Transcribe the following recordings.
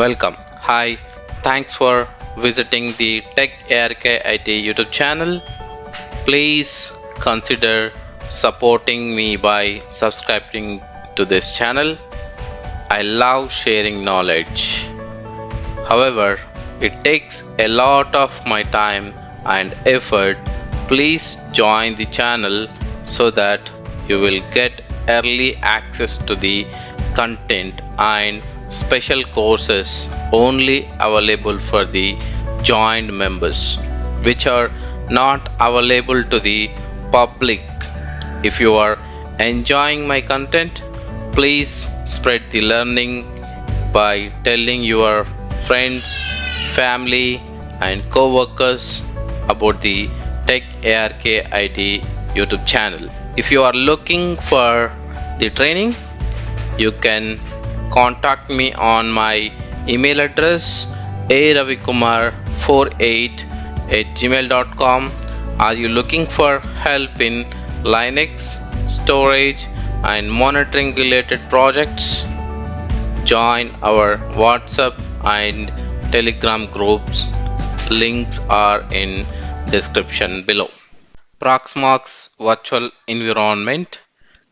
Welcome. Hi. Thanks for visiting the Tech ARK IT YouTube channel. Please consider supporting me by subscribing to this channel. I love sharing knowledge. However, it takes a lot of my time and effort. Please join the channel so that you will get early access to the content and special courses only available for the joined members, which are not available to the public. If you are enjoying my content, please spread the learning by telling your friends, family, and co-workers about the Tech ARK IT YouTube channel. If you are looking for the training, you can contact me on my email address aravikumar48@gmail.com. Are you looking for help in Linux, storage, and monitoring related projects? Join our WhatsApp and Telegram groups. Links are in description below. Proxmox Virtual Environment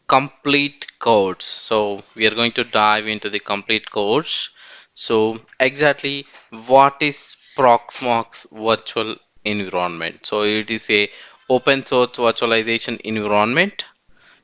complete codes. So we are going to dive into the complete codes. So exactly what is Proxmox Virtual Environment? So it is a open source virtualization environment.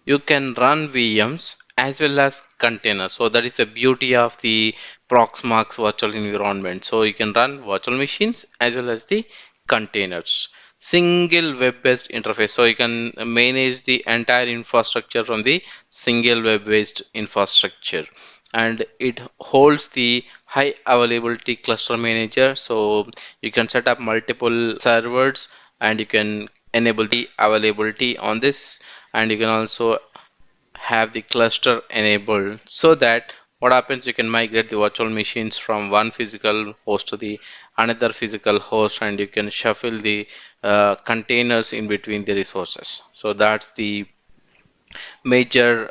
You can run VMs as well as containers. So that is the beauty of the Proxmox virtual environment. So you can run virtual machines as well as the containers. Single web-based interface. So you can manage the entire infrastructure from the single web-based infrastructure. And it holds the high availability cluster manager. So you can set up multiple servers and you can enable the availability on this, and you can also have the cluster enabled so that what happens, you can migrate the virtual machines from one physical host to the another physical host, and you can shuffle the containers in between the resources. So that's the major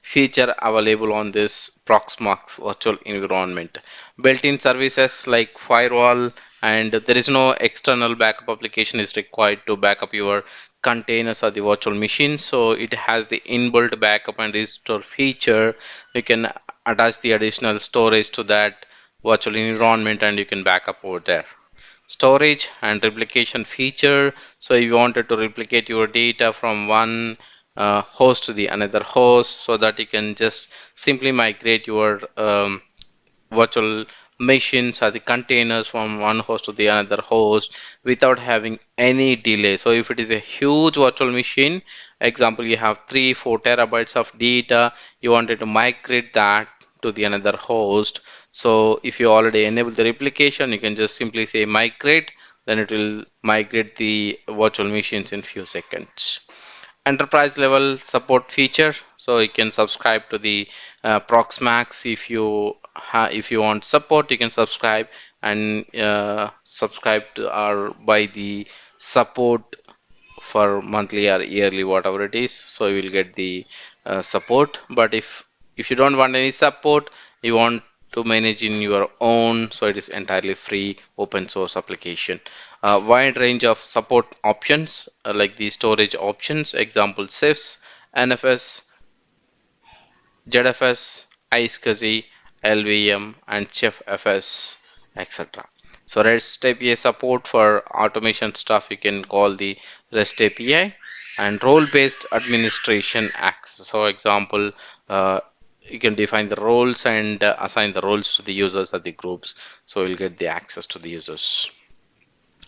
feature available on this Proxmox virtual environment. Built-in services like firewall, and there is no external backup application is required to backup your containers or the virtual machine. So it has the inbuilt backup and restore feature. You can attach the additional storage to that virtual environment and you can backup over there. Storage and replication feature. So if you wanted to replicate your data from one host to the another host, so that you can just simply migrate your virtual machines or the containers from one host to the another host without having any delay. So if it is a huge virtual machine, example, you have 3-4 terabytes of data, you wanted to migrate that to the another host. So if you already enable the replication, you can just simply say migrate, then it will migrate the virtual machines in few seconds. Enterprise level support feature, so you can subscribe to the Proxmox. If you want support, you can subscribe and subscribe to or buy the support for monthly or yearly, whatever it is, so you will get the support. But if you don't want any support, you want to manage in your own, so it is entirely free open source application. Wide range of support options, like the storage options, example CIFS, NFS, ZFS, iSCSI, LVM, and ChefFS, etc. So REST API support for automation stuff, you can call the REST API. And role-based administration access. So example, you can define the roles and assign the roles to the users or the groups, so you'll get the access to the users.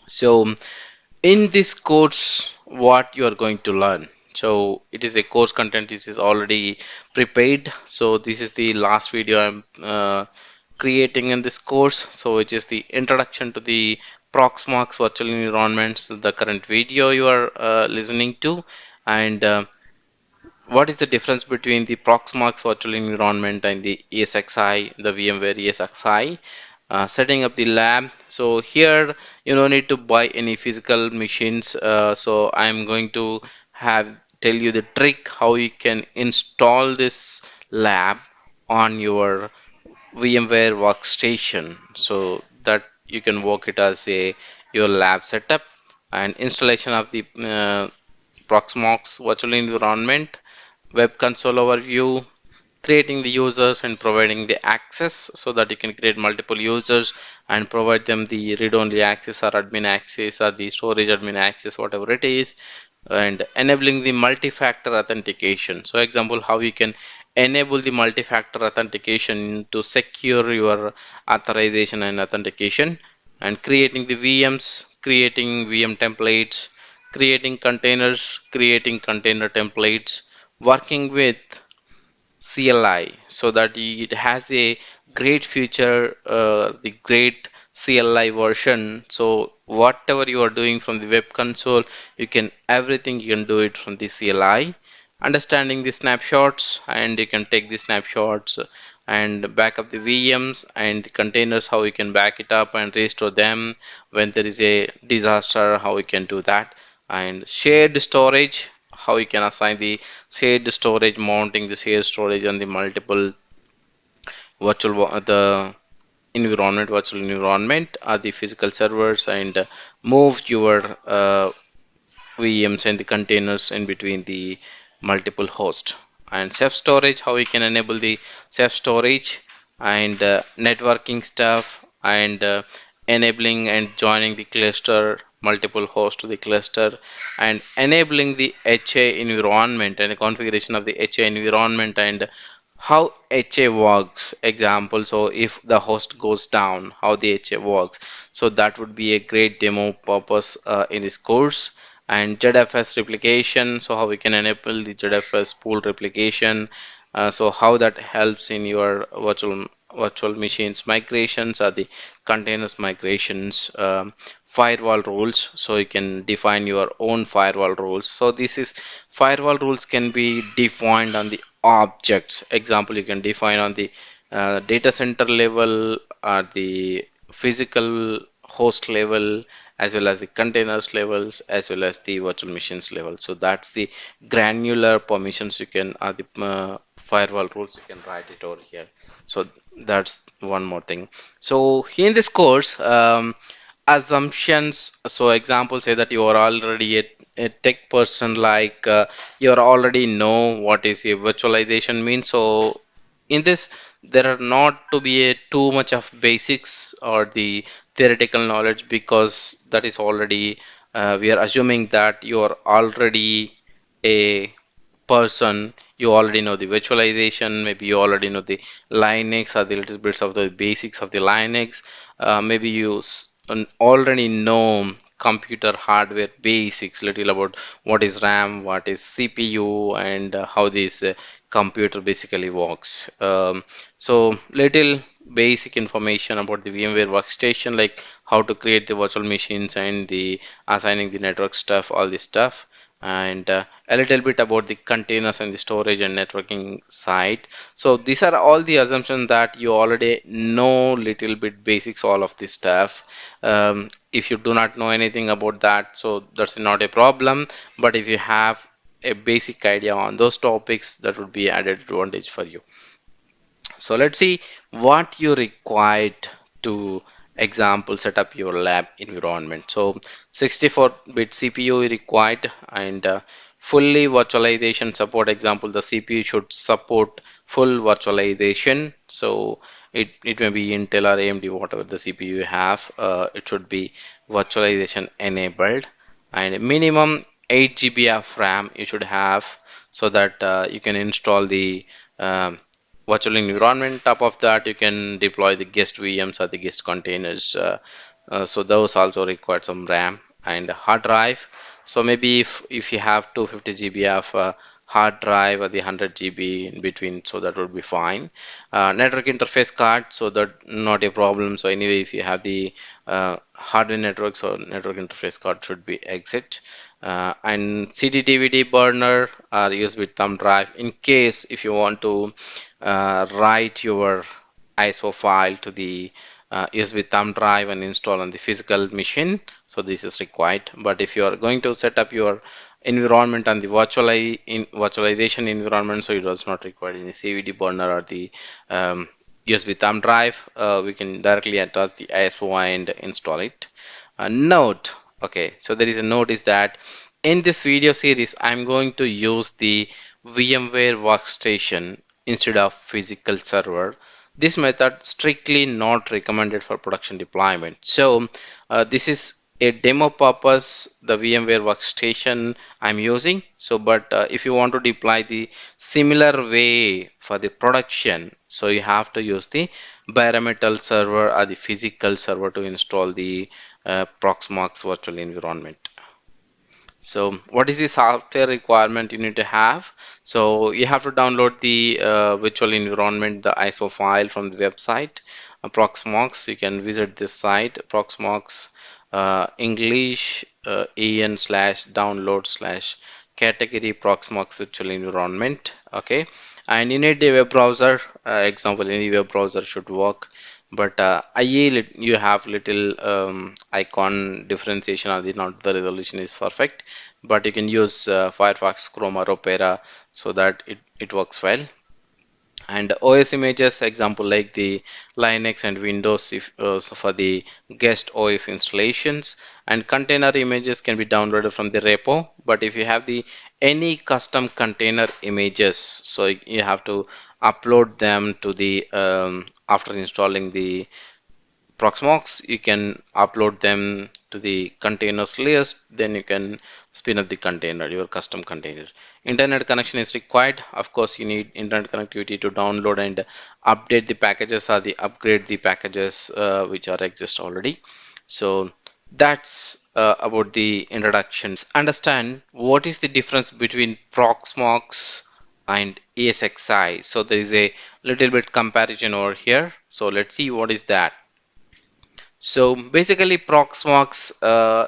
So in this course, what you are going to learn, so it is a course content, this is already prepared. So this is the last video I'm creating in this course, so which is the introduction to the Proxmox virtual environments, the current video you are listening to. And what is the difference between the Proxmox virtual environment and the ESXi, the VMware ESXi? Setting up the lab. So here you don't need to buy any physical machines. So I'm going to tell you the trick how you can install this lab on your VMware workstation, so that you can work it as a your lab setup, and installation of the Proxmox virtual environment, web console overview, creating the users and providing the access so that you can create multiple users and provide them the read-only access or admin access or the storage admin access, whatever it is, and enabling the multi-factor authentication. So example, how you can enable the multi-factor authentication to secure your authorization and authentication, and creating the VMs, creating VM templates, creating containers, creating container templates, working with CLI so that it has a great feature, the great CLI version. So whatever you are doing from the web console, you can everything you can do it from the CLI. Understanding the snapshots, and you can take the snapshots and back up the VMs and the containers, how you can back it up and restore them when there is a disaster, how we can do that. And shared storage, how you can assign the shared storage, mounting the shared storage on the multiple the environment, virtual environment, or the physical servers, and move your VMs and the containers in between the multiple hosts. And self storage, how we can enable the self storage, and networking stuff, and enabling and joining the cluster, multiple hosts to the cluster, and enabling the HA environment and the configuration of the HA environment, and how HA works. Example, so if the host goes down, how the HA works. So that would be a great demo purpose in this course. And Jfs replication, so how we can enable the Jfs pool replication, so how that helps in your virtual machines migrations or the containers migrations. Firewall rules, so you can define your own firewall rules. So this is firewall rules can be defined on the objects. Example, you can define on the data center level, the physical host level, as well as the containers levels, as well as the virtual machines level. So that's the granular permissions you can, the firewall rules you can write it over here. So that's one more thing. So in this course, assumptions. So example, say that you are already a tech person, like you already know what is a virtualization means. So in this, there are not to be a too much of basics or the theoretical knowledge, because that is already we are assuming that you are already a person, you already know the virtualization, maybe you already know the Linux or the little bits of the basics of the Linux, maybe already know computer hardware basics, little about what is RAM, what is CPU, and how this computer basically works. So little basic information about the VMware workstation, like how to create the virtual machines and the assigning the network stuff, all this stuff, and a little bit about the containers and the storage and networking side. So these are all the assumptions that you already know little bit basics, all of this stuff. If you do not know anything about that, so that's not a problem. But if you have a basic idea on those topics, that would be added advantage for you. So let's see what you required to example set up your lab environment. So 64-bit CPU required, and fully virtualization support. Example, the CPU should support full virtualization. So it may be Intel or AMD, whatever the CPU you have, it should be virtualization enabled, and minimum 8 GB of RAM you should have, so that you can install the um, virtual environment. Top of that, you can deploy the guest VMs or the guest containers. So those also require some RAM and hard drive. So maybe if you have 250 GB of hard drive or the 100 GB in between, so that would be fine. Network interface card, so that not a problem. So anyway, if you have the hardware network, so network interface card should be exit. And CD DVD burner or USB thumb drive, in case if you want to write your ISO file to the USB thumb drive and install on the physical machine. So this is required. But if you are going to set up your environment on the virtualization environment, so it does not require any CVD burner or the USB thumb drive, we can directly attach the ISO and install it. Note, okay, so there is a note is that in this video series, I'm going to use the VMware workstation instead of physical server. This method strictly not recommended for production deployment. So this is a demo purpose, the VMware workstation I'm using. So, but if you want to deploy the similar way for the production, so you have to use the bare metal server or the physical server to install the Proxmox virtual environment. So what is the software requirement you need to have? So you have to download the virtual environment, the ISO file from the website, Proxmox. You can visit this site, Proxmox English en slash download slash category Proxmox virtual environment. Okay, and you need a web browser. Example, any web browser should work. But IE you have little icon differentiation or the not the resolution is perfect, but you can use Firefox, Chrome or Opera so that it works well. And OS images example like the Linux and Windows if so for the guest OS installations, and container images can be downloaded from the repo. But if you have the any custom container images, so you have to upload them to the after installing the Proxmox, you can upload them to the containers list, then you can spin up the container, your custom container. Internet connection is required. Of course, you need internet connectivity to download and update the packages or the upgrade the packages which are exist already. So that's about the introduction. Understand what is the difference between Proxmox and ESXi. So there is a little bit comparison over here. So let's see what is that. So basically Proxmox,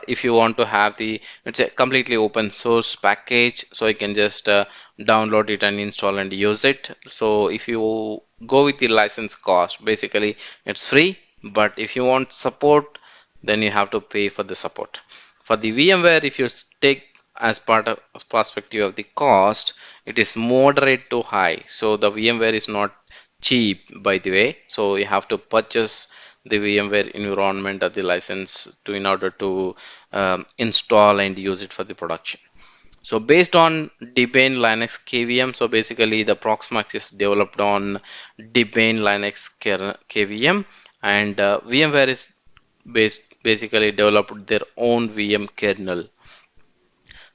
if you want to have the, it's a completely open source package, so you can just download it and install and use it. So if you go with the license cost, basically it's free, but if you want support, then you have to pay for the support. For the VMware, if you take as part of perspective of the cost, it is moderate to high. So the VMware is not cheap, by the way. So you have to purchase the VMware environment or the license to in order to install and use it for the production. So based on Debian Linux KVM, so basically the Proxmox is developed on Debian Linux KVM, and VMware is basically developed their own VM kernel.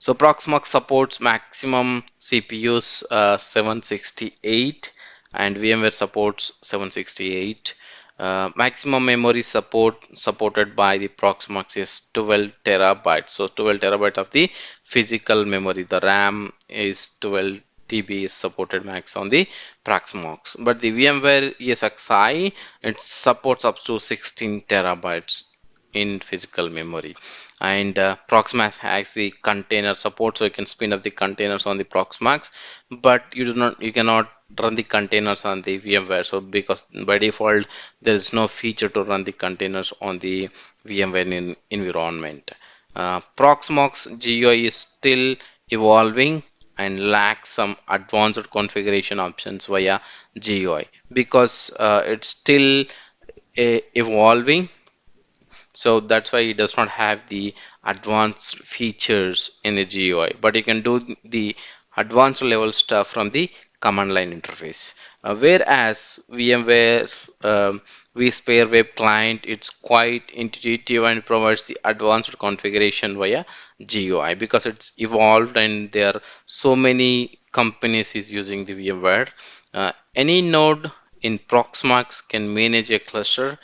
So Proxmox supports maximum CPUs 768 and VMware supports 768. Maximum memory supported by the Proxmox is 12 terabytes. So 12 terabyte of the physical memory. The RAM is 12 TB is supported max on the Proxmox. But the VMware ESXi, it supports up to 16 terabytes in physical memory. And Proxmox has the container support, so you can spin up the containers on the Proxmox, but you cannot run the containers on the VMware. So because by default there is no feature to run the containers on the VMware environment. Proxmox GUI is still evolving and lacks some advanced configuration options via GUI because it's still evolving, so that's why it does not have the advanced features in the GUI, but you can do the advanced level stuff from the command line interface. Whereas VMware vSphere web client, it's quite intuitive and provides the advanced configuration via GUI because it's evolved and there are so many companies is using the VMware. Any node in Proxmox can manage a cluster,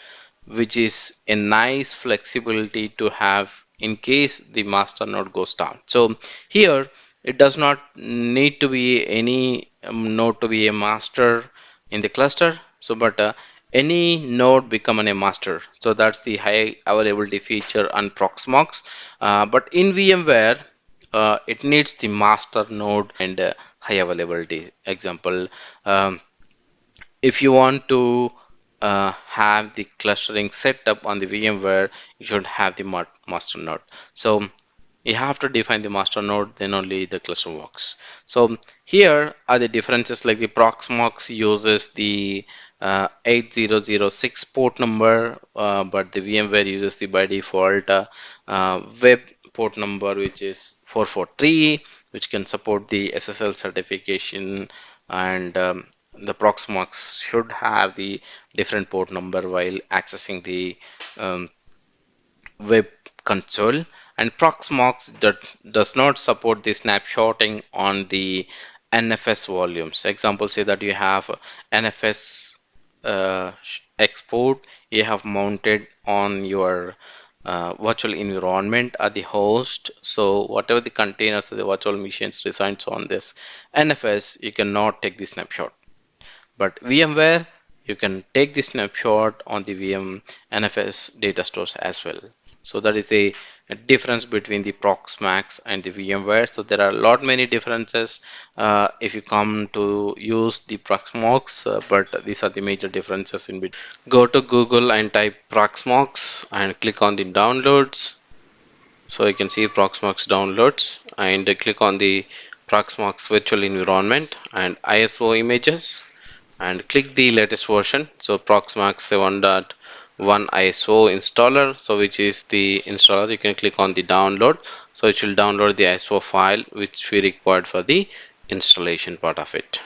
which is a nice flexibility to have in case the master node goes down. So here it does not need to be any node to be a master in the cluster. So but any node become a master. So that's the high availability feature on Proxmox. But in VMware, it needs the master node and high availability. Example, um, if you want to have the clustering set up on the VMware, you should have the master node. So you have to define the master node, then only the cluster works. So here are the differences, like the Proxmox uses the 8006 port number, but the VMware uses the by default web port number, which is 443, which can support the SSL certification. And the Proxmox should have the different port number while accessing the um, web console. And Proxmox does not support the snapshotting on the NFS volumes. Example, say that you have NFS export you have mounted on your virtual environment at the host. So whatever the containers of the virtual machines resides on this NFS, you cannot take the snapshot. But VMware, you can take the snapshot on the VM NFS data stores as well. So that is the difference between the Proxmox and the VMware. So there are a lot many differences if you come to use the Proxmox, but these are the major differences in between. Go to Google and type Proxmox and click on the downloads. So you can see Proxmox downloads and click on the Proxmox Virtual Environment and ISO images and click the latest version. So Proxmox 7.1 ISO installer, so which is the installer. You can click on the download, so it will download the ISO file which we required for the installation part of it.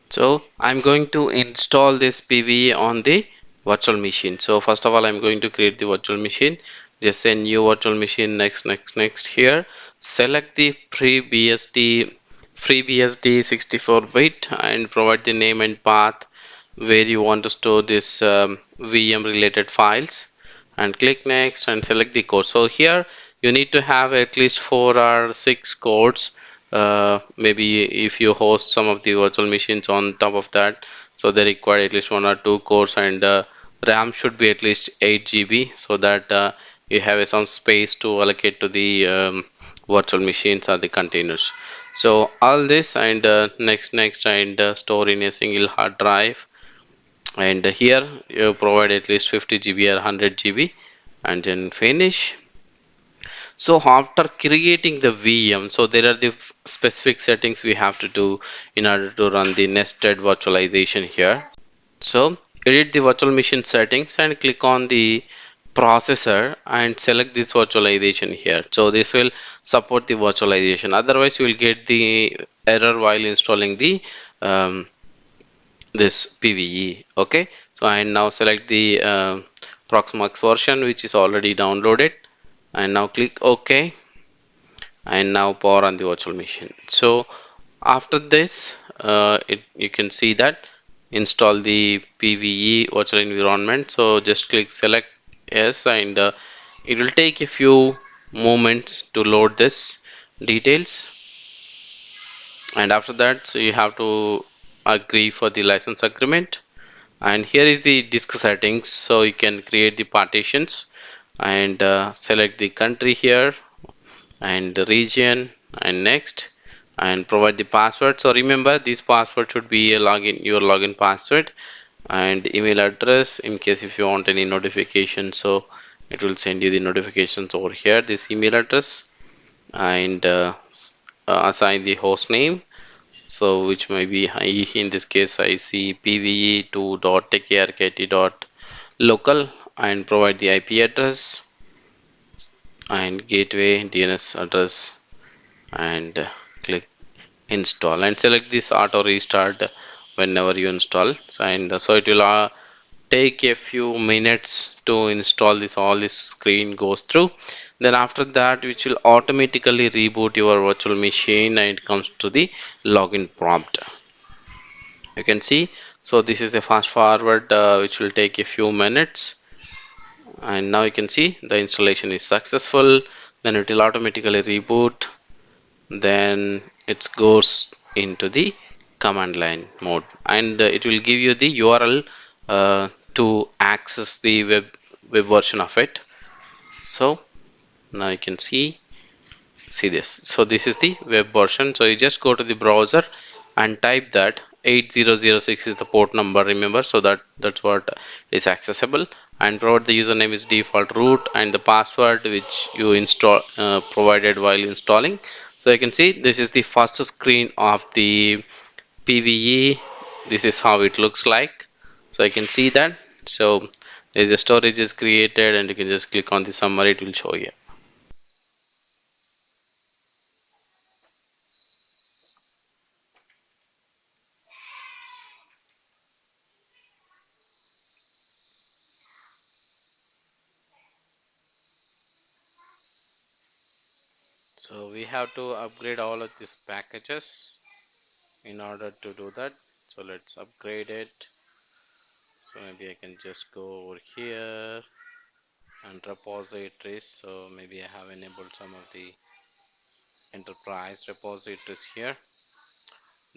So I'm going to install this PVE on the virtual machine. So first of all, I'm going to create the virtual machine. Just say new virtual machine, next here. Select the FreeBSD 64-bit and provide the name and path where you want to store this VM related files, and click next and select the code. So here you need to have at least 4 or 6 codes. Maybe if you host some of the virtual machines on top of that, so they require at least 1 or 2 cores, and RAM should be at least 8 GB, so that you have some space to allocate to the virtual machines or the containers. So all this and next and store in a single hard drive, and here you provide at least 50 GB or 100 GB, and then finish. So after creating the VM, so there are the specific settings we have to do in order to run the nested virtualization here. So edit the virtual machine settings and click on the processor and select this virtualization here. So this will support the virtualization, otherwise you will get the error while installing the this PVE. Okay, so I now select the Proxmox version which is already downloaded, and now click OK, and now power on the virtual machine. So after this you can see that install the PVE virtual environment. So just click select yes, and it will take a few moments to load this details, and after that so you have to agree for the license agreement. And here is the disk settings, so you can create the partitions and select the country here and the region and next, and provide the password. So remember, this password should be a login, your login password, and email address in case if you want any notification, so it will send you the notifications over here, this email address, and assign the host name, so which may be in this case I see pve2.takerkt.local, and provide the IP address and gateway DNS address, and click install and select this auto restart whenever you install. And so it will take a few minutes to install this, all this screen goes through. Then after that, which will automatically reboot your virtual machine and it comes to the login prompt. You can see, so this is the fast forward which will take a few minutes, and now you can see the installation is successful. Then it will automatically reboot, then it goes into the command line mode, and it will give you the URL to access the web version of it. So now you can see this, so this is the web version. So you just go to the browser and type that 8006 is the port number, remember, so that's what is accessible, and provide the username is default root and the password which you install provided while installing. So you can see this is the first screen of the PVE this is how it looks like. So I can see that. So there's a storage is created, and you can just click on the summary, it will show you. So we have to upgrade all of these packages in order to do that. So let's upgrade it. So maybe I can just go over here and repositories. So maybe I have enabled some of the enterprise repositories here.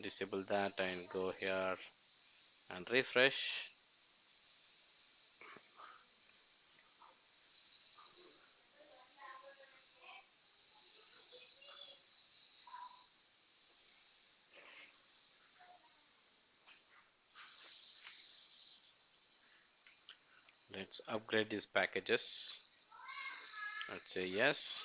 Disable that and go here and refresh. Let's upgrade these packages. Let's say yes.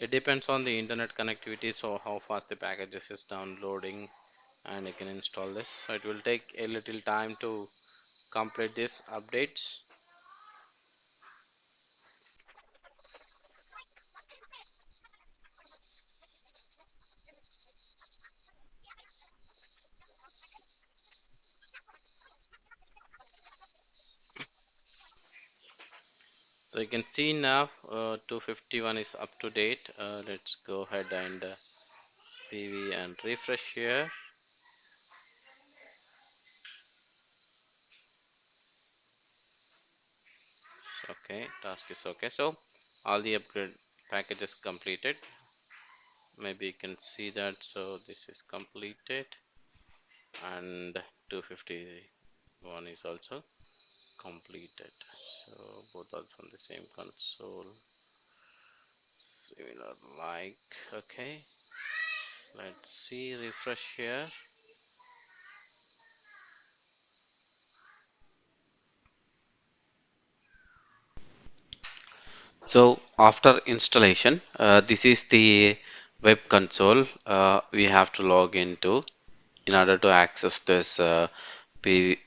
It depends on the internet connectivity, so how fast the packages is downloading, and you can install this. So it will take a little time to complete these updates. So you can see now 251 is up to date. Let's go ahead and PV and refresh here. Okay, task is okay. So all the upgrade packages completed. Maybe you can see that. So this is completed, and 251 is also completed. So both are from the same console. Similar like, okay. Let's see, refresh here. So after installation, this is the web console we have to log into in order to access this P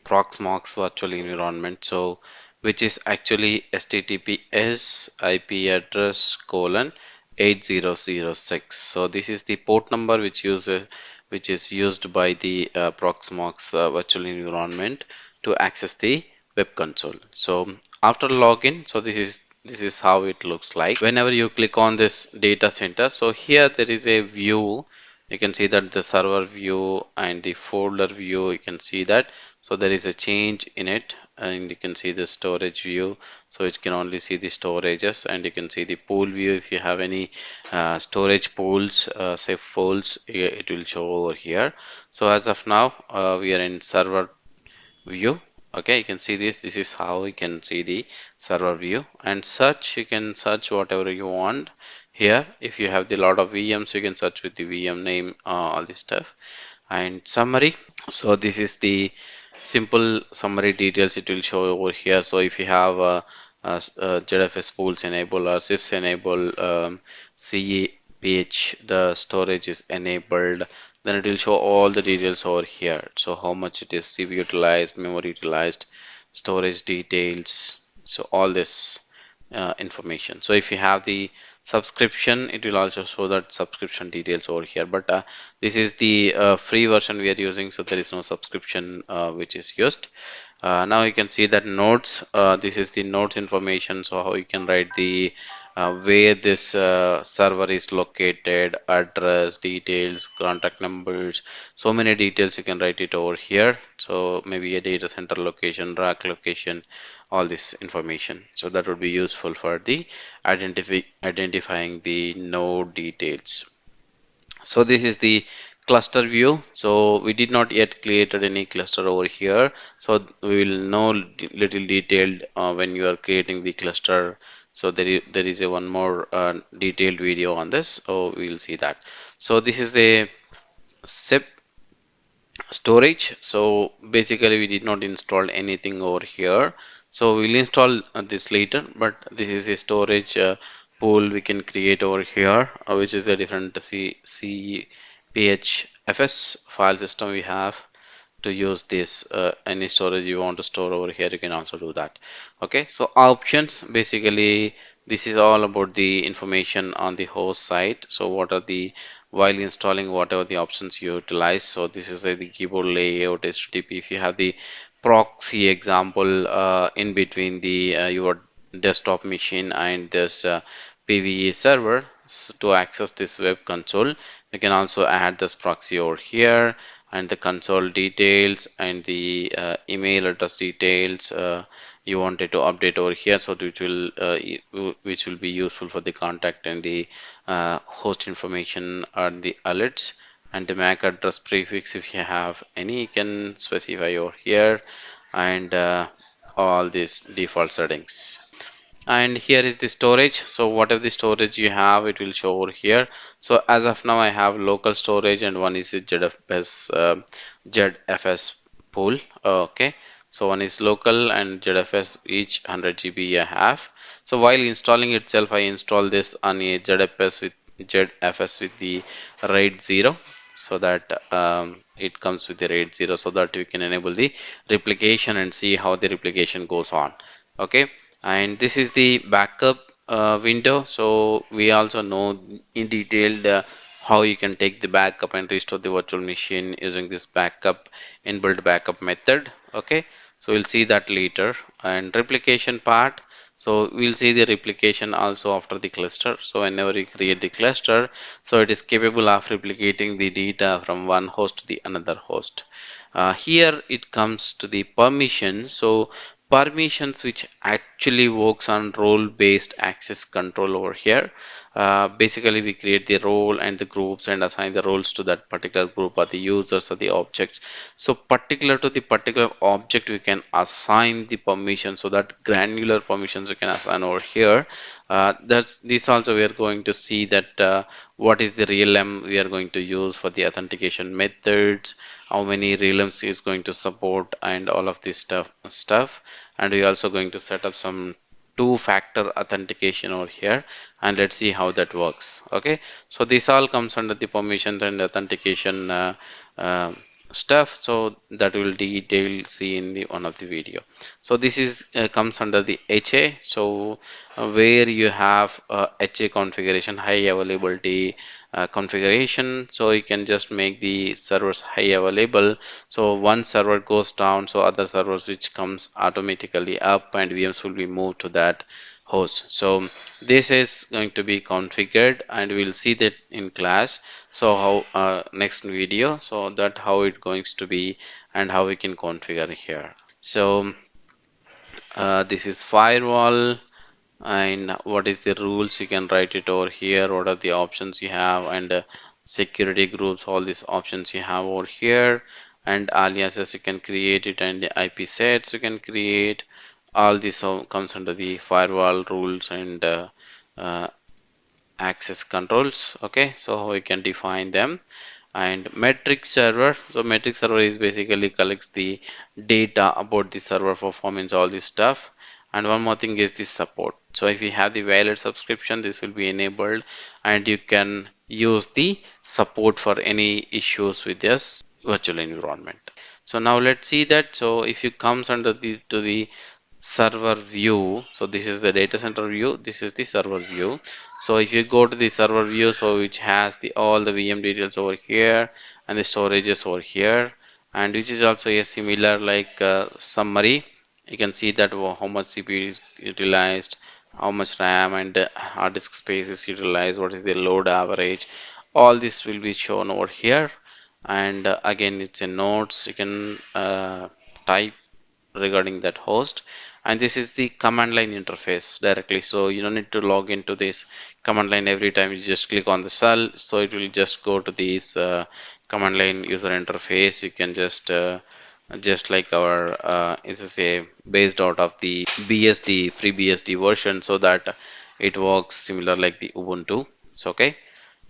Proxmox Virtual Environment. So which is actually HTTPS IP address colon 8006. So this is the port number which is used by the Proxmox Virtual Environment to access the web console. So after login, so this is how it looks like whenever you click on this data center. So here there is a view. You can see that the server view and the folder view, you can see that. So there is a change in it, and you can see the storage view. So it can only see the storages, and you can see the pool view. If you have any storage pools, say folds, it will show over here. So as of now, we are in server view. Okay, you can see this is how you can see the server view. And search, you can search whatever you want here. If you have the lot of VMs, you can search with the VM name, all this stuff. And summary, so this is the simple summary details it will show over here. So if you have ZFS pools enable or CIFS enable, CEPH, the storage is enabled, then it will show all the details over here. So how much it is CPU utilized, memory utilized, storage details, so all this information. So if you have the subscription, it will also show that subscription details over here. But this is the free version we are using, so there is no subscription which is used. Now you can see that nodes, this is the nodes information. So how you can write the where this server is located, address details, contact numbers, so many details you can write it over here. So maybe a data center location, rack location, all this information. So that would be useful for the identifying the node details. So this is the cluster view. So we did not yet created any cluster over here. So we will know little detailed when you are creating the cluster. So there is a one more detailed video on this. So we will see that. So this is the SIP storage. So basically we did not install anything over here, so we'll install this later, but this is a storage pool we can create over here, which is a different CPHFS file system we have to use this. Any storage you want to store over here, you can also do that. Okay, so options, basically this is all about the information on the host side. So what are the, while installing, whatever the options you utilize. So this is the keyboard layout, HTTP. If you have the proxy example in between the your desktop machine and this PVE server, so to access this web console, you can also add this proxy over here, and the console details and the email address details you wanted to update over here, so which will be useful for the contact and the host information or the alerts, and the MAC address prefix, if you have any, you can specify over here, and all these default settings. And here is the storage. So whatever the storage you have, it will show over here. So as of now I have local storage, and one is a ZFS pool. Okay, so one is local and ZFS, each 100 GB I have. So while installing itself, I install this on a ZFS with the RAID 0, so that it comes with the RAID 0, so that we can enable the replication and see how the replication goes on. Okay, and this is the backup window. So we also know in detail how you can take the backup and restore the virtual machine using this backup inbuilt backup method. Okay, so we'll see that later. And replication part, so we'll see the replication also after the cluster. So whenever you create the cluster, so it is capable of replicating the data from one host to the another host. Here it comes to the permissions. So permissions, which actually works on role-based access control over here. Basically we create the role and the groups and assign the roles to that particular group, or the users or the objects. So particular to the particular object we can assign the permission, so that granular permissions we can assign over here. That's this also we are going to see that what is the realm we are going to use for the authentication methods, how many realms is going to support, and all of this stuff. And we're also going to set up some two-factor authentication over here, and let's see how that works. Okay, so this all comes under the permissions and authentication uh, stuff, so that will detail see in the one of the video. So this is comes under the HA. So where you have HA configuration, high availability configuration, so you can just make the servers high available. So one server goes down, so other servers which comes automatically up, and VMs will be moved to that host. So this is going to be configured, and we'll see that in class. So how next video, so that how it going to be and how we can configure here. So this is firewall, and what is the rules, you can write it over here, what are the options you have, and security groups, all these options you have over here, and aliases you can create it, and the IP sets you can create. All this all comes under the firewall rules and uh, access controls. Okay, so we can define them. And metric server, so metric server is basically collects the data about the server performance, all this stuff. And one more thing is the support. So if you have the valid subscription, this will be enabled, and you can use the support for any issues with this virtual environment. So now let's see that. So if you comes under the to the server view, so this is the data center view, this is the server view. So if you go to the server view, so which has the all the VM details over here, and the storages over here, and which is also a similar like summary. You can see that how much CPU is utilized, how much RAM and hard disk space is utilized, what is the load average, all this will be shown over here. And again it's a notes you can type regarding that host. And this is the command line interface directly, so you don't need to log into this command line every time. You just click on the cell, so it will just go to this command line user interface. You can just like our this is a based out of the BSD FreeBSD version, so that it works similar like the Ubuntu. So okay,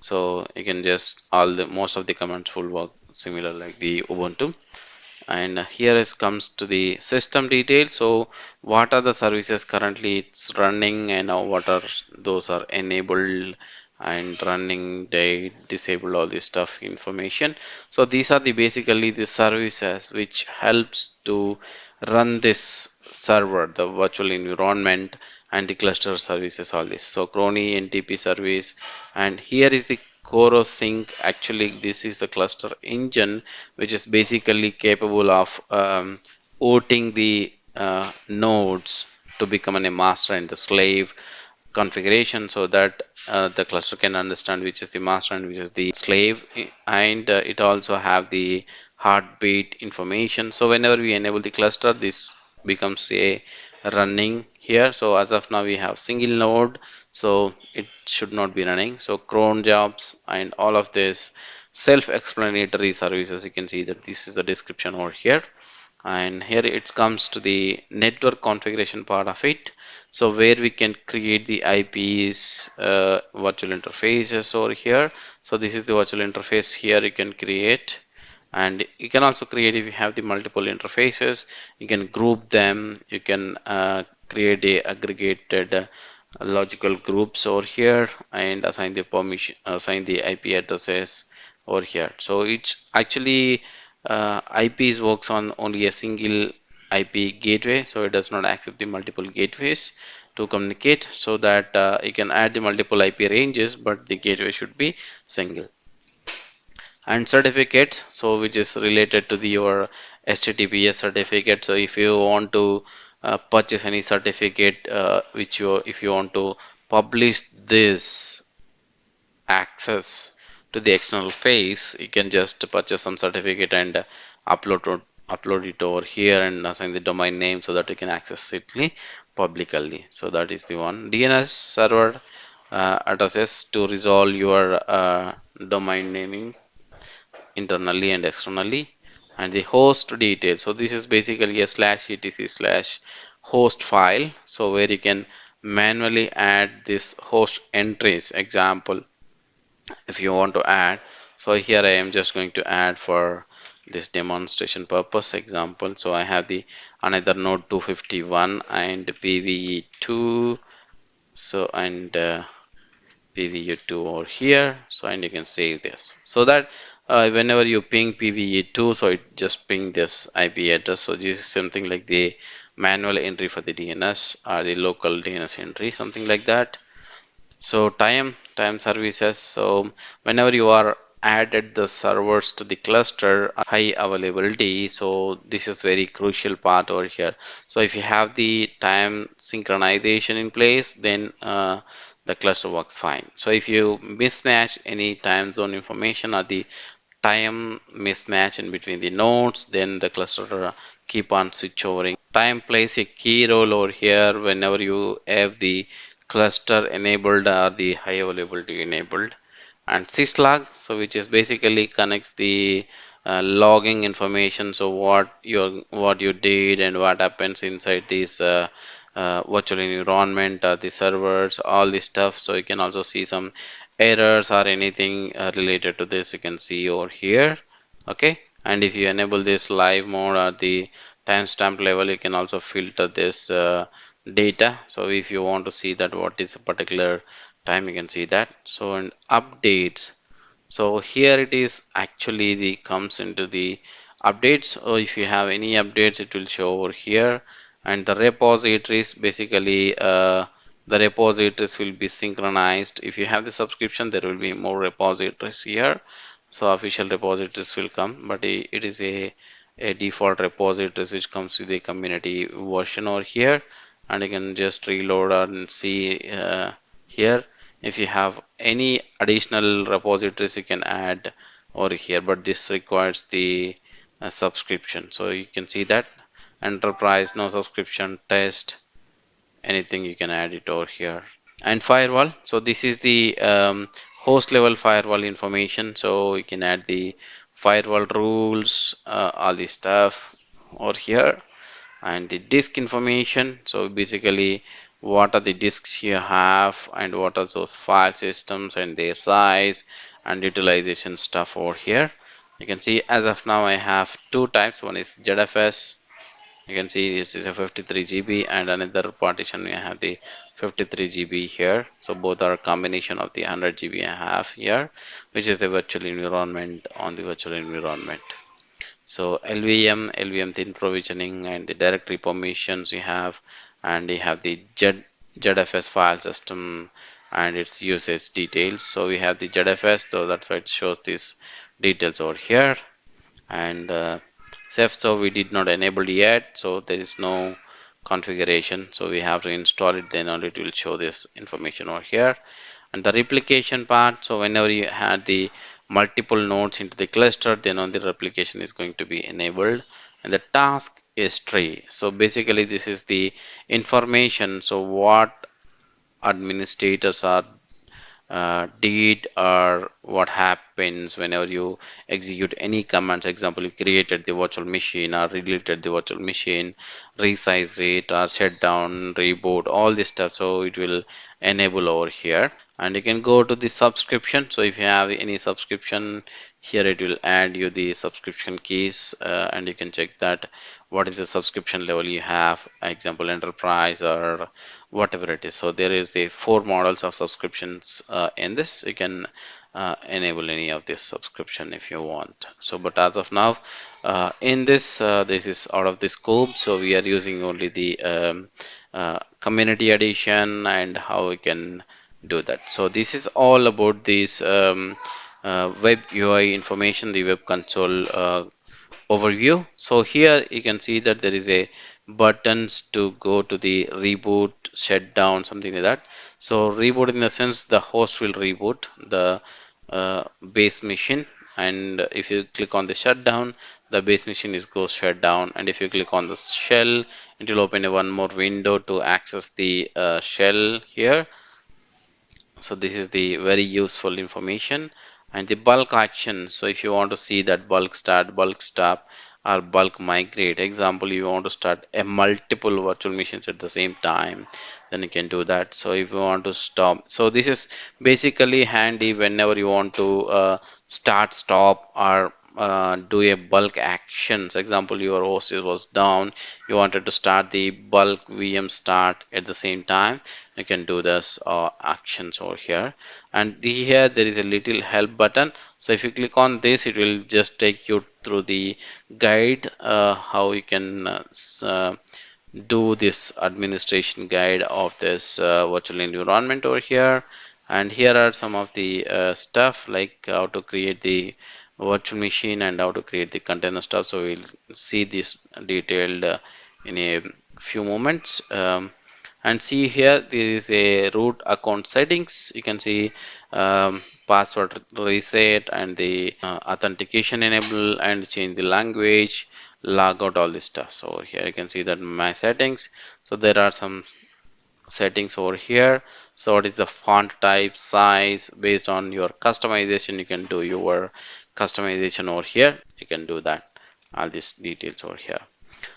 so you can just all the most of the commands will work similar like the Ubuntu. And here is comes to the system details. So what are the services currently it's running, and what are those are enabled and running, they disable all this stuff information. So these are the basically the services which helps to run this server, the virtual environment, and the cluster services, all this. So crony NTP service, and here is the CoroSync. Actually this is the cluster engine which is basically capable of voting the nodes to become a master and the slave configuration, so that the cluster can understand which is the master and which is the slave. And it also have the heartbeat information. So whenever we enable the cluster, this becomes a running here. So as of now we have single node, so it should not be running. So cron jobs and all of this self-explanatory services, you can see that this is the description over here. And here it comes to the network configuration part of it. So where we can create the IPs, virtual interfaces over here. So this is the virtual interface. Here you can create, and you can also create, if you have the multiple interfaces, you can group them. You can create a aggregated logical groups over here, and assign the permission, assign the IP addresses over here. So it's actually IPs works on only a single IP gateway, so it does not accept the multiple gateways to communicate. So that you can add the multiple IP ranges, but the gateway should be single. And certificates, so which is related to the your HTTPS certificate. So if you want to purchase any certificate, which you, if you want to publish this access to the external face, you can just purchase some certificate and upload it over here and assign the domain name so that you can access it publicly. So that is the one. DNS server addresses to resolve your domain naming internally and externally. And the host details, so this is basically a /etc/ slash host file, so where you can manually add this host entries. Example, if you want to add, so here I am just going to add for this demonstration purpose example. So I have the another node 251 and PVE2, so and PVE2 over here. So and you can save this, so that whenever you ping PVE2, so it just ping this IP address. So this is something like the manual entry for the DNS or the local DNS entry, something like that. So time services. So whenever you are added the servers to the cluster high availability, so this is very crucial part over here. So if you have the time synchronization in place, then the cluster works fine. So if you mismatch any time zone information or the time mismatch in between the nodes, then the cluster keep on switch overing. Time plays a key role over here whenever you have the cluster enabled or the high availability enabled. And syslog, so which is basically connects the logging information, so what you did and what happens inside this virtual environment, the servers, all this stuff. So you can also see some errors or anything related to this, you can see over here. Okay, and if you enable this live mode or the timestamp level, you can also filter this data. So if you want to see that what is a particular time, you can see that. So and updates, so here it is actually the comes into the updates. Or if you have any updates, it will show over here. And the repositories, basically the repositories will be synchronized. If you have the subscription, there will be more repositories here. So official repositories will come, but it is a default repositories which comes with the community version over here. And you can just reload and see here. If you have any additional repositories, you can add over here, but this requires the subscription. So you can see that enterprise, no subscription, test, anything you can add it over here. And firewall, so this is the host level firewall information. So you can add the firewall rules, all this stuff over here. And the disk information, so basically what are the disks you have and what are those file systems and their size and utilization stuff over here. You can see as of now I have two types. One is ZFS. You can see this is a 53 GB, and another partition we have the 53 GB here. So both are a combination of the 100 GB I have here, which is the virtual environment on the virtual environment. So LVM thin provisioning, and the directory permissions you have, and you have the ZFS file system and its usage details. So we have the ZFS, so that's why it shows these details over here. And so we did not enable yet, so there is no configuration, so we have to install it, then only it will show this information over here. And the replication part, so whenever you had the multiple nodes into the cluster, then on the replication is going to be enabled. And the task is tree, so basically this is the information, so what administrators are did, or what happens whenever you execute any commands. Example, you created the virtual machine or deleted the virtual machine, resize it or shut down, reboot, all this stuff, so it will enable over here. And you can go to the subscription, so if you have any subscription here, it will add you the subscription keys, and you can check that what is the subscription level you have, example enterprise or whatever it is. So there is the four models of subscriptions in this. You can enable any of this subscription if you want. So but as of now, in this this is out of the scope, so we are using only the community edition and how we can do that. So this is all about this web UI information, the web console overview. So here you can see that there is a buttons to go to the reboot, shutdown, something like that. So reboot in the sense the host will reboot the base machine, and if you click on the shutdown, the base machine is goes shut down. And if you click on the shell, it will open a one more window to access the shell here. So this is the very useful information. And the bulk action, so if you want to see that bulk start, bulk stop, or bulk migrate, example you want to start a multiple virtual machines at the same time, then you can do that. So if you want to stop, so this is basically handy whenever you want to start, stop, or do a bulk actions. Example, your host was down, you wanted to start the bulk VM start at the same time, you can do this actions over here. And here there is a little help button, so if you click on this, it will just take you through the guide, how you can do this administration guide of this virtual environment over here. And here are some of the stuff like how to create the virtual machine and how to create the container stuff. So we'll see this detailed in a few moments. And see here there is a root account settings. You can see password reset and the authentication enable and change the language, log out, all this stuff. So here you can see that my settings, so there are some settings over here. So what is the font type, size, based on your customization, you can do your customization over here, you can do that, all these details over here.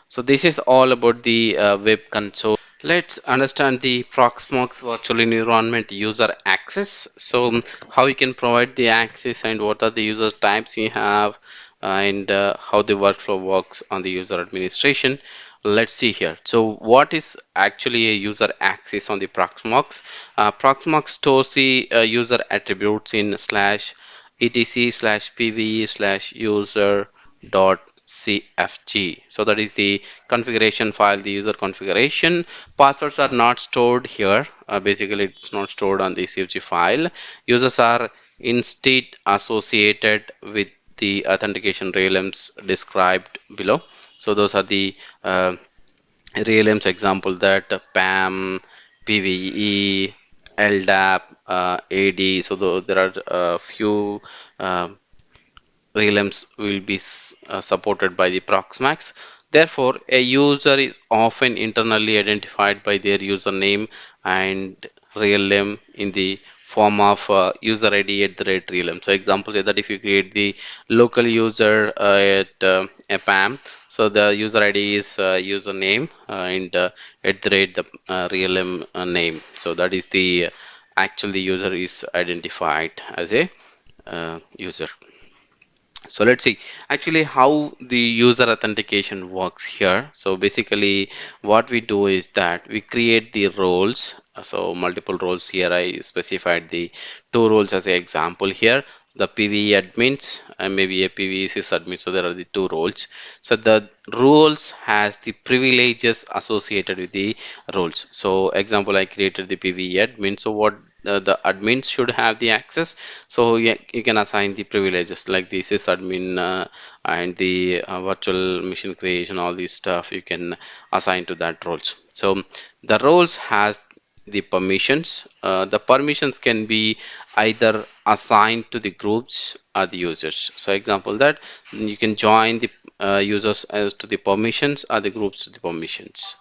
So this is all about the web console. Let's understand the Proxmox virtual environment user access. So how you can provide the access and what are the user types you have, and how the workflow works on the user administration. Let's see here. So what is actually a user access on the Proxmox? Proxmox stores the user attributes in /etc/pve/user dot cfg. So that is the configuration file, the user configuration. Passwords are not stored here. Basically it's not stored on the cfg file. Users are instead associated with the authentication realms described below. So those are the realms example, that PAM, PVE, LDAP, AD. So there are a few realms will be supported by the Proxmox. Therefore, a user is often internally identified by their username and realm in the form of user ID at the rate realm. So example is that if you create the local user at a PAM, so the user ID is username and at the rate the realm name. So that is the actually user is identified as a user. So let's see actually how the user authentication works here. So basically what we do is that we create the roles. So multiple roles here. I specified the two roles as an example here. The PVE admins and maybe a PVE sysadmin. So there are the two roles. So the roles has the privileges associated with the roles. So example, I created the PVE admin. So what the admins should have the access. So you can assign the privileges like the sysadmin and the virtual machine creation, all these stuff you can assign to that roles. So the roles has the permissions. The permissions can be either assigned to the groups or the users. So example that you can join the users as to the permissions or the groups to the permissions.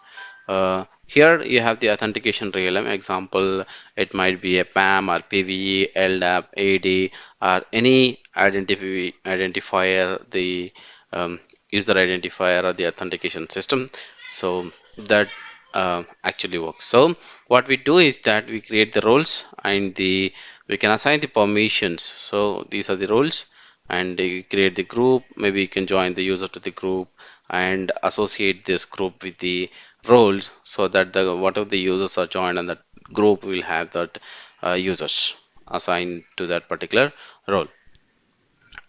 Here you have the authentication realm example. It might be a PAM or PVE, LDAP, AD, or any identifier, the user identifier or the authentication system. So that actually works. So what we do is that we create the roles and we can assign the permissions. So these are the roles and you create the group. Maybe you can join the user to the group and associate this group with the roles so that the whatever the users are joined and that group will have that users assigned to that particular role.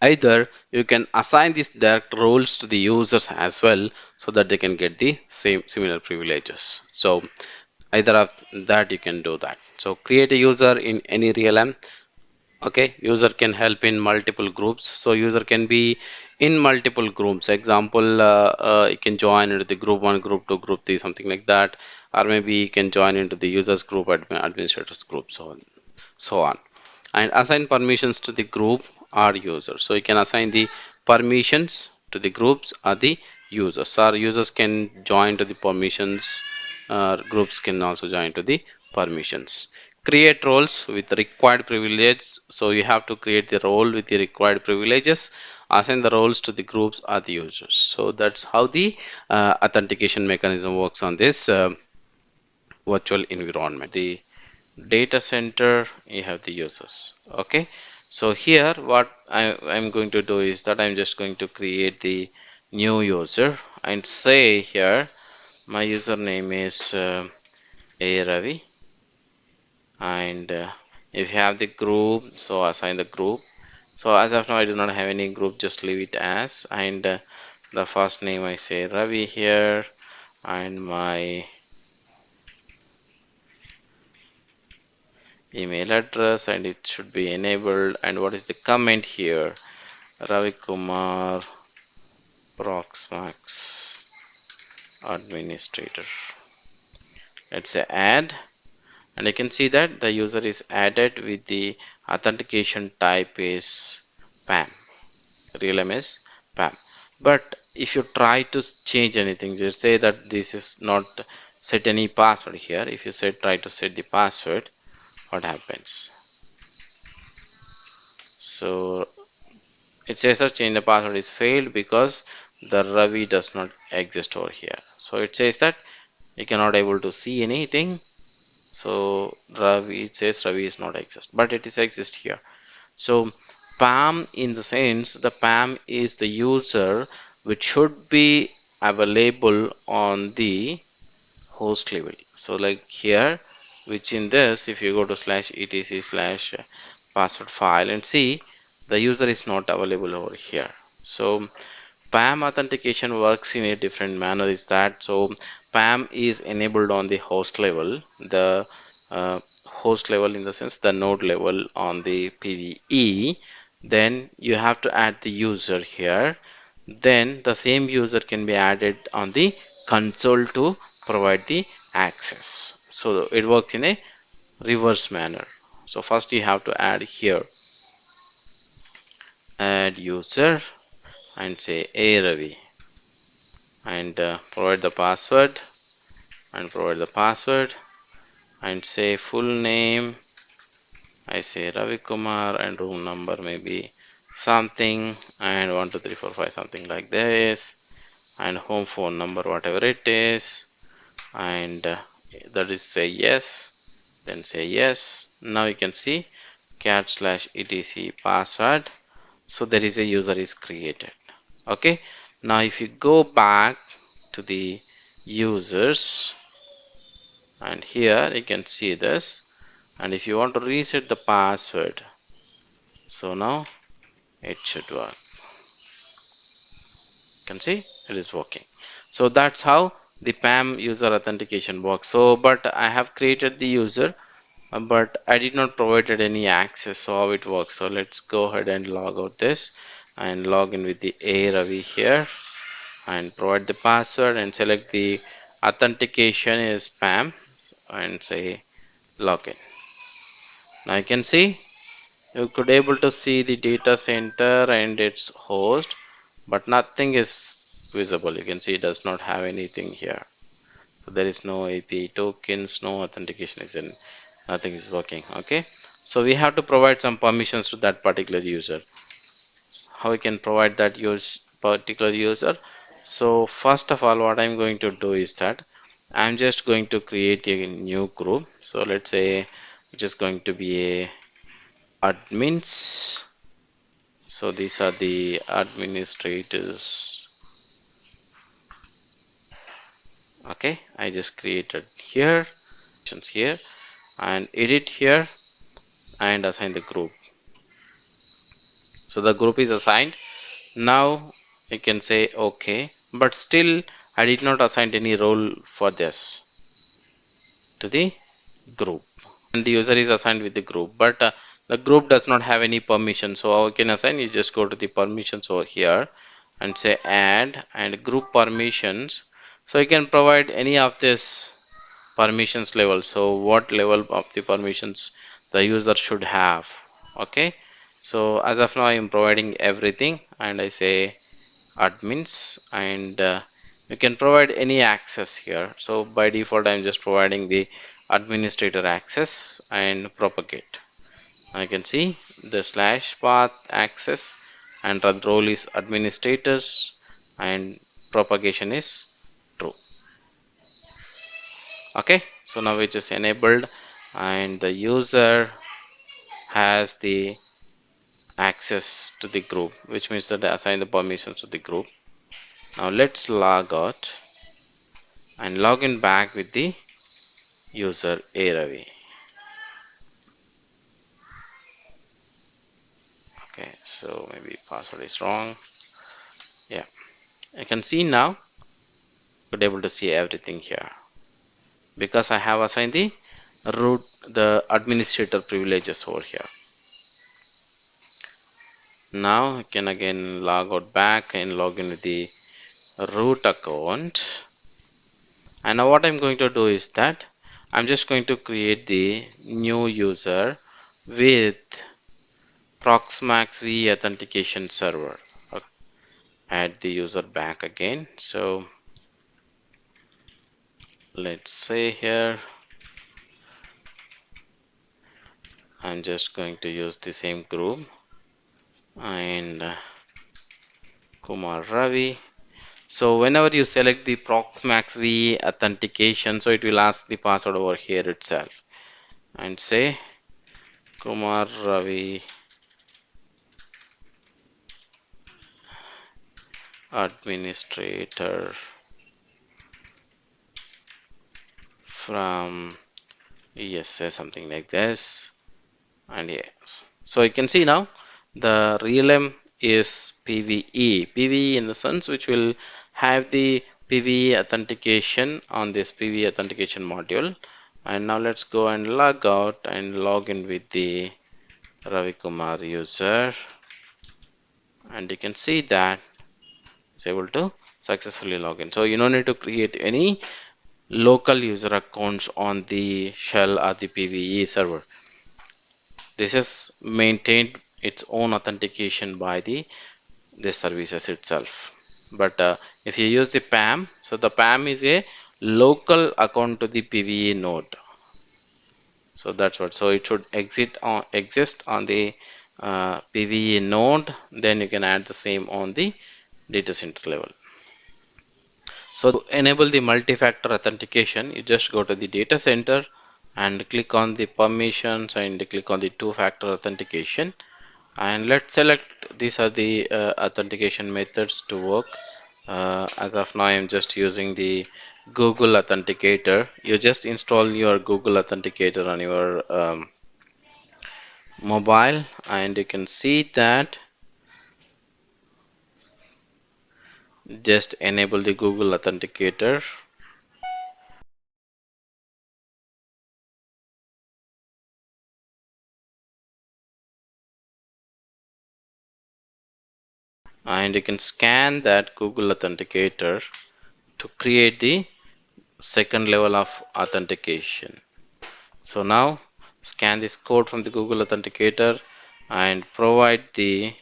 Either you can assign these direct roles to the users as well so that they can get the same similar privileges. So either of that you can do that. So create a user in any realm. Okay, user can help in multiple groups. So user can be in multiple groups. Example, you can join into the group 1, group 2, group 3, something like that, or maybe you can join into the users group, administrators group, so on. And assign permissions to the group or user. So you can assign the permissions to the groups or the users, or users can join to the permissions, groups can also join to the permissions. Create roles with required privileges. So you have to create the role with the required privileges, assign the roles to the groups or the users. So that's how the authentication mechanism works on this virtual environment. The data center, you have the users. Okay, so here what I'm going to do is that I'm just going to create the new user and say here my username is A Ravi, and if you have the group, so assign the group. So as of now I do not have any group, just leave it as, and the first name I say Ravi here, and my email address, and it should be enabled. And what is the comment here? Ravi Kumar, Proxmox administrator. Let's say add, and you can see that the user is added with the authentication type is PAM. Real name is PAM. But if you try to change anything, just say that this is not set any password here. If you say try to set the password, what happens? So it says that change the password is failed because the Ravi does not exist over here. So it says that you cannot able to see anything. So Ravi, it says Ravi is not exist, but it is exist here. So PAM, in the sense, the PAM is the user which should be available on the host level. So like here, which in this, if you go to /etc slash password file and see, the user is not available over here. So PAM authentication works in a different manner is that, so PAM is enabled on the host level, the host level in the sense the node level on the PVE. Then you have to add the user here. Then the same user can be added on the console to provide the access. So it works in a reverse manner. So first you have to add here, add user, and say A Ravi, and provide the password, and say full name. I say Ravi Kumar, and room number maybe something, and 12345 something like this, and home phone number whatever it is, and that is say yes, then say yes. Now you can see cat/etc password, So there is a user is created. Okay, now if you go back to the users, and here you can see this, and if you want to reset the password, so now it should work. You can see it is working. So that's how the PAM user authentication works. So but I have created the user, but I did not provided any access. So how it works? So let's go ahead and log out this and log in with the A Ravi here and provide the password and select the authentication is PAM and say login. Now you can see you could able to see the data center and its host, but nothing is visible. You can see it does not have anything here. So there is no API tokens, no authentication is in, nothing is working. Okay, so we have to provide some permissions to that particular user. How we can provide that particular user? So first of all, what I'm going to do is that I'm just going to create a new group. So let's say which is going to be a admins. So these are the administrators. Okay, I just created here and edit here and assign the group. So the group is assigned. Now you can say okay, but still I did not assign any role for this to the group, and the user is assigned with the group, but the group does not have any permission. So how I can assign? You just go to the permissions over here and say add and group permissions. So you can provide any of this permissions level. So what level of the permissions the user should have. Okay, so as of now I am providing everything and I say admins, and you can provide any access here. So by default I'm just providing the administrator access and propagate. I can see the slash path access and the role is administrators and propagation is true. Okay, so now it is enabled and the user has the access to the group, which means that I assign the permissions to the group. Now let's log out and log in back with the user A Ravi. Okay, so maybe password is wrong. Yeah, I can see now, could able to see everything here because I have assigned the root, the administrator privileges over here. Now I can again log out back and log in with the root account. And now what I'm going to do is that I'm just going to create the new user with Proxmox V Authentication server. Okay. Add the user back again. So let's say here I'm just going to use the same group and Kumar Ravi. So whenever you select the Proxmox V Authentication, so it will ask the password over here itself and say Kumar Ravi administrator from ESA, something like this. And yes, so you can see now the realm is PVE. PVE in the sense which will have the PVE authentication on this PVE authentication module. And now let's go and log out and log in with the Ravi Kumar user, and you can see that it's able to successfully log in. So you don't need to create any local user accounts on the shell or the PVE server. This is maintained its own authentication by the this services itself. But if you use the PAM, so the PAM is a local account to the PVE node. So that's what. So it should exist on the PVE node. Then you can add the same on the data center level. So to enable the multi-factor authentication, you just go to the data center and click on the permissions and click on the two-factor authentication. And let's select these are the authentication methods to work. As of now, I'm just using the Google Authenticator. You just install your Google Authenticator on your mobile, and you can see that just enable the Google Authenticator. And you can scan that Google Authenticator to create the second level of authentication. So now scan this code from the Google Authenticator and provide the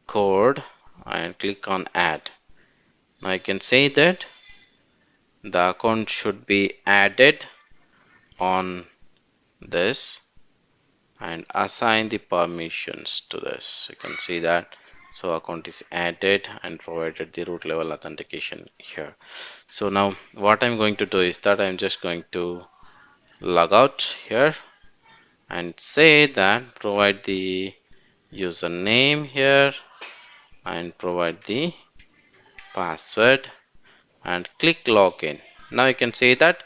code and click on add. Now I can say that the account should be added on this and assign the permissions to this. You can see that. So account is added and provided the root level authentication here. So now what I'm going to do is that I'm just going to log out here and say that provide the username here and provide the password and click login. Now you can say that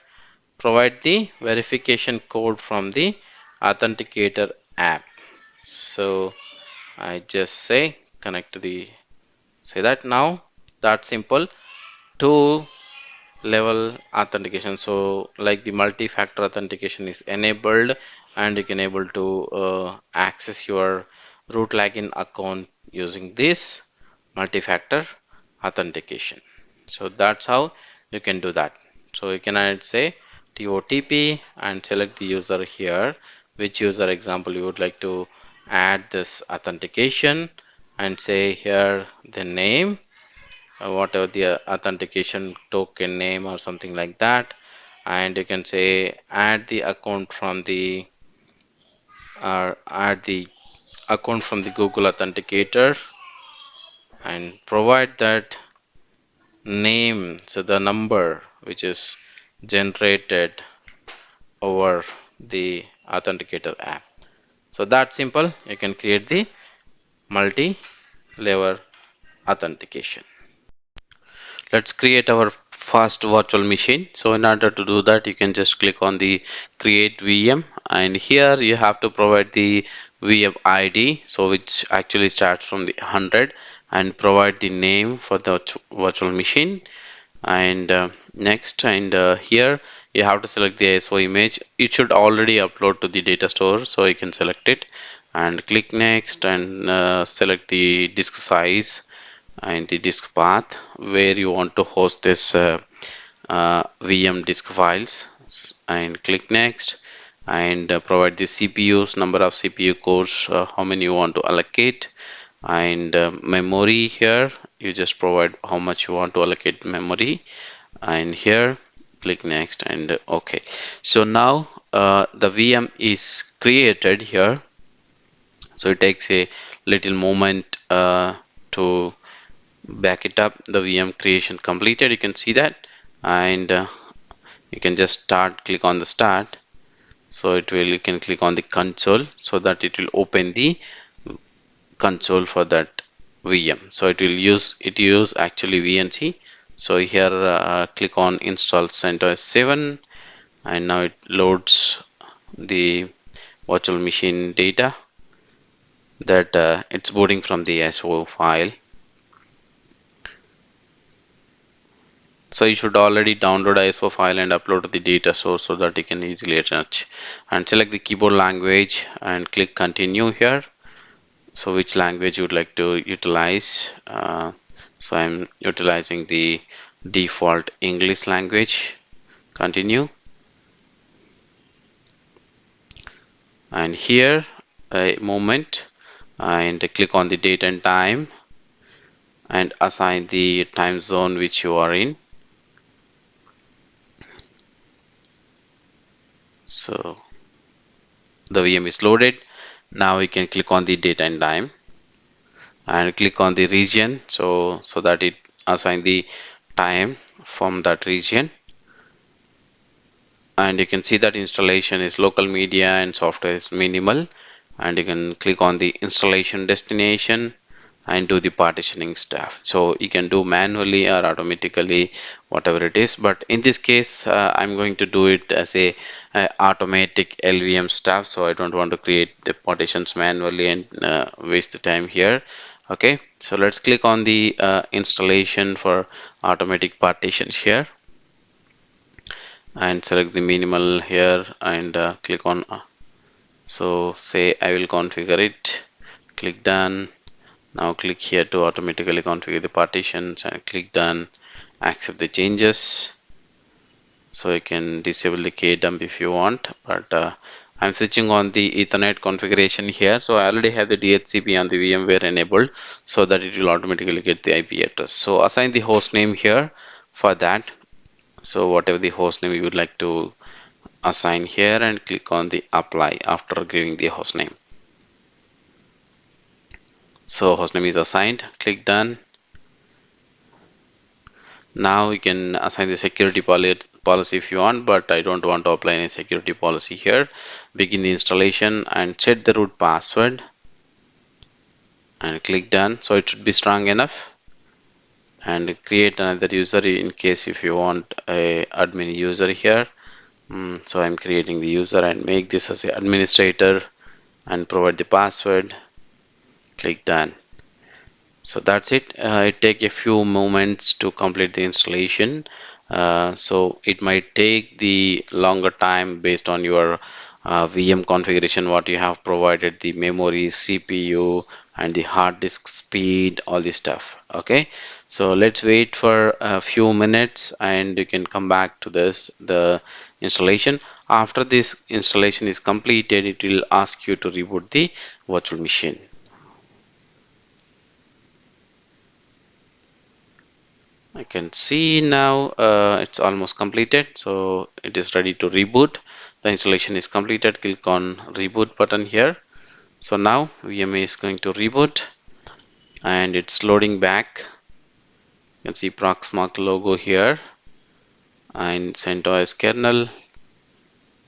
provide the verification code from the authenticator app. So I just say connect to the say that now that's simple. Two level authentication, so like the multi-factor authentication is enabled and you can able to access your root login account using this multi-factor authentication. So that's how you can do that. So you can add say TOTP and select the user here, which user example you would like to add this authentication, and say here the name, whatever the authentication token name or something like that, and you can say add the account from the Google Authenticator and provide that name, so the number which is generated over the authenticator app. So that's simple. You can create the multi-level authentication. Let's create our first virtual machine. So in order to do that, you can just click on the create VM, and here you have to provide the VM ID, so which actually starts from the 100, and provide the name for the virtual machine. And next, and here you have to select the ISO image. It should already upload to the data store, so you can select it and click next, and select the disk size and the disk path where you want to host this VM disk files, and click next, and provide the CPUs, number of CPU cores, how many you want to allocate, and memory. Here you just provide how much you want to allocate memory, and here click next, and okay. So now the VM is created here, so it takes a little moment to back it up. The VM creation completed, you can see that, and you can just start, click on the start, so it will, you can click on the console so that it will open the console for that VM. So it will use actually VNC. So here click on install CentOS 7, and now it loads the virtual machine data that it's booting from the ISO file. So you should already download ISO file and upload to the data source so that you can easily attach, and select the keyboard language and click continue here. So which language you would like to utilize? So I'm utilizing the default English language. Continue, and here a moment, and click on the date and time and assign the time zone which you are in. So the VM is loaded. Now we can click on the date and time and click on the region, so that it assign the time from that region. And you can see that installation is local media and software is minimal, and you can click on the installation destination and do the partitioning stuff. So you can do manually or automatically, whatever it is, but in this case I'm going to do it as a automatic LVM stuff, so I don't want to create the partitions manually and waste the time here. Okay, so let's click on the installation for automatic partitions here and select the minimal here and click on so say I will configure it, click done. Now click here to automatically configure the partitions and click done, accept the changes. So you can disable the kdump if you want, but I'm switching on the Ethernet configuration here. So I already have the DHCP on the VMware enabled so that it will automatically get the IP address. So assign the host name here for that. So whatever the host name you would like to assign here and click on the apply after giving the host name. So hostname is assigned, click done. Now you can assign the security policy if you want, but I don't want to apply any security policy here. Begin the installation and set the root password and click done. So it should be strong enough, and create another user in case if you want a admin user here. So I'm creating the user and make this as an administrator and provide the password. Click done. So that's it. It take a few moments to complete the installation. So it might take the longer time based on your VM configuration, what you have provided, the memory, CPU, and the hard disk speed, all this stuff. Okay, so let's wait for a few minutes and you can come back to the installation. After this installation is completed, it will ask you to reboot the virtual machine. I can see now it's almost completed, so it is ready to reboot. The installation is completed. Click on reboot button here. So now VMA is going to reboot and it's loading back. You can see Proxmox logo here and CentOS kernel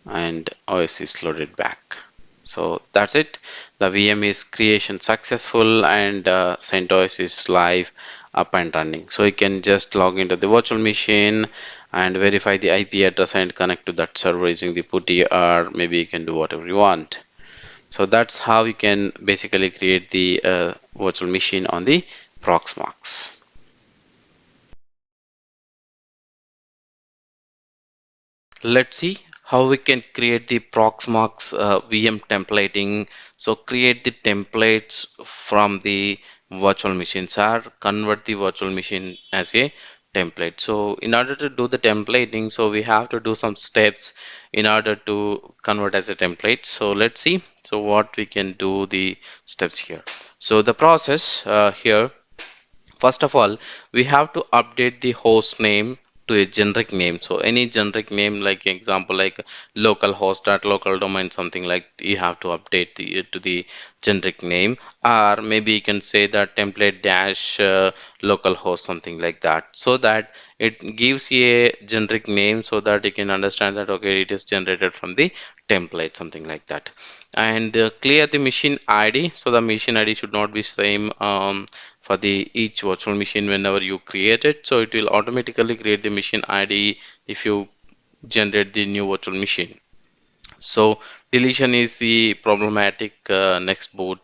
and OS is loaded back. So that's it. The VM is creation successful and CentOS is live, up and running. So you can just log into the virtual machine and verify the IP address and connect to that server using the PuTTY, or maybe you can do whatever you want. So that's how you can basically create the virtual machine on the Proxmox. Let's see how we can create the Proxmox VM templating. So create the templates from the virtual machines or convert the virtual machine as a template. So in order to do the templating, so we have to do some steps in order to convert as a template. So let's see. So what we can do the steps here. So the process here. First of all, we have to update the host name to a generic name. So any generic name, like example, like localhost dot local domain, something like, you have to update to the generic name, or maybe you can say that template dash localhost, something like that, so that it gives you a generic name so that you can understand that okay, it is generated from the template, something like that. And clear the machine ID. So the machine ID should not be same for the each virtual machine whenever you create it. So it will automatically create the machine ID if you generate the new virtual machine. So deletion is the problematic next boot.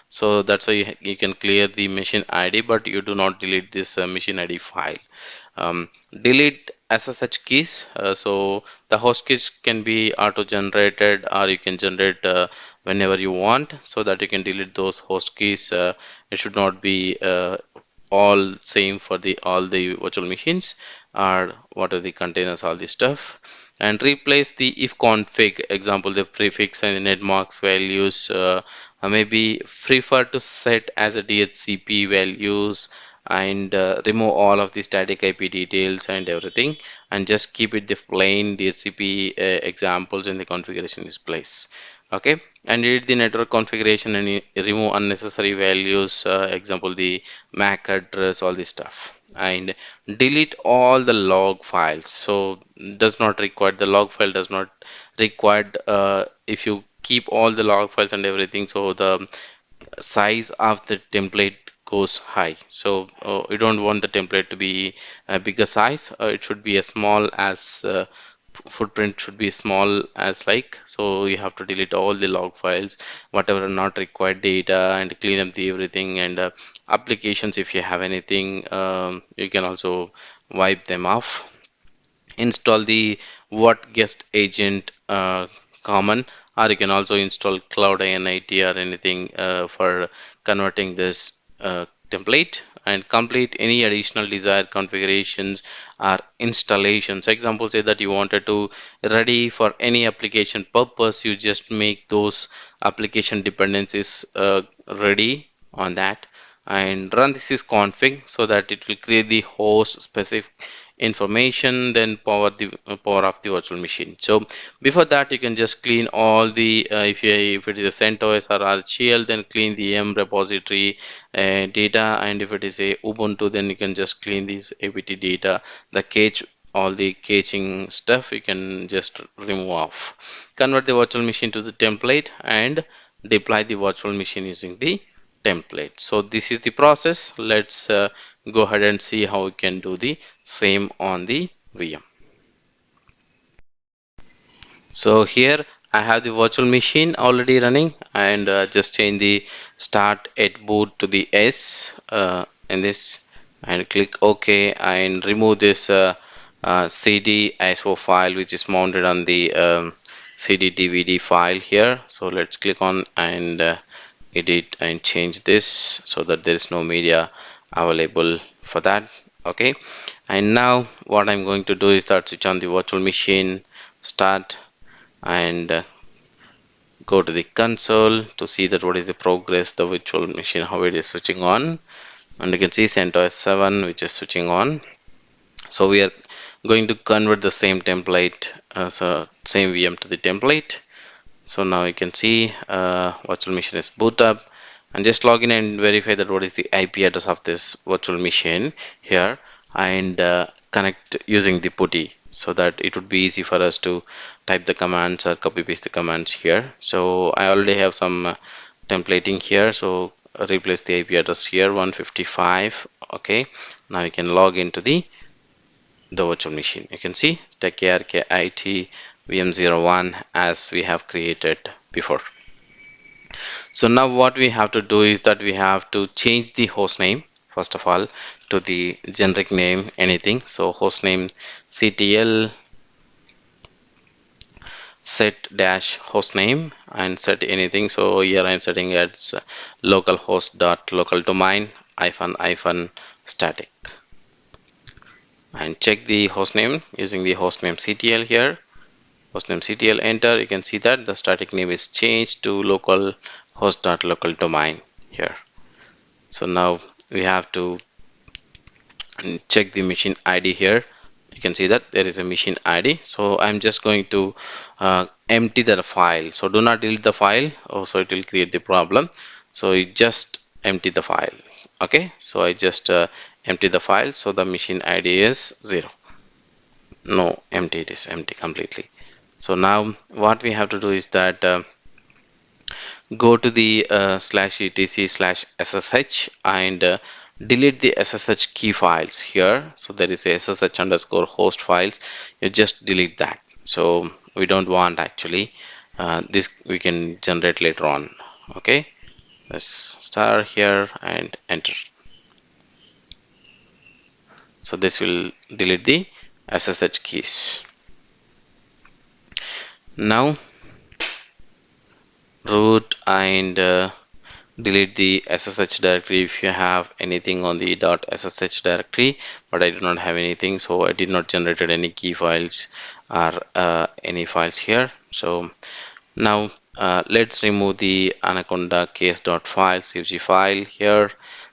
So that's why you can clear the machine ID, but you do not delete this machine ID file. Delete SSH keys. So the host keys can be auto generated, or you can generate whenever you want, so that you can delete those host keys. It should not be all same for the all the virtual machines, or what are the containers, all this stuff. And replace the if config, example the prefix and net marks values, maybe prefer to set as a DHCP values, and remove all of the static IP details and everything, and just keep it the plain DHCP examples in the configuration is place. Okay, and edit the network configuration and remove unnecessary values, example the MAC address, all this stuff, and delete all the log files. So does not require, the log file does not required if you keep all the log files and everything, so the size of the template goes high. So you don't want the template to be a bigger size. It should be as small as footprint should be small as like. So you have to delete all the log files, whatever are not required data, and clean up the everything. And applications, if you have anything, you can also wipe them off. Install the what guest agent common, or you can also install cloud init or anything for converting this template, and complete any additional desired configurations or installations. Example, say that you wanted to ready for any application purpose, you just make those application dependencies ready on that, and run this is config, so that it will create the host specific information, then power of the virtual machine. So before that, you can just clean all the if it is a CentOS or RCL, then clean the M repository data, and if it is a Ubuntu, then you can just clean these apt data, the cache, all the caching stuff you can just remove off. Convert the virtual machine to the template and deploy the virtual machine using the template. So this is the process. Let's go ahead and see how we can do the same on the VM. So here I have the virtual machine already running, and just change the start at boot to the S in this, and click OK, and remove this CD ISO file which is mounted on the CD DVD file here. So let's click on and edit and change this so that there is no media available for that. Okay, and now what I'm going to do is that switch on the virtual machine, start, and go to the console to see that what is the progress, the virtual machine, how it is switching on. And you can see CentOS 7 which is switching on. So we are going to convert the same template, so same VM to the template. So now you can see virtual machine is boot up, and just log in and verify that what is the IP address of this virtual machine here, and connect using the putty, so that it would be easy for us to type the commands or copy paste the commands here. So I already have some templating here, so replace the IP address here 155. Okay, now you can log into the virtual machine. You can see techarkit VM01 as we have created before. So now what we have to do is that we have to change the host name first of all to the generic name anything. So host name ctl set dash host name and set anything. So here I'm setting as localhost dot local domain hyphen static, and check the hostname using the hostname ctl here. Hostname ctl, enter. You can see that the static name is changed to local host dot local domain here. So now we have to check the machine id here. You can see that there is a machine id. So I'm just going to empty the file. So do not delete the file, so it will create the problem. So you just empty the file. Okay, so I just empty the file, so the machine id is 0. No, empty, it is empty completely. So now what we have to do is that go to the /etc/ssh and delete the ssh key files here. So there is a ssh underscore host files, you just delete that. So we don't want actually this, we can generate later on. Okay, let's start here and enter. So this will delete the ssh keys. Now root and delete the ssh directory if you have anything on the .ssh directory, but I do not have anything, so I did not generated any key files or any files here. So now let's remove the anaconda case.file cfg file here.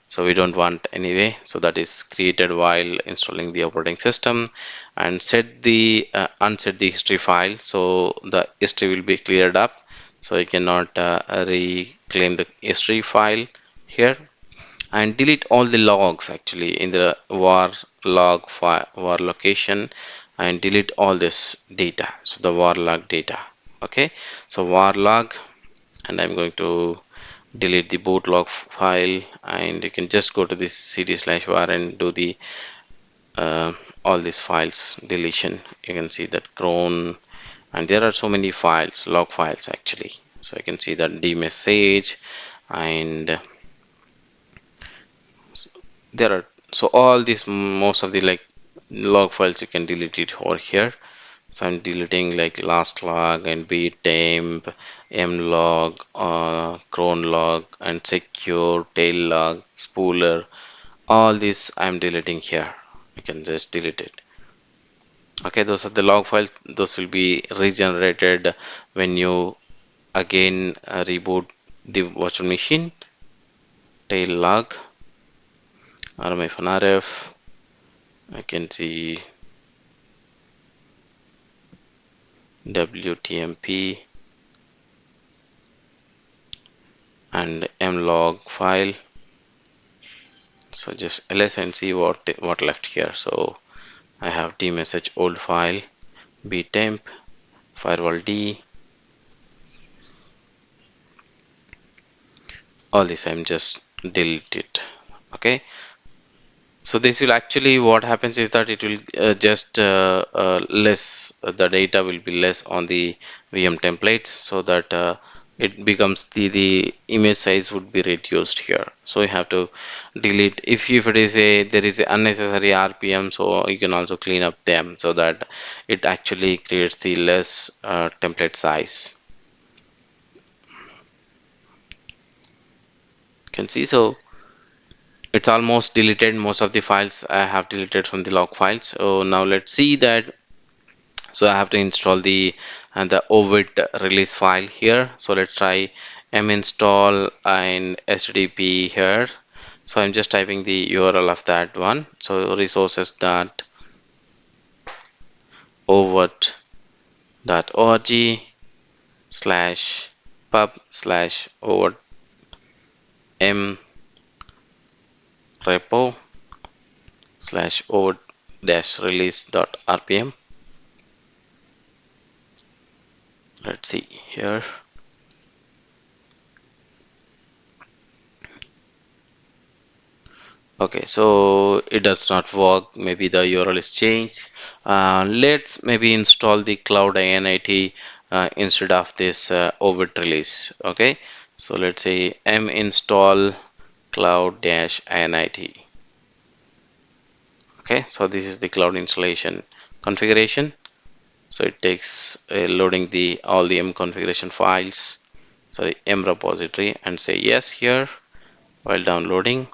So we don't want anyway, so that is created while installing the operating system. And set the unset the history file, so the history will be cleared up, so you cannot reclaim the history file here. And delete all the logs actually in the var log file, var location, and delete all this data, so the var log data. Okay, so var log, and I'm going to delete the boot log file, and you can just go to this cd/var and do the all these files deletion. You can see that cron, and there are so many files, log files actually. So you can see that dmessage, and there are, so all these, most of the like log files you can delete it over here. So I'm deleting like last log and btemp, mlog, cron log, and secure, tail log, spooler. All this I'm deleting here. You can just delete it. Okay, those are the log files. Those will be regenerated when you again reboot the virtual machine. Tail log, rmfnrf. I can see wtmp and mlog file. So just ls and see what left here. So I have dmessage old file, btemp, firewall d, all this I'm just delete it. Okay, so this will actually, what happens is that it will just less, the data will be less on the VM templates, so that it becomes the image size would be reduced here. So you have to delete, if it is a, there is a unnecessary RPM, so you can also clean up them so that it actually creates the less template size. You can see, so it's almost deleted. Most of the files I have deleted from the log files. So now let's see that. So I have to install the ovid release file here. So let's try minstall and stdp here. So I'm just typing the URL of that one. So resources dot ovid.org slash pub slash ovid m repo slash ovid dash release dot rpm. Let's see here. Okay, so it does not work. Maybe the URL is changed. Let's maybe install the cloud init instead of this ovid release. Okay, so let's say minstall cloud-init. Okay, so this is the cloud installation configuration. So it takes loading the all the m configuration files, sorry, m repository, and say yes here while downloading,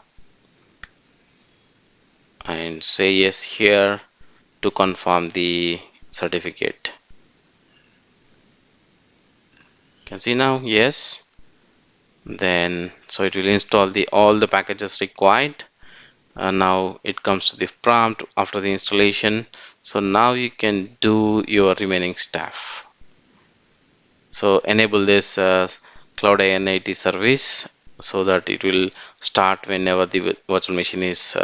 and say yes here to confirm the certificate. You can see now, yes. Then so it will install the all the packages required. Now it comes to the prompt after the installation. So now you can do your remaining stuff. So enable this cloud init service so that it will start whenever the virtual machine is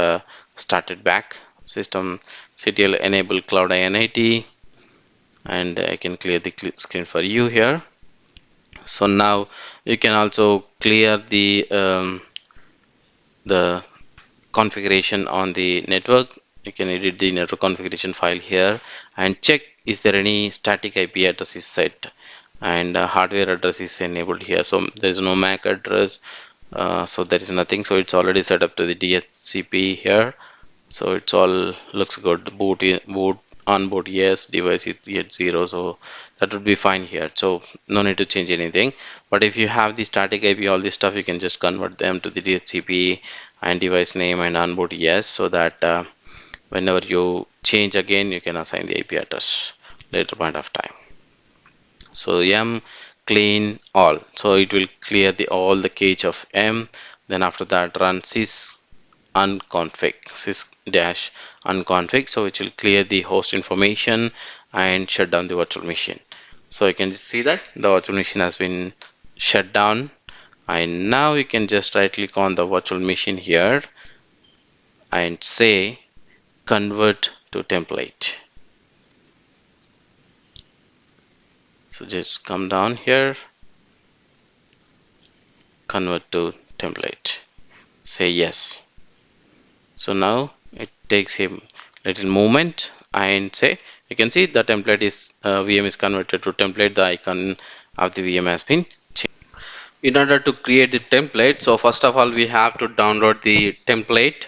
started back. System ctl enable cloud init, and I can clear the screen for you here. So now you can also clear the configuration on the network. You can edit the network configuration file here and check is there any static IP address is set, and hardware address is enabled here. So there is no MAC address, so there is nothing. So it's already set up to the DHCP here. So it's all looks good. Boot on boot, yes. Device is at 0, so that would be fine here. So no need to change anything. But if you have the static IP, all this stuff, you can just convert them to the DHCP and device name and onboard yes, so that whenever you change again, you can assign the IP address later point of time. So m clean all, so it will clear the all the cache of m. Then after that run sys sys dash unconfig, so it will clear the host information and shut down the virtual machine. So you can just see that the virtual machine has been shut down, and now you can just right click on the virtual machine here and say convert to template. So just come down here, convert to template, say yes. So now it takes a little moment and say you can see the template is VM is converted to template. The icon of the VM has been changed. In order to create the template, so first of all we have to download the template.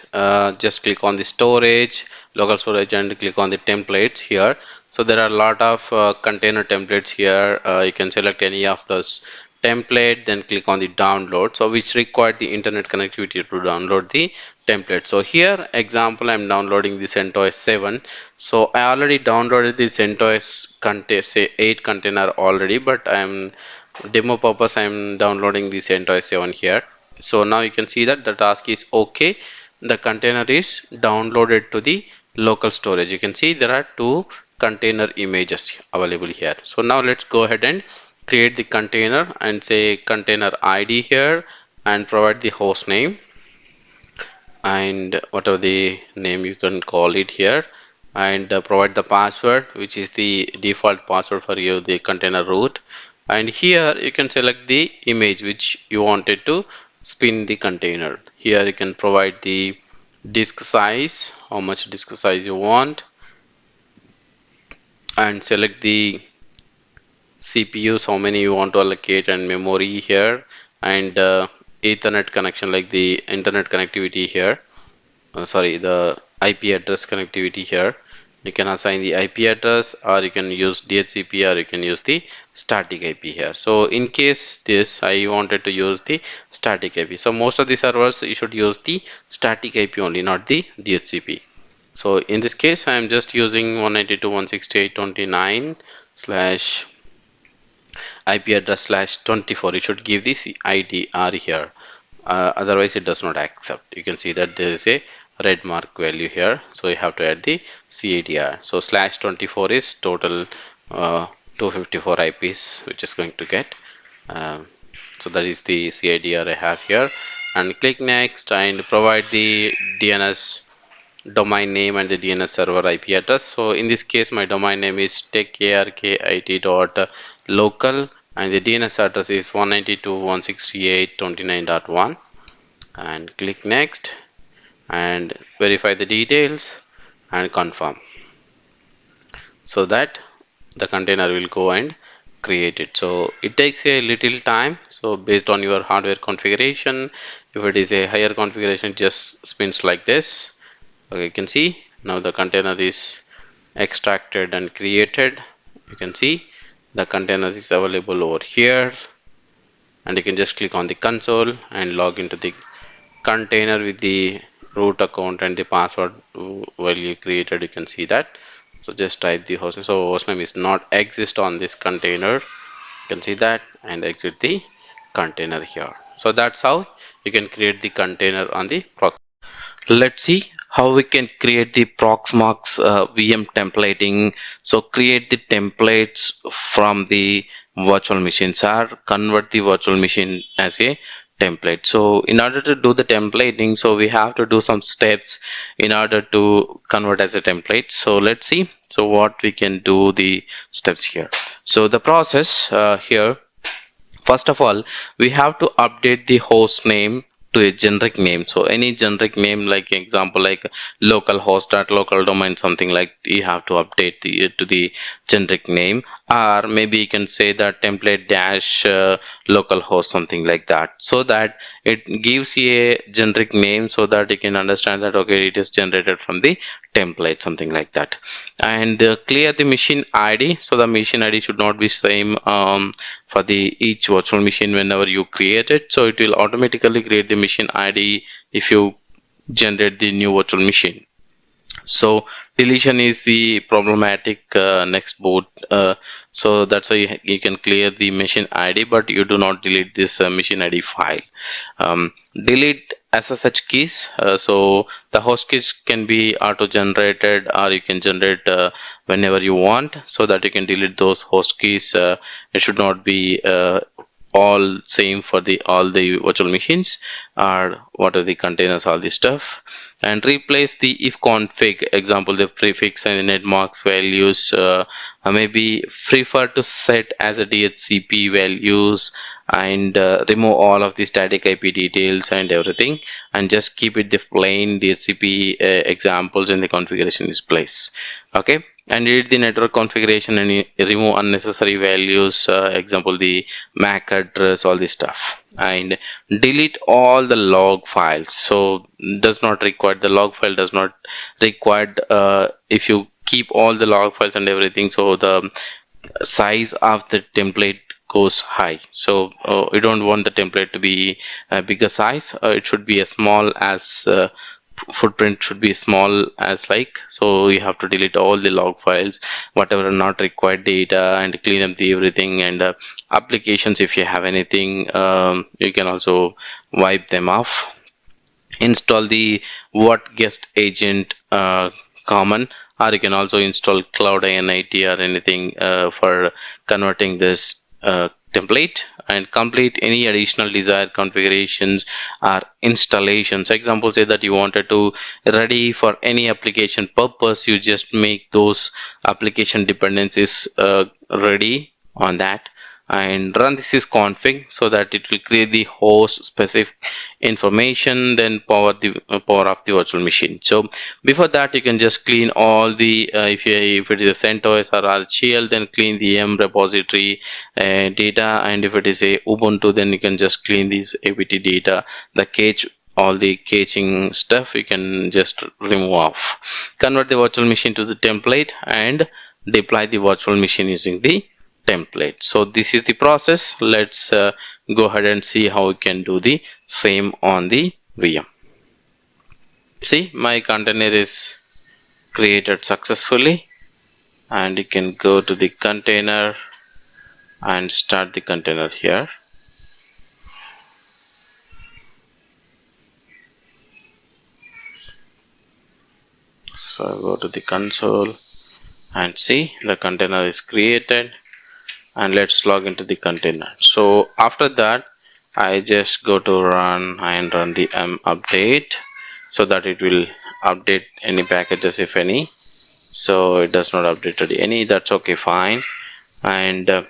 Just click on the storage, local storage, and click on the templates here. So there are a lot of container templates here. You can select any of those template, then click on the download, so which require the internet connectivity to download the template. So here example, I'm downloading the CentOS 7. So I already downloaded the CentOS contain say 8 container already, but I'm demo purpose I'm downloading the CentOS 7 here. So now you can see that the task is okay. The container is downloaded to the local storage. You can see there are two container images available here. So now let's go ahead and create the container and say container ID here and provide the host name and whatever the name you can call it here, and provide the password, which is the default password for you the container root. And here you can select the image which you wanted to spin the container. Here you can provide the disk size, how much disk size you want, and select the CPUs, how many you want to allocate, and memory here, and Ethernet connection like the internet connectivity here. Sorry, the IP address connectivity here. You can assign the IP address, or you can use DHCP, or you can use the static IP here. So in case this I wanted to use the static IP, so most of the servers you should use the static IP only, not the DHCP. So in this case I am just using 192.168.29 slash IP address slash 24. You should give this IDR here. Otherwise it does not accept. You can see that there is a red mark value here, so you have to add the CADR. So slash 24 is total 254 IPs which is going to get. So that is the CADR I have here, and click next and provide the DNS domain name and the DNS server IP address. So in this case my domain name is techarkit.local and the DNS address is 192.168.29.1, and click next and verify the details and confirm, so that the container will go and create it. So it takes a little time, so based on your hardware configuration, if it is a higher configuration, just spins like this. Okay, you can see now the container is extracted and created. You can see the container is available over here, and you can just click on the console and log into the container with the root account and the password while you created. You can see that. So just type the hostname. So hostname is not exist on this container. You can see that, and exit the container here. So that's how you can create the container on the Proxmox. Let's see how we can create the Proxmox VM templating. So create the templates from the virtual machines, or convert the virtual machine as a template. So in order to do the templating, so we have to do some steps in order to convert as a template. So let's see so what we can do the steps here. So the process here, first of all, we have to update the host name to a generic name. So any generic name, like example like localhost dot local domain, something like, you have to update the to the generic name, or maybe you can say that template dash localhost, something like that, so that it gives you a generic name, so that you can understand that okay, it is generated from the template, something like that. And clear the machine ID. So the machine ID should not be same for the each virtual machine whenever you create it. So it will automatically create the machine ID if you generate the new virtual machine. So deletion is the problematic next boot, so that's why you can clear the machine ID, but you do not delete this machine ID file. Delete SSH keys. So the host keys can be auto generated, or you can generate whenever you want, so that you can delete those host keys. It should not be all same for the all the virtual machines, or what are the containers, all this stuff. And replace the if config, example the prefix and init marks values, maybe prefer to set as a DHCP values, and remove all of the static IP details and everything, and just keep it the plain DHCP examples in the configuration is place. Okay, and edit the network configuration and remove unnecessary values, example the MAC address, all this stuff, and delete all the log files. So does not require, the log file does not required, if you keep all the log files and everything, so the size of the template goes high. So you don't want the template to be a bigger size, it should be as small as footprint should be small as like. So you have to delete all the log files, whatever not required data, and clean up the everything, and applications, if you have anything, you can also wipe them off. Install the what guest agent common, or you can also install cloud init or anything for converting this template, and complete any additional desired configurations or installations. Example, say that you wanted to ready for any application purpose, you just make those application dependencies ready on that, and run this is config, so that it will create the host specific information, then power of the virtual machine. So before that, you can just clean all the if it is a CentOS or RHEL, then clean the M repository data, and if it is a Ubuntu, then you can just clean these apt data, the cache, all the caching stuff you can just remove off. Convert the virtual machine to the template and deploy the virtual machine using the template. So this is the process. Let's go ahead and see how we can do the same on the VM. See, my container is created successfully, and you can go to the container and start the container here. So go to the console and see the container is created, and let's log into the container. So after that, I just go to run and run the update, so that it will update any packages if any. So it does not update any, that's okay, fine. And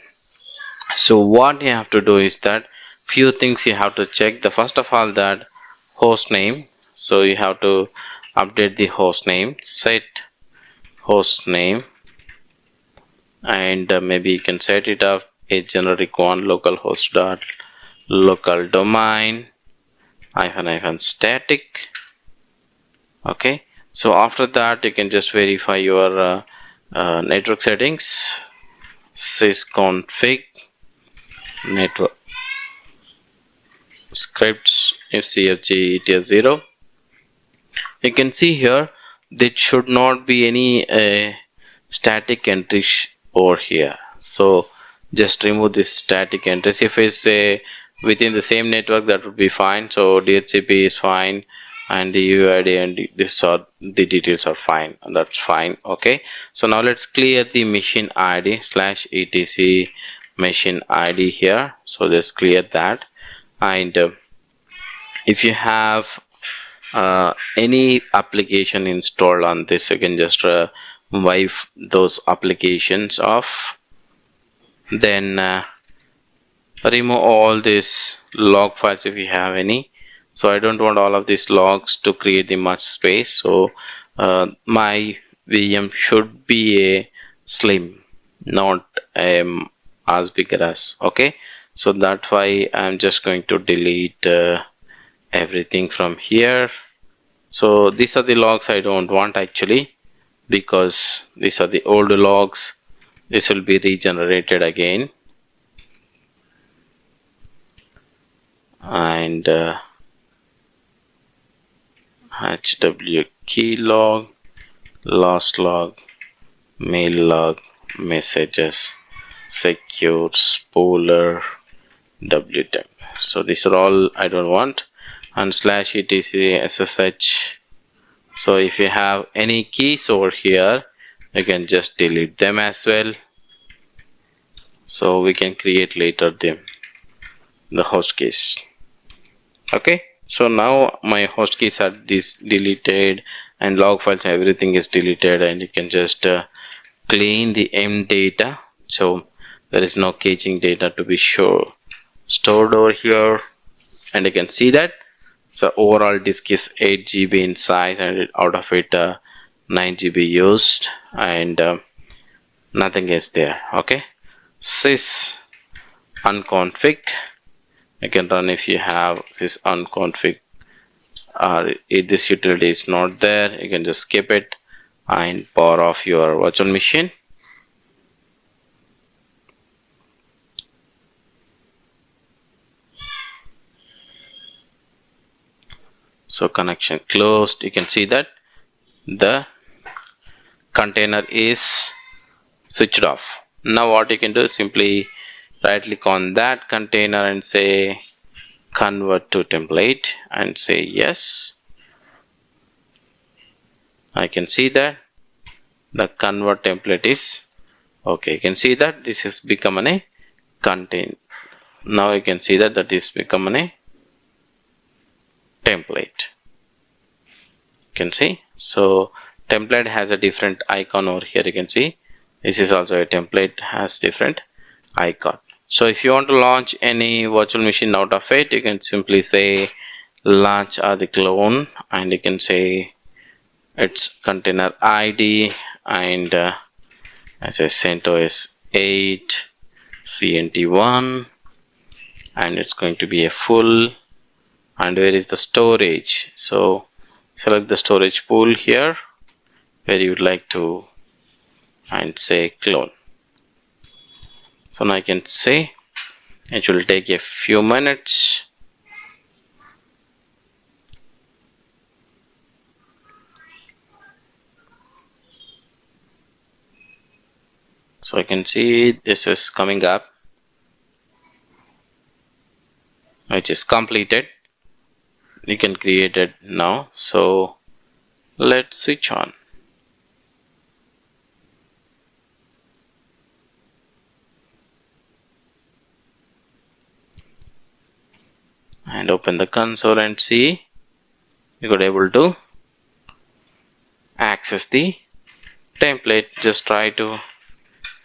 so what you have to do is that few things you have to check. The first of all, that host name, so you have to update the host name, set host name, and maybe you can set it up a generic one, localhost dot local domain -- static. Okay, so after that, you can just verify your network settings, sysconfig network scripts fcfg ets0. You can see here there should not be any static entries over here, so just remove this static entries. If it's within the same network, that would be fine. So DHCP is fine, and the UID and this are the details are fine, and that's fine. Okay, so now let's clear the machine ID /etc machine ID here. So let's clear that, and if you have any application installed on this, you can just wipe those applications off, then remove all these log files if you have any. So I don't want all of these logs to create the much space, so my VM should be a slim, not as big as. Okay, so that's why I'm just going to delete everything from here. So these are the logs I don't want actually, because these are the old logs. This will be regenerated again, and HW key log, last log, mail log, messages, secure, spooler, wtemp. So these are all I don't want, and /etc ssh. So if you have any keys over here, you can just delete them as well, so we can create later them. the host keys. Okay, so now my host keys are deleted and log files, everything is deleted, and you can just clean the M data. So there is no caching data to be stored over here, and you can see that. So overall disk is 8 GB in size, and out of it 9 GB used, and nothing is there. Okay, sys unconfig you can run if you have this unconfig, or if this utility is not there, you can just skip it and power off your virtual machine. So connection closed. You can see that the container is switched off. Now what you can do is simply right click on that container and say convert to template and say yes. I can see that the convert template is okay. You can see that this has become a contain. Now you can see that is become a template. You can see, so template has a different icon over here. You can see this is also a template, has different icon. So if you want to launch any virtual machine out of it, you can simply say launch or the clone, and you can say its container ID, and as I CentOS is 8 CNT1, and it's going to be a full. And where is the storage? So select the storage pool here where you would like to, and say clone. So now I can say it will take a few minutes. So I can see this is coming up, which is completed. You can create it now. So let's switch on. And open the console and see you could able to access the template. Just try to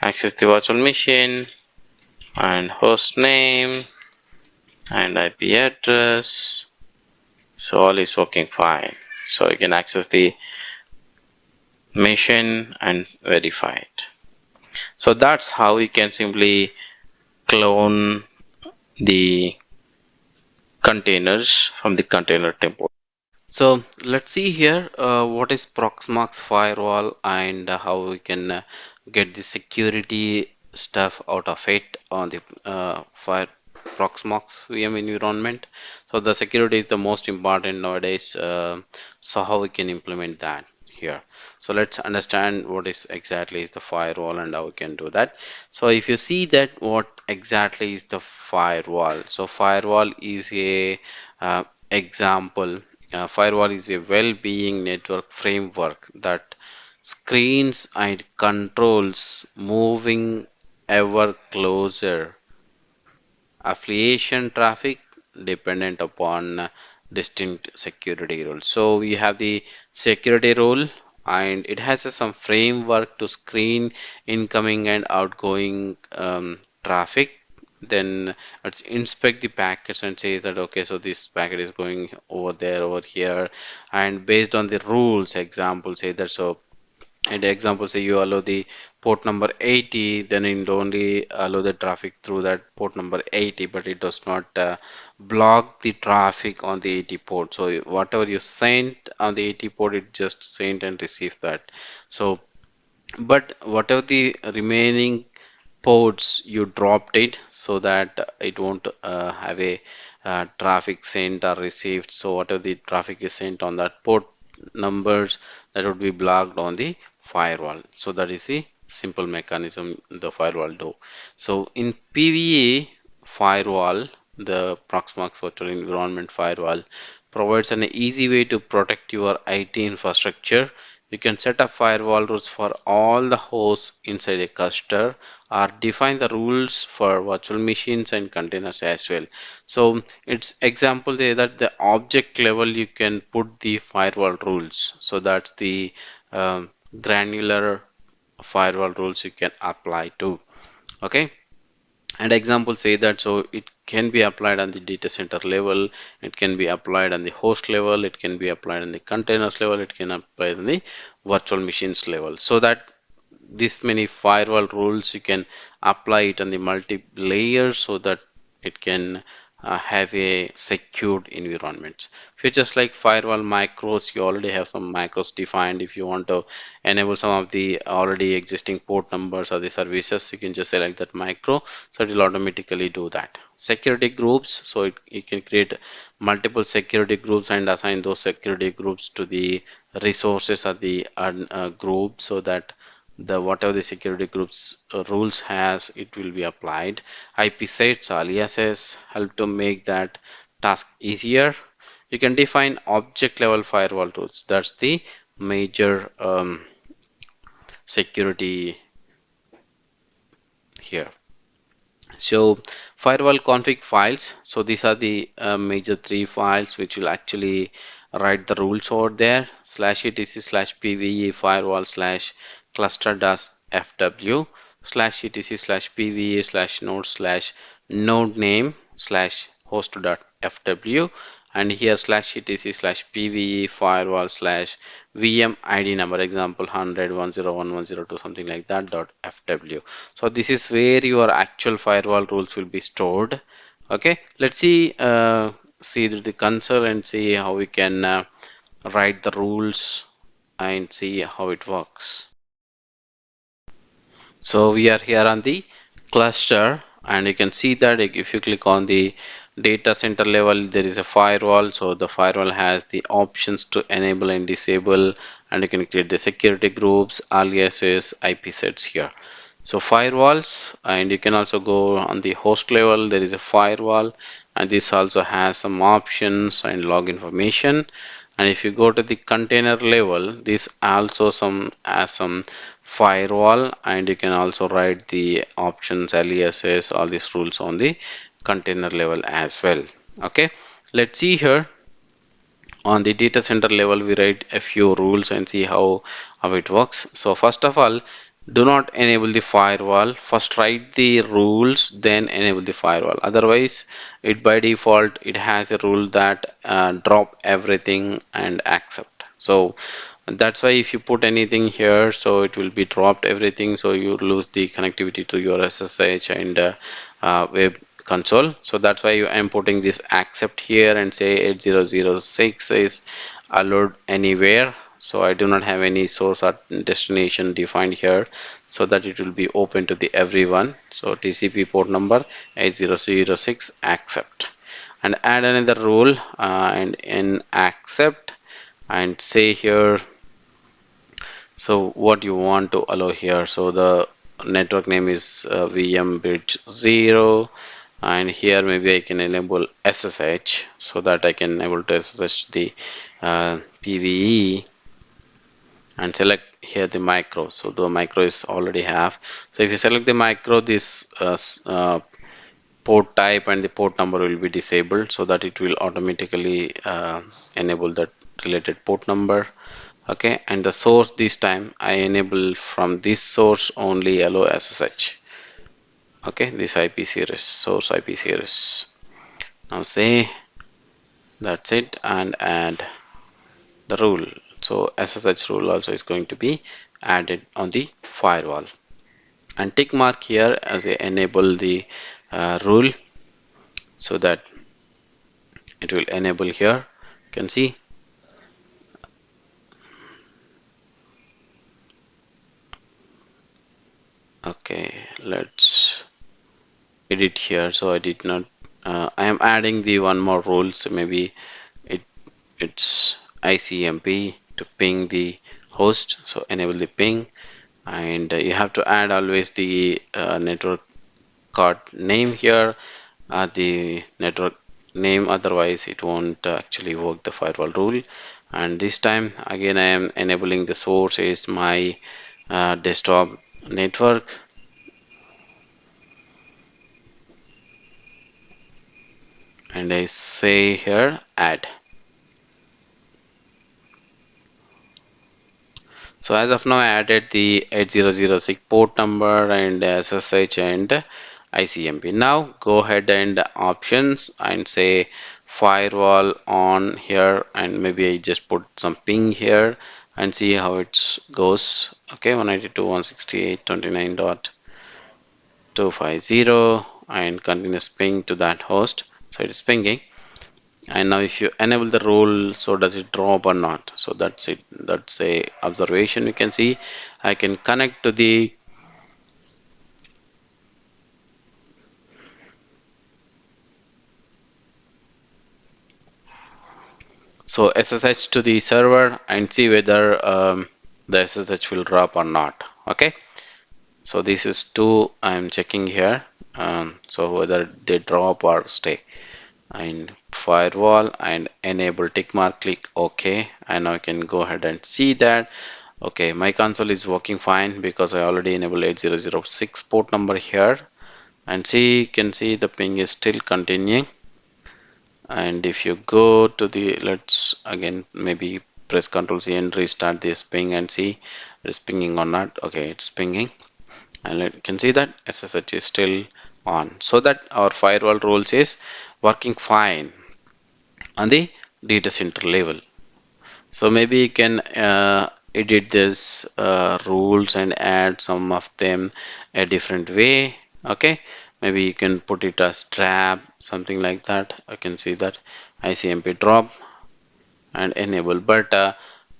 access the virtual machine and host name and IP address. So all is working fine. So you can access the machine and verify it. So that's how you can simply clone the containers from the container template. So let's see here what is Proxmox Firewall and how we can get the security stuff out of it on the Proxmox VM environment. So the security is the most important nowadays. So how we can implement that here. So let's understand what is exactly is the firewall and how we can do that. So if you see that what exactly is the firewall. So firewall is a example. Firewall is a well-being network framework that screens and controls moving ever closer affiliation traffic dependent upon distinct security rules. So we have the security rule, and it has some framework to screen incoming and outgoing traffic. Then let's inspect the packets and say that okay, so this packet is going over there, over here, and based on the rules, example say that so and example say you allow the port number 80, then it only allow the traffic through that port number 80, but it does not block the traffic on the 80 port. So whatever you sent on the 80 port, it just sent and received that. So but whatever the remaining ports, you dropped it so that it won't have a traffic sent or received. So whatever the traffic is sent on that port numbers, that would be blocked on the firewall. So that is the simple mechanism the firewall do. So in PVE firewall, the Proxmox Virtual Environment firewall provides an easy way to protect your IT infrastructure You can set up firewall rules for all the hosts inside a cluster or define the rules for virtual machines and containers as well. So it's example there that the object level you can put the firewall rules. So that's the granular firewall rules you can apply to. Okay, and examples say that so it can be applied on the data center level, it can be applied on the host level, it can be applied on the containers level, it can apply on the virtual machines level. So that this many firewall rules you can apply it on the multi layers so that it can have a secured environment. Features like firewall macros, you already have some macros defined. If you want to enable some of the already existing port numbers or the services, you can just select that macro, so it will automatically do that. Security groups, so you can create multiple security groups and assign those security groups to the resources of the group, so that the whatever the security groups rules has, it will be applied. IP sets, aliases help to make that task easier. You can define object level firewall rules. That's the major security here. So firewall config files. So these are the major three files which will actually write the rules over there. /etc/pve firewall slash cluster dash fw /etc/pve/node slash node name slash host dot fw, and here /etc/pve firewall slash VM ID number, example 100.101.102, something like that dot fw. So this is where your actual firewall rules will be stored. Okay, let's see the console and see how we can write the rules and see how it works. So we are here on the cluster, and you can see that if you click on the data center level, there is a firewall. So the firewall has the options to enable and disable, and you can create the security groups, aliases, IP sets here. So firewalls, and you can also go on the host level, there is a firewall, and this also has some options and log information. And if you go to the container level, this also some has some firewall, and you can also write the options, aliases, all these rules on the container level as well. Okay, let's see here on the data center level. We write a few rules and see how it works. So first of all, do not enable the firewall. First write the rules, then enable the firewall. Otherwise, it by default it has a rule that drop everything and accept. So that's why if you put anything here, so it will be dropped everything, so you lose the connectivity to your SSH and web console. So that's why I'm putting this accept here and say 8006 is allowed anywhere. So I do not have any source or destination defined here, so that it will be open to the everyone. So TCP port number 8006 accept, and add another rule and in accept, and say here so what you want to allow here. So the network name is VM bridge 0, and here maybe I can enable SSH, so that I can able to SSH the PVE, and select here the micro. So the micro is already have. So if you select the micro, this port type and the port number will be disabled, so that it will automatically enable that related port number. Okay, and the source, this time I enable from this source only allow SSH. Okay, this IP series, source IP series. Now say that's it, and add the rule. So SSH rule also is going to be added on the firewall, and tick mark here as a enable the rule, so that it will enable here. You can see. Okay, let's edit here. So I did not I am adding the one more rule, so maybe it it's ICMP to ping the host. So enable the ping, and you have to add always the network card name here, the network name, otherwise it won't actually work the firewall rule. And this time again I am enabling the source is my desktop network, and I say here add. So as of now I added the 8006 port number and SSH and ICMP. Now go ahead and options and say firewall on here, and maybe I just put some ping here and see how it goes. Okay, 192.168.29.250 and continuous ping to that host. So it is pinging. And now if you enable the rule, so does it drop or not? So that's it. That's a observation we can see. I can connect to the SSH to the server and see whether the SSH will drop or not. Okay. So this is two I'm checking here. So whether they drop or stay. And firewall and enable tick mark, click OK, and now I can go ahead and see that okay, my console is working fine because I already enabled 8006 port number here, and see, you can see the ping is still continuing. And if you go to the, let's again maybe press Ctrl C and restart this ping and see it's pinging or not. Okay, it's pinging, and you can see that SSH is still on, so that our firewall rules is working fine on the data center level. So maybe you can edit this rules and add some of them a different way. Okay, maybe you can put it as trap, something like that. I can see that ICMP drop and enable, but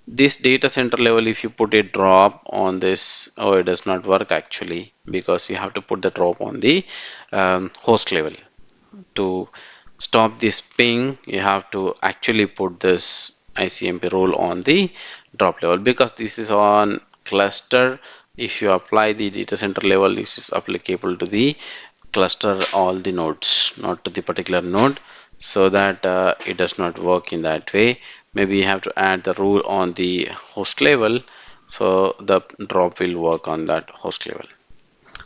this data center level, if you put a drop on this, oh, it does not work actually, because you have to put the drop on the host level. To stop this ping, you have to actually put this ICMP rule on the drop level, because this is on cluster. If you apply the data center level, this is applicable to the cluster, all the nodes, not to the particular node, so that it does not work in that way. Maybe you have to add the rule on the host level, so the drop will work on that host level.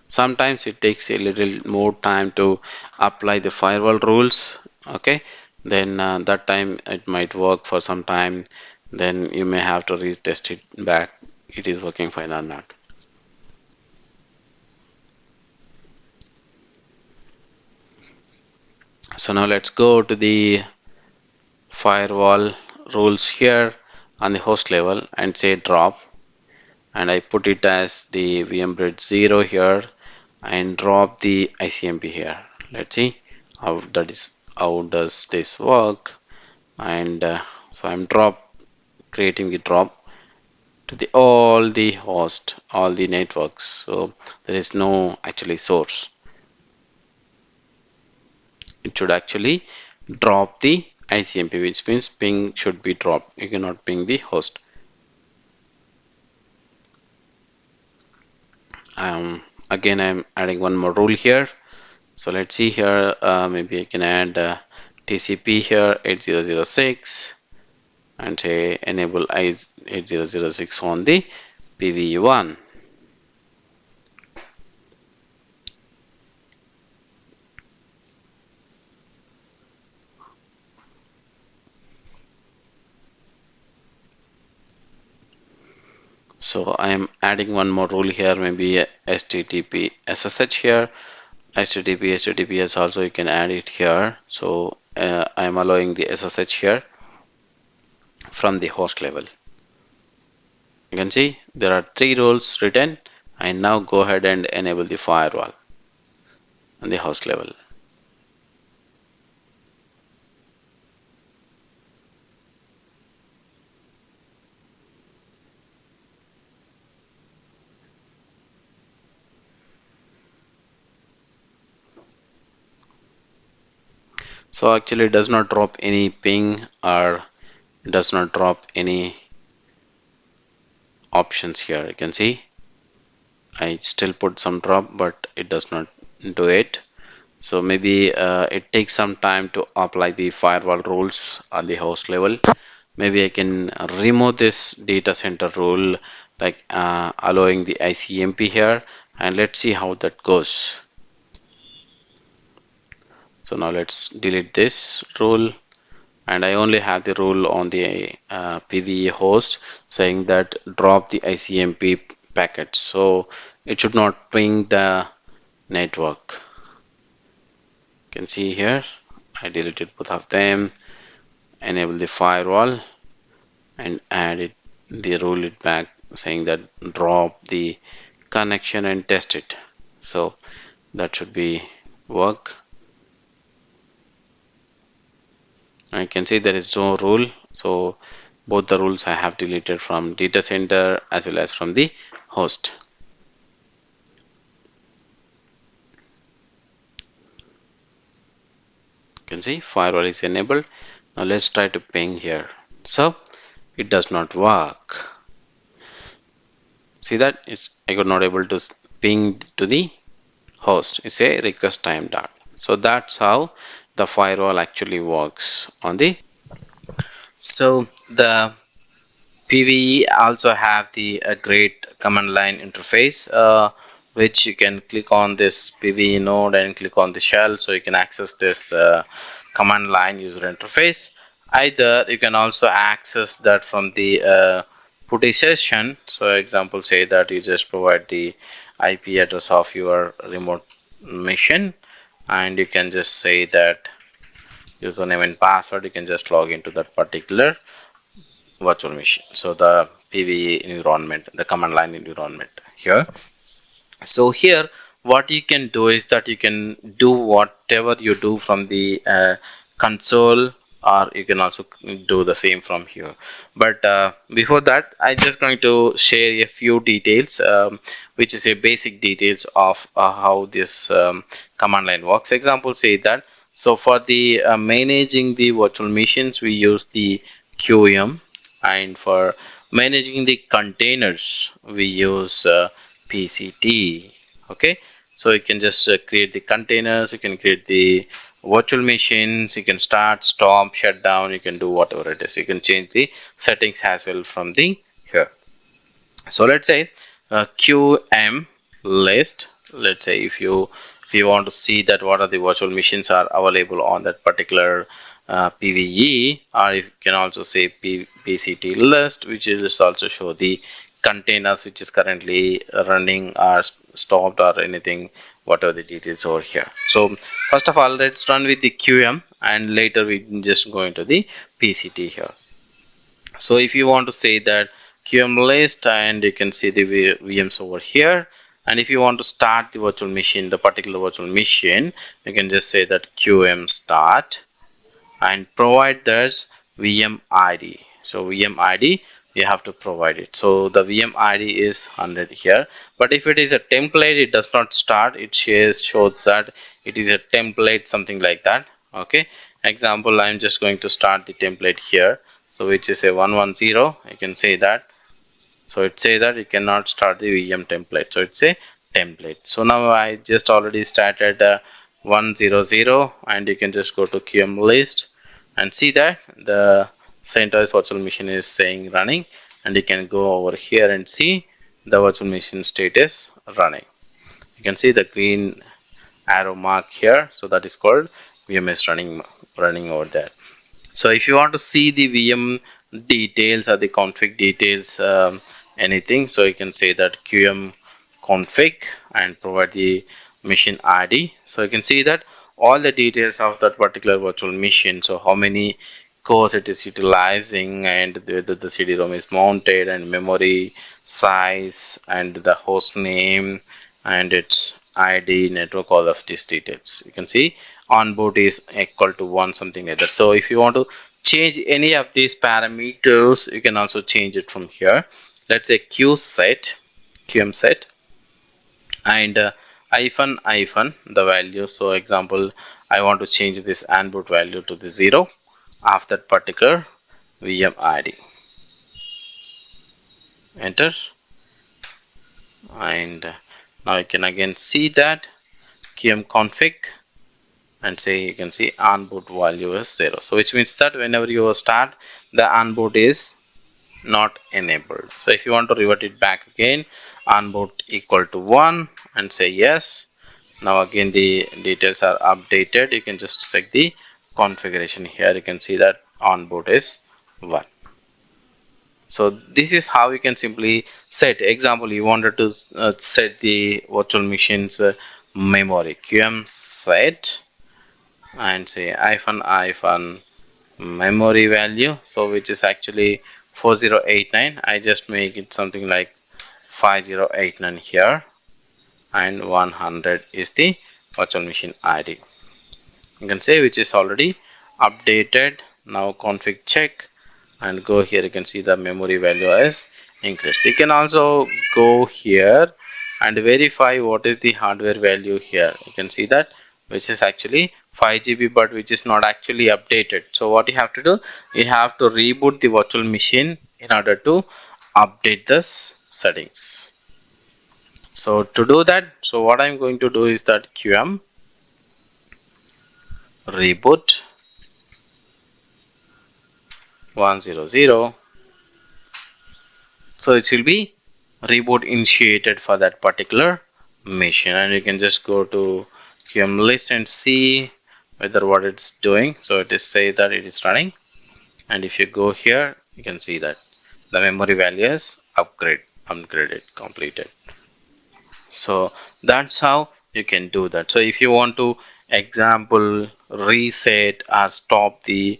Sometimes it takes a little more time to apply the firewall rules. Okay, then that time it might work for some time, then you may have to retest it back, it is working fine or not. So now let's go to the firewall rules here on the host level and say drop, and I put it as the VMbridge 0 here and drop the ICMP here. Let's see how does this work. And so I'm creating the drop to the all the host, all the networks, so there is no actually source. It should actually drop the ICMP, which means ping should be dropped. You cannot ping the host. Again, I'm adding one more rule here. So let's see here, maybe I can add TCP here 8006 and say enable 8006 on the PVE1. So I am adding one more rule here, maybe HTTP SSH here. HTTPS also you can add it here. So I am allowing the SSH here from the host level. You can see there are three rules written, and now go ahead and enable the firewall on the host level. So actually it does not drop any ping or does not drop any options here. You can see I still put some drop, but it does not do it. So maybe it takes some time to apply the firewall rules on the host level. maybe I can remove this data center rule, like allowing the ICMP here, and let's see how that goes. So now let's delete this rule, and I only have the rule on the PVE host saying that drop the ICMP packets. So it should not ping the network. You can see here I deleted both of them, enable the firewall, and add it the rule it back saying that drop the connection and test it. So that should be work. I can see there is no rule, so both the rules I have deleted from data center as well as from the host. You can see firewall is enabled. Now let's try to ping here. So it does not work. See that I got not able to ping to the host. It's a request time dot. So that's how the firewall actually works on the. So the PVE also have the great command line interface, which you can click on this PVE node and click on the shell, so you can access this command line user interface. Either you can also access that from the PuTTY session. So example, say that you just provide the IP address of your remote machine, and you can just say that username and password. You can just log into that particular virtual machine. So the PVE environment, the command line environment here. So here what you can do is that you can do whatever you do from the console, or you can also do the same from here. But before that, I just going to share a few details, which is a basic details of how this command line works. Example, say that, so for the managing the virtual machines, we use the QEM, and for managing the containers, we use PCT. Okay, so you can just create the containers, you can create the virtual machines, you can start, stop, shut down, you can do whatever it is. You can change the settings as well from the here. So let's say QM list. Let's say if you want to see that what are the virtual machines are available on that particular PVE, or you can also say PCT list, which is also show the containers which is currently running or stopped or anything, whatever the details over here. So first of all, let's run with the QM, and later we just go into the PCT here. So if you want to say that QM list, and you can see the VMs over here, and if you want to start the virtual machine, the particular virtual machine, you can just say that QM start and provide this VM ID. So VM ID, you have to provide it. So the VM ID is 100 here, but if it is a template, it does not start. It shows that it is a template, something like that. Okay, example, I'm just going to start the template here, so which is a 110. I can say that. So it say that you cannot start the VM template, so it's a template. So now I just already started 100, and you can just go to QM list and see that the CentOS virtual machine is saying running, and you can go over here and see the virtual machine status running. You can see the green arrow mark here, so that is called VM is running over there. So if you want to see the VM details or the config details, anything, so you can say that QM config and provide the machine ID. So you can see that all the details of that particular virtual machine, so how many cores it is utilizing, and whether the CD-ROM is mounted, and memory size, and the host name, and its ID, network, all of these details. You can see on boot is equal to 1, something like that. So if you want to change any of these parameters, you can also change it from here. Let's say QM set, and hyphen the value. So example, I want to change this boot value to the 0 of that particular VM ID. Enter, and now you can again see that QM config and say you can see onboard value is 0. So which means that whenever you start, the onboard is not enabled. So if you want to revert it back again, onboard equal to 1 and say yes. Now again the details are updated. You can just check the configuration here. You can see that onboard is 1. So this is how you can simply set. Example, you wanted to set the virtual machine's memory. QM set and say -, memory value, so which is actually 4089. I just make it something like 5089 here, and 100 is the virtual machine ID. You can say which is already updated. Now config check and go here. You can see the memory value is increased. You can also go here and verify what is the hardware value here. You can see that which is actually 5 GB, but which is not actually updated. So what you have to do, you have to reboot the virtual machine in order to update this settings. So to do that, so what I'm going to do is that qm reboot 100. So it will be reboot initiated for that particular machine, and you can just go to qm list and see whether what it's doing. So it is say that it is running, and if you go here, you can see that the memory value is upgraded, completed. So that's how you can do that. So if you want to example reset or stop the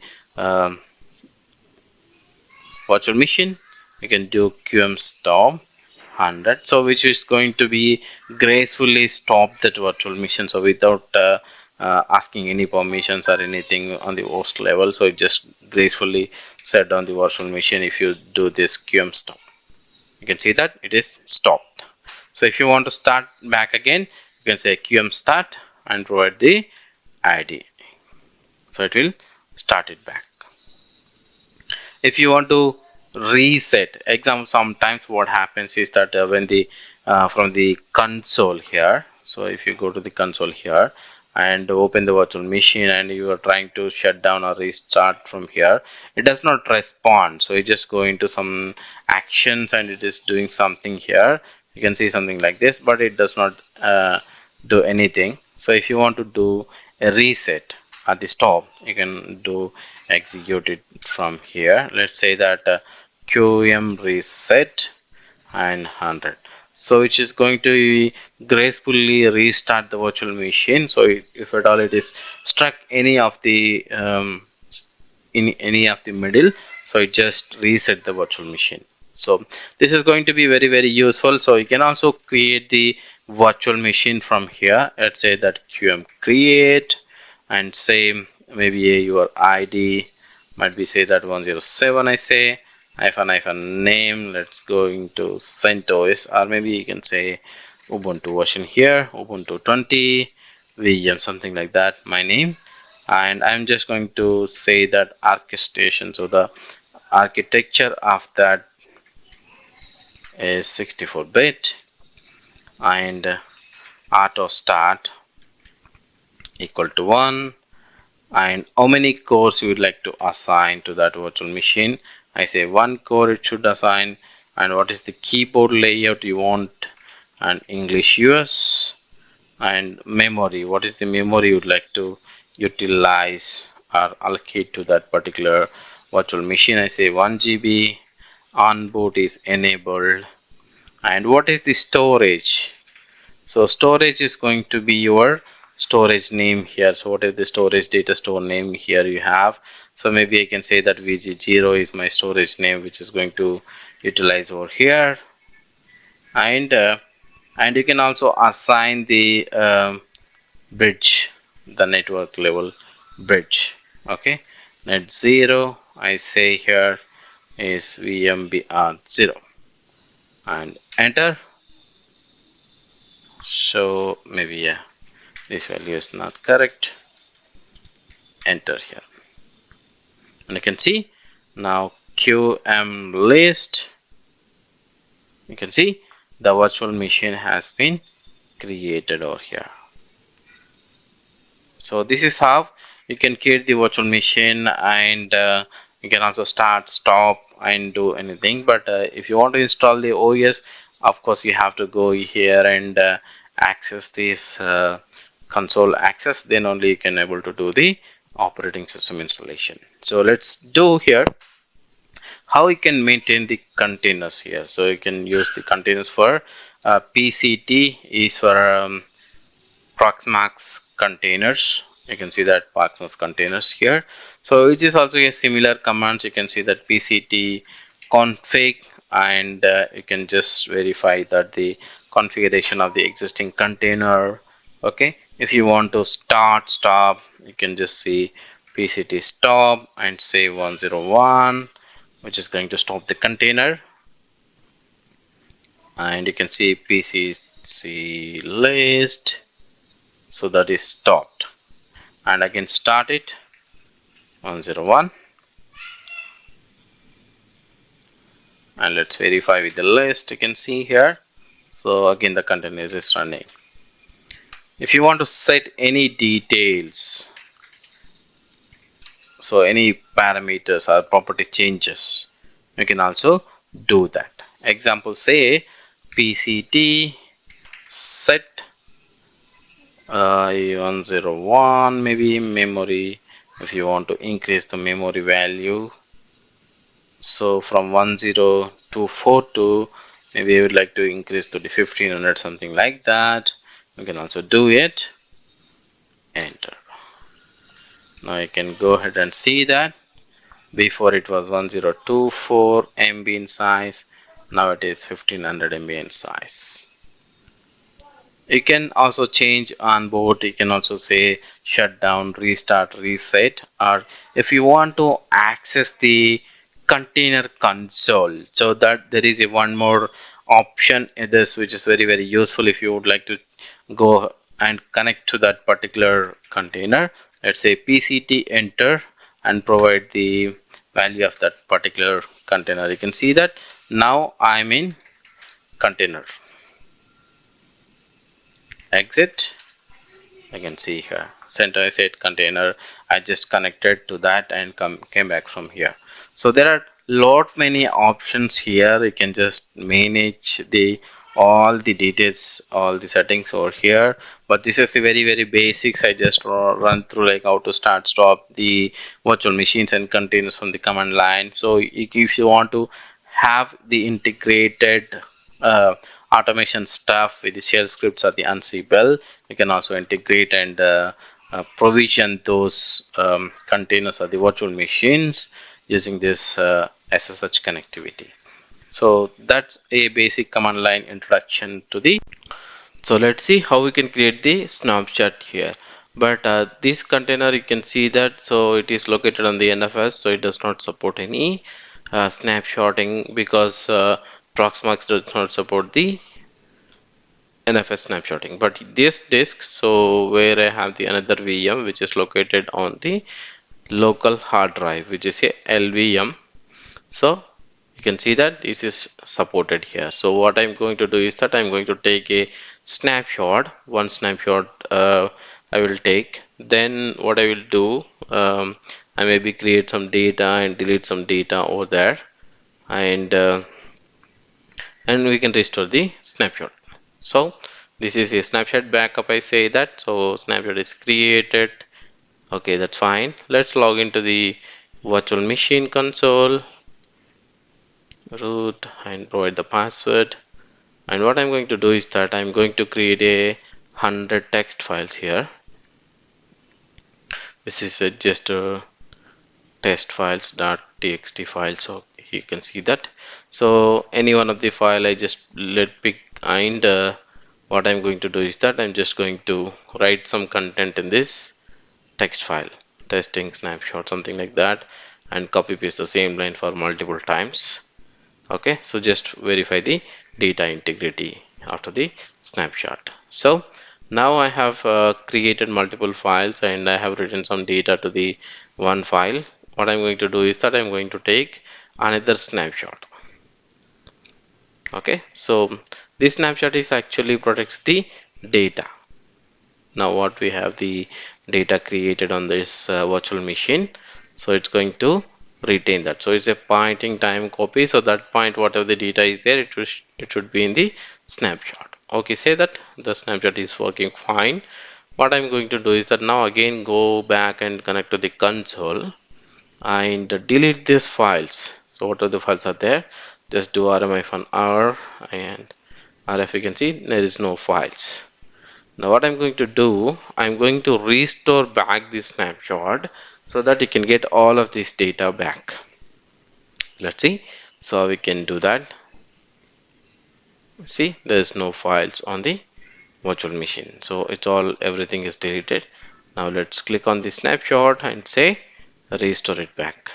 virtual machine, you can do qm stop 100, so which is going to be gracefully stop that virtual machine, so without asking any permissions or anything on the host level. So it just gracefully shut down the virtual machine if you do this qm stop. You can see that it is stopped. So if you want to start back again, you can say qm start and provide the id, so it will start it back. If you want to reset, example, sometimes what happens is that when the from the console here, so if you go to the console here and open the virtual machine and you are trying to shut down or restart from here, it does not respond. So you just go into some actions and it is doing something here. You can see something like this, but it does not do anything. So if you want to do a reset at the stop, you can do execute it from here. Let's say that qm reset and 100, so which is going to be gracefully restart the virtual machine. So if at all it is struck any of the in any of the middle, so it just reset the virtual machine. So this is going to be very, very useful. So you can also create the virtual machine from here. Let's say that qm create and say maybe your id might be say that 107. I say hyphen name, let's go into CentOS, or maybe you can say Ubuntu version here, Ubuntu 20 VM, something like that, my name. And I'm just going to say that orchestration, so the architecture of that is 64-bit, and auto start equal to 1, and how many cores you would like to assign to that virtual machine. I say 1 core it should assign, and what is the keyboard layout you want, and English US, and memory, what is the memory you would like to utilize or allocate to that particular virtual machine. I say 1 GB, on boot is enabled, and what is the storage. So storage is going to be your storage name here. So what is the storage data store name here you have. So maybe I can say that VG0 is my storage name, which is going to utilize over here. And you can also assign the bridge, the network level bridge. Okay, net 0 I say here is VMBR0 and enter. So maybe yeah, this value is not correct, enter here, and you can see now qm list, you can see the virtual machine has been created over here. So this is how you can create the virtual machine, and you can also start, stop, and do anything. But if you want to install the OS, of course you have to go here and access this console access, then only you can able to do the operating system installation. So let's do here how you can maintain the containers here. So you can use the containers for PCT is for Proxmox containers. You can see that Proxmox containers here. So it is also a similar command. You can see that PCT config, and you can just verify that the configuration of the existing container. Okay, if you want to stop, you can just see PCT stop and say 101, which is going to stop the container. And you can see PCC list, so that is stopped. And again start it 101, and let's verify with the list. You can see here, so again the container is running. If you want to set any details, so any parameters or property changes, you can also do that. Example, say PCT set 101, maybe memory. If you want to increase the memory value, so from 10242, maybe you would like to increase to the 1500, something like that. You can also do it. Enter. Now you can go ahead and see that before it was 1024 MB in size, now it is 1500 MB in size. You can also change on board. You can also say shut down, restart, reset, or if you want to access the container console, so that there is a one more option in this which is very useful. If you would like to go and connect to that particular container, let's say PCT enter and provide the value of that particular container. You can see that now I'm in container. Exit. I can see here center set container. I just connected to that and came back from here. So there are lot many options here. You can just manage the all the details, all the settings over here. But this is the very basics. I just run through like how to start, stop the virtual machines and containers from the command line. So if you want to have the integrated automation stuff with the shell scripts or the Ansible, you can also integrate and provision those containers or the virtual machines using this SSH connectivity. So that's a basic command line introduction to the. So let's see how we can create the snapshot here. But this container, you can see that, so it is located on the NFS, so it does not support any snapshotting, because Proxmox does not support the NFS snapshotting. But this disk, so where I have the another VM which is located on the local hard drive, which is a LVM. So you can see that this is supported here. So what I'm going to do is that I'm going to take a snapshot, one snapshot I will take. Then what I will do, I maybe create some data and delete some data over there, and we can restore the snapshot. So this is a snapshot backup, I say that. So snapshot is created. Okay, that's fine. Let's log into the virtual machine console, root, and provide the password. And what I'm going to do is that I'm going to create a 100 text files here. This is just a test files.txt file, so you can see that. So any one of the file I just let pick, and what I'm going to do is that I'm just going to write some content in this text file, testing snapshot, something like that, and copy paste the same line for multiple times. Okay, so just verify the data integrity after the snapshot. So now I have created multiple files, and I have written some data to the one file. What I'm going to do is that I'm going to take another snapshot. Okay, so this snapshot is actually protects the data. Now what we have, the data created on this virtual machine. So it's going to retain that. So it's a pointing time copy. So that point, whatever the data is there, it should be in the snapshot. Okay, say that the snapshot is working fine. What I'm going to do is that now again go back and connect to the console and delete these files. So what are the files are there? Just do rm-r and rf, you can see there is no files. Now what I'm going to do, I'm going to restore back this snapshot so that you can get all of this data back. Let's see. So we can do that. See, there's no files on the virtual machine. So it's all, everything is deleted. Now let's click on the snapshot and say restore it back.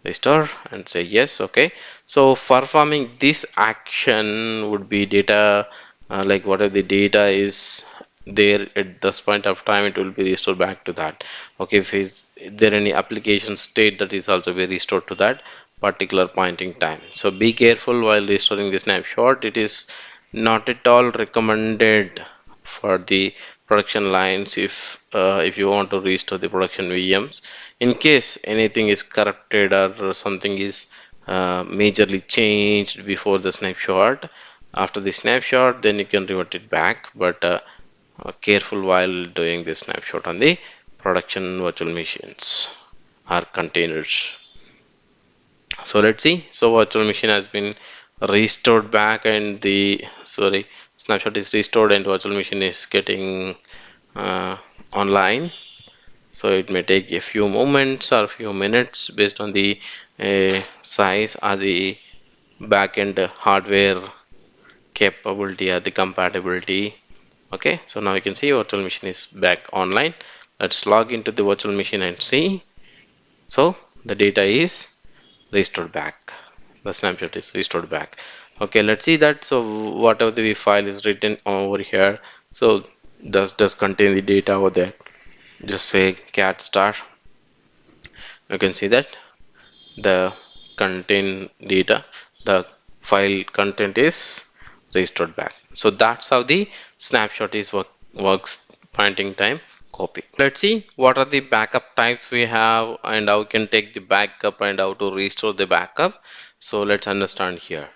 Restore and say yes. Okay, so performing this action would be data, like whatever the data is there at this point of time, it will be restored back to that. Okay, if is there any application state, that is also be restored to that particular pointing time. So be careful while restoring the snapshot. It is not at all recommended for the production lines if you want to restore the production VMs. In case anything is corrupted or something is majorly changed before the snapshot, after the snapshot, then you can revert it back. But careful while doing this snapshot on the production virtual machines or containers. So let's see. So virtual machine has been restored back, and the snapshot is restored, and virtual machine is getting online. So it may take a few moments or a few minutes based on the size or the backend hardware capability or the compatibility. Okay, so now you can see virtual machine is back online. Let's log into the virtual machine and see. So the data is restored back. The snapshot is restored back. Okay, let's see that. So whatever the file is written over here, so does contain the data over there. Just say cat star. You can see that the contain data, the file content is restored back. So that's how the snapshot is works, pointing time copy. Let's see what are the backup types we have and how we can take the backup and how to restore the backup. So let's understand here.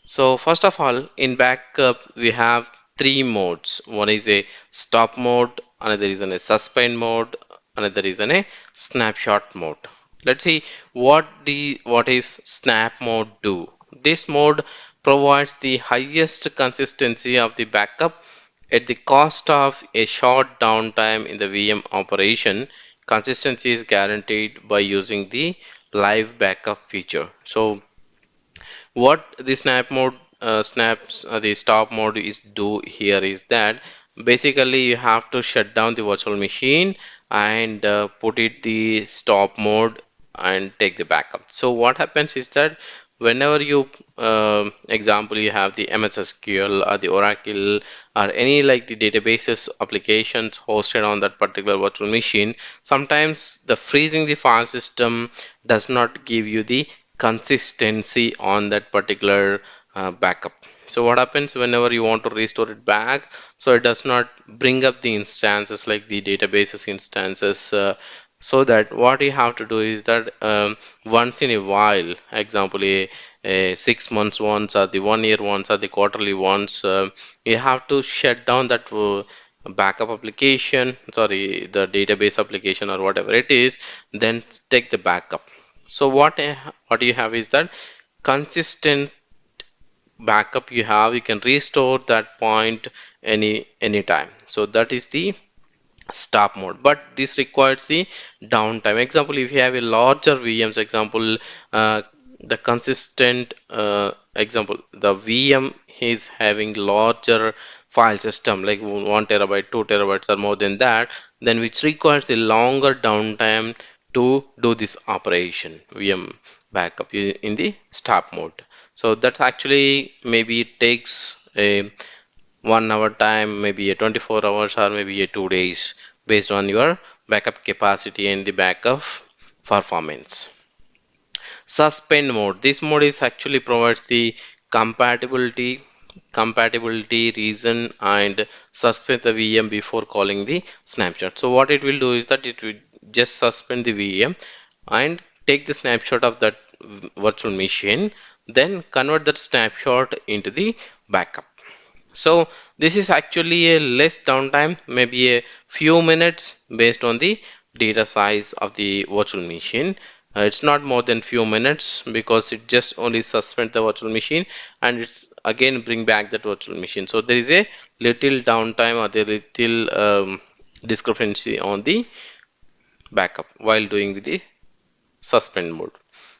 So first of all, in backup we have three modes. One is a stop mode, another is a suspend mode, another is a snapshot mode. Let's see what is snap mode do. This mode provides the highest consistency of the backup at the cost of a short downtime in the VM operation. Consistency is guaranteed by using the live backup feature. So what the snap mode snaps the stop mode is do here is that basically you have to shut down the virtual machine and put it the stop mode and take the backup. So what happens is that whenever you example you have the MS SQL or the Oracle or any like the databases applications hosted on that particular virtual machine, sometimes the freezing the file system does not give you the consistency on that particular backup. So what happens whenever you want to restore it back, so it does not bring up the instances like the databases instances, so that what you have to do is that once in a while, example a 6 months once or the 1 year once or the quarterly once, you have to shut down that backup application, sorry, the database application or whatever it is, then take the backup. So what you have is that consistent backup you have, you can restore that point anytime. So that is the stop mode, but this requires the downtime. Example, if you have a larger VMs, example, the consistent example, the VM is having larger file system like 1 TB, 2 TB or more than that, then which requires the longer downtime to do this operation VM backup in the stop mode. So that's actually maybe it takes a 1 hour time, maybe a 24 hours or maybe a 2 days based on your backup capacity and the backup performance. Suspend mode. This mode is actually provides the compatibility compatibility reason and suspend the VM before calling the snapshot. So what it will do is that it will just suspend the VM and take the snapshot of that virtual machine, then convert that snapshot into the backup. So this is actually a less downtime, maybe a few minutes based on the data size of the virtual machine. It's not more than few minutes because it just only suspend the virtual machine and it's again bring back that virtual machine. So there is a little downtime or the little discrepancy on the backup while doing the suspend mode.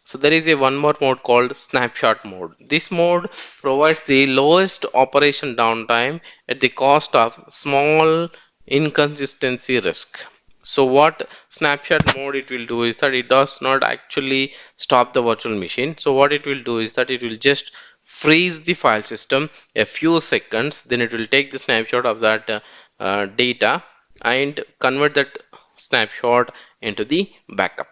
So there is a one more mode called snapshot mode. This mode provides the lowest operation downtime at the cost of small inconsistency risk. So what snapshot mode it will do is that it does not actually stop the virtual machine. So what it will do is that it will just freeze the file system a few seconds, then it will take the snapshot of that data and convert that snapshot into the backup.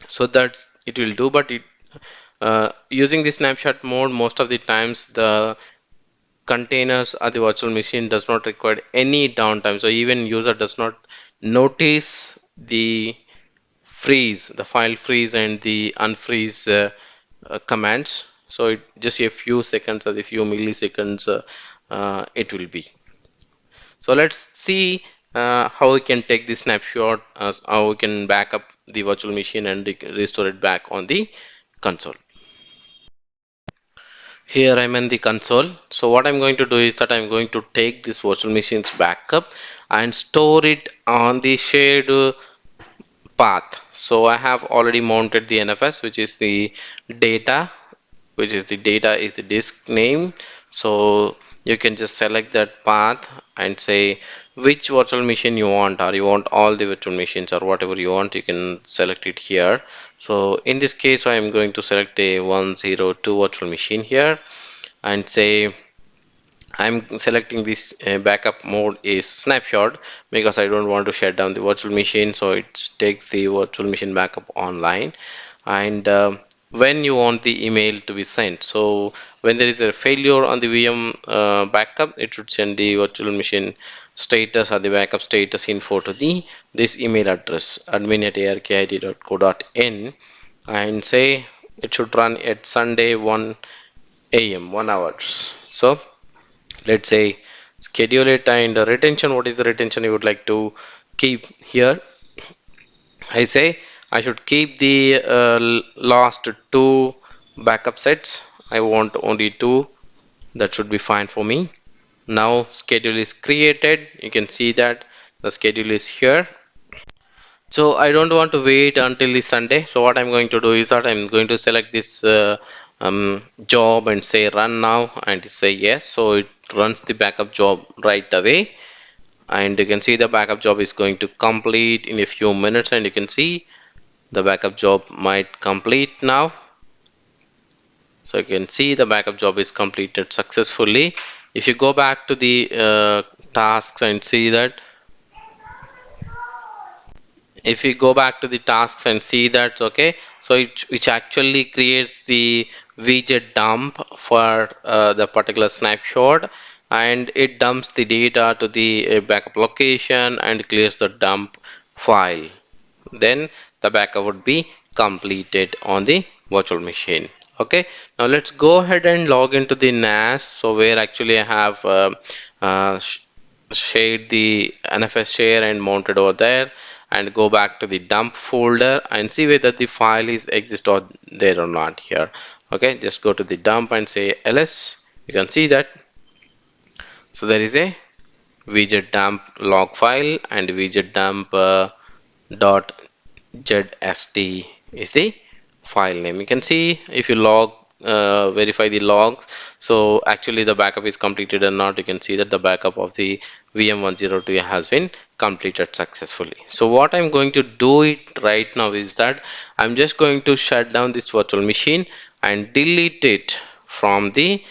So that's it will do, but it using the snapshot mode, most of the times the containers or the virtual machine does not require any downtime, so even user does not notice the freeze, the file freeze and the unfreeze commands. So it just a few seconds or a few milliseconds it will be. So let's see how we can take the snapshot, how we can back up the virtual machine and restore it back on the console. Here I'm in the console. So what I'm going to do is that I'm going to take this virtual machine's backup and store it on the shared path. So I have already mounted the NFS, which is the data, is the disk name. So you can just select that path and say which virtual machine you want, or you want all the virtual machines or whatever you want, you can select it here. So in this case I am going to select a 102 virtual machine here and say I'm selecting this backup mode is snapshot because I don't want to shut down the virtual machine, so it takes the virtual machine backup online. And when you want the email to be sent, so when there is a failure on the VM backup, it should send the virtual machine status or the backup status info to the this email address admin@arkit.co.in and say it should run at Sunday 1 a.m. 1 hours. So let's say schedule it. And retention, what is the retention you would like to keep here? I say I should keep the last two backup sets. I want only two, that should be fine for me. Now schedule is created, you can see that the schedule is here. So I don't want to wait until the Sunday. So what I'm going to do is that I'm going to select this job and say run now and say yes. So it runs the backup job right away. And you can see the backup job is going to complete in a few minutes, and you can see the backup job might complete now. So you can see the backup job is completed successfully. If you go back to the tasks and see that, if we go back to the tasks and see that, okay, so which actually creates the widget dump for the particular snapshot, and it dumps the data to the backup location and clears the dump file. Then the backup would be completed on the virtual machine. Okay, now let's go ahead and log into the NAS. So where actually I have uh, shared the NFS share and mounted over there, and go back to the dump folder and see whether the file is exist or there or not here. Okay, just go to the dump and say ls. You can see that. So there is a widget dump log file and widget dump dot zst is the file name. You can see if you log verify the logs, so actually the backup is completed or not. You can see that the backup of the VM102 has been completed successfully. So what I'm going to do it right now is that I'm just going to shut down this virtual machine and delete it from the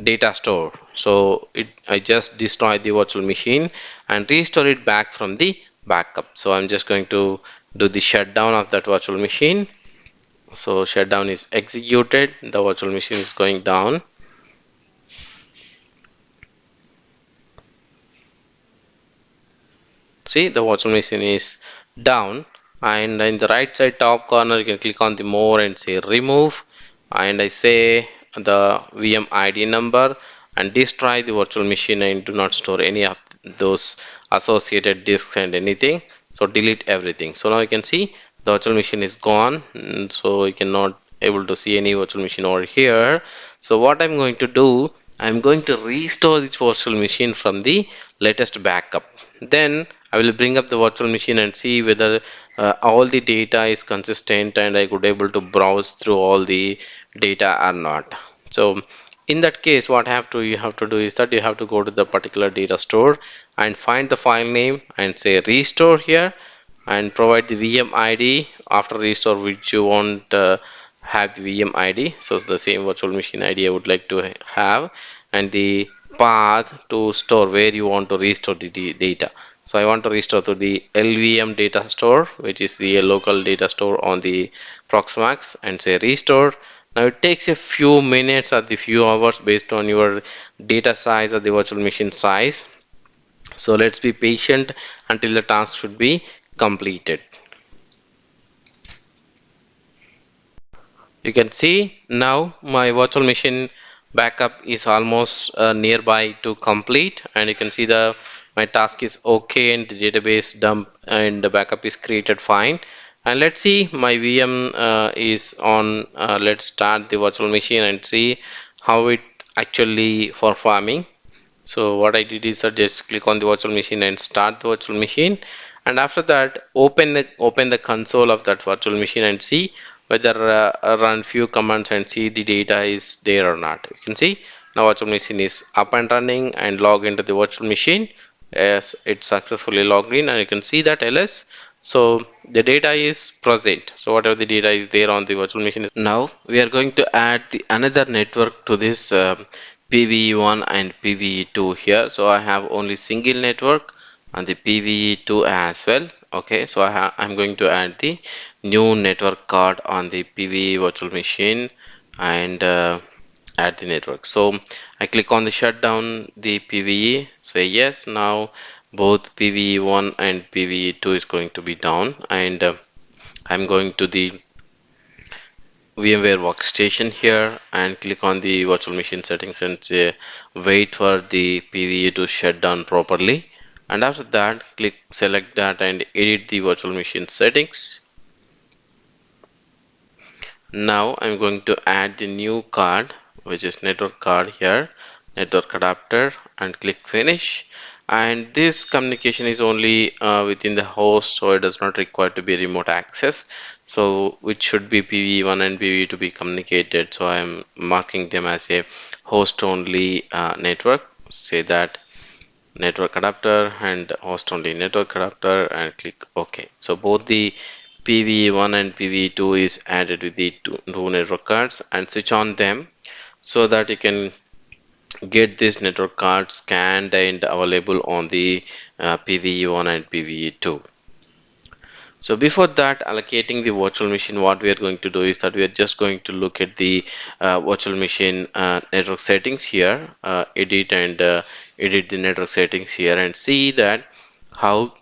data store. So I just destroy the virtual machine and restore it back from the backup. So I'm just going to do the shutdown of that virtual machine. So shutdown is executed, the virtual machine is going down. see the virtual machine is down, and in the right side top corner you can click on the more and say remove, and I say the VM ID number and destroy the virtual machine and do not store any of those associated disks and anything. So delete everything. So now you can see the virtual machine is gone, so you cannot able to see any virtual machine over here. So what I'm going to do, I'm going to restore this virtual machine from the latest backup. Then I will bring up the virtual machine and see whether all the data is consistent and I could able to browse through all the data or not. So in that case, what you have to do is that you have to go to the particular data store and find the file name and say restore here, and provide the VM ID after restore which you want have the VM ID. So it's the same virtual machine ID I would like to have, and the path to store where you want to restore the data. So I want to restore to the LVM data store, which is the local data store on the Proxmox, and say restore. Now it takes a few minutes or the few hours based on your data size or the virtual machine size. So let's be patient until the task should be completed. You can see now my virtual machine backup is almost nearby to complete, and you can see the my task is okay and the database dump and the backup is created fine. And let's see my VM is on. Let's start the virtual machine and see how it actually performing. So what I did is I just click on the virtual machine and start the virtual machine, and after that open the console of that virtual machine and see whether run few commands and see the data is there or not. You can see now virtual machine is up and running, and log into the virtual machine as it successfully logged in, and you can see that ls. So the data is present, so whatever the data is there on the virtual machine is. Now we are going to add the another network to this PVE1 and PVE2 here. So I have only single network on the PVE2 as well. Okay, so I'm going to add the new network card on the PVE virtual machine and add the network. So I click on the shutdown the PVE, say yes. Now both PVE1 and PVE2 is going to be down, and I'm going to the VMware workstation here and click on the virtual machine settings and say wait for the PVE to shut down properly, and after that select that and edit the virtual machine settings. Now I'm going to add the new card, which is network card here, network adapter, and click finish. And this communication is only within the host, so it does not require to be remote access. So which should be PV1 and PV to be communicated. So I'm marking them as a host only network. Say that network adapter and host only network adapter and click OK. So both the PV1 and PV2 is added with the two network cards, and switch on them so that you can get this network card scanned and available on the PVE1 and PVE2. So before that, allocating the virtual machine, what we are going to do is that we are just going to look at the virtual machine network settings here, edit the network settings here and see that how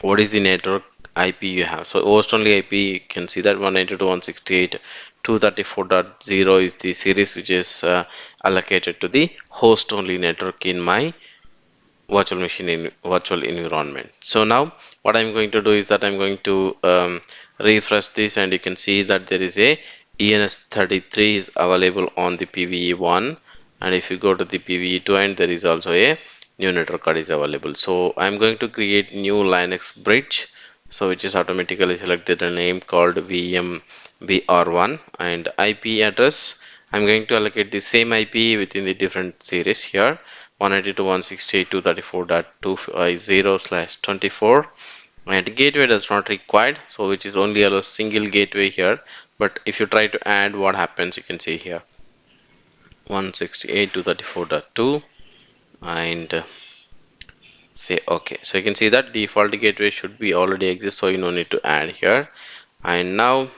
what is the network IP you have. So host only IP, you can see that 192.168.234.0 is the series which is allocated to the host only network in my virtual machine in virtual environment. So now what I'm going to do is that I'm going to refresh this, and you can see that there is a ENS33 is available on the PVE1, and if you go to the PVE2 and there is also a new network card is available. So I'm going to create new Linux bridge, so which is automatically selected a name called VMBR1, and IP address I'm going to allocate the same IP within the different series here, 192.168.234.250/24, and gateway does not required, so which is only allows single gateway here. But if you try to add, what happens, you can see here 168.234.2 and say okay. So you can see that default gateway should be already exist, so you no need to add here. And now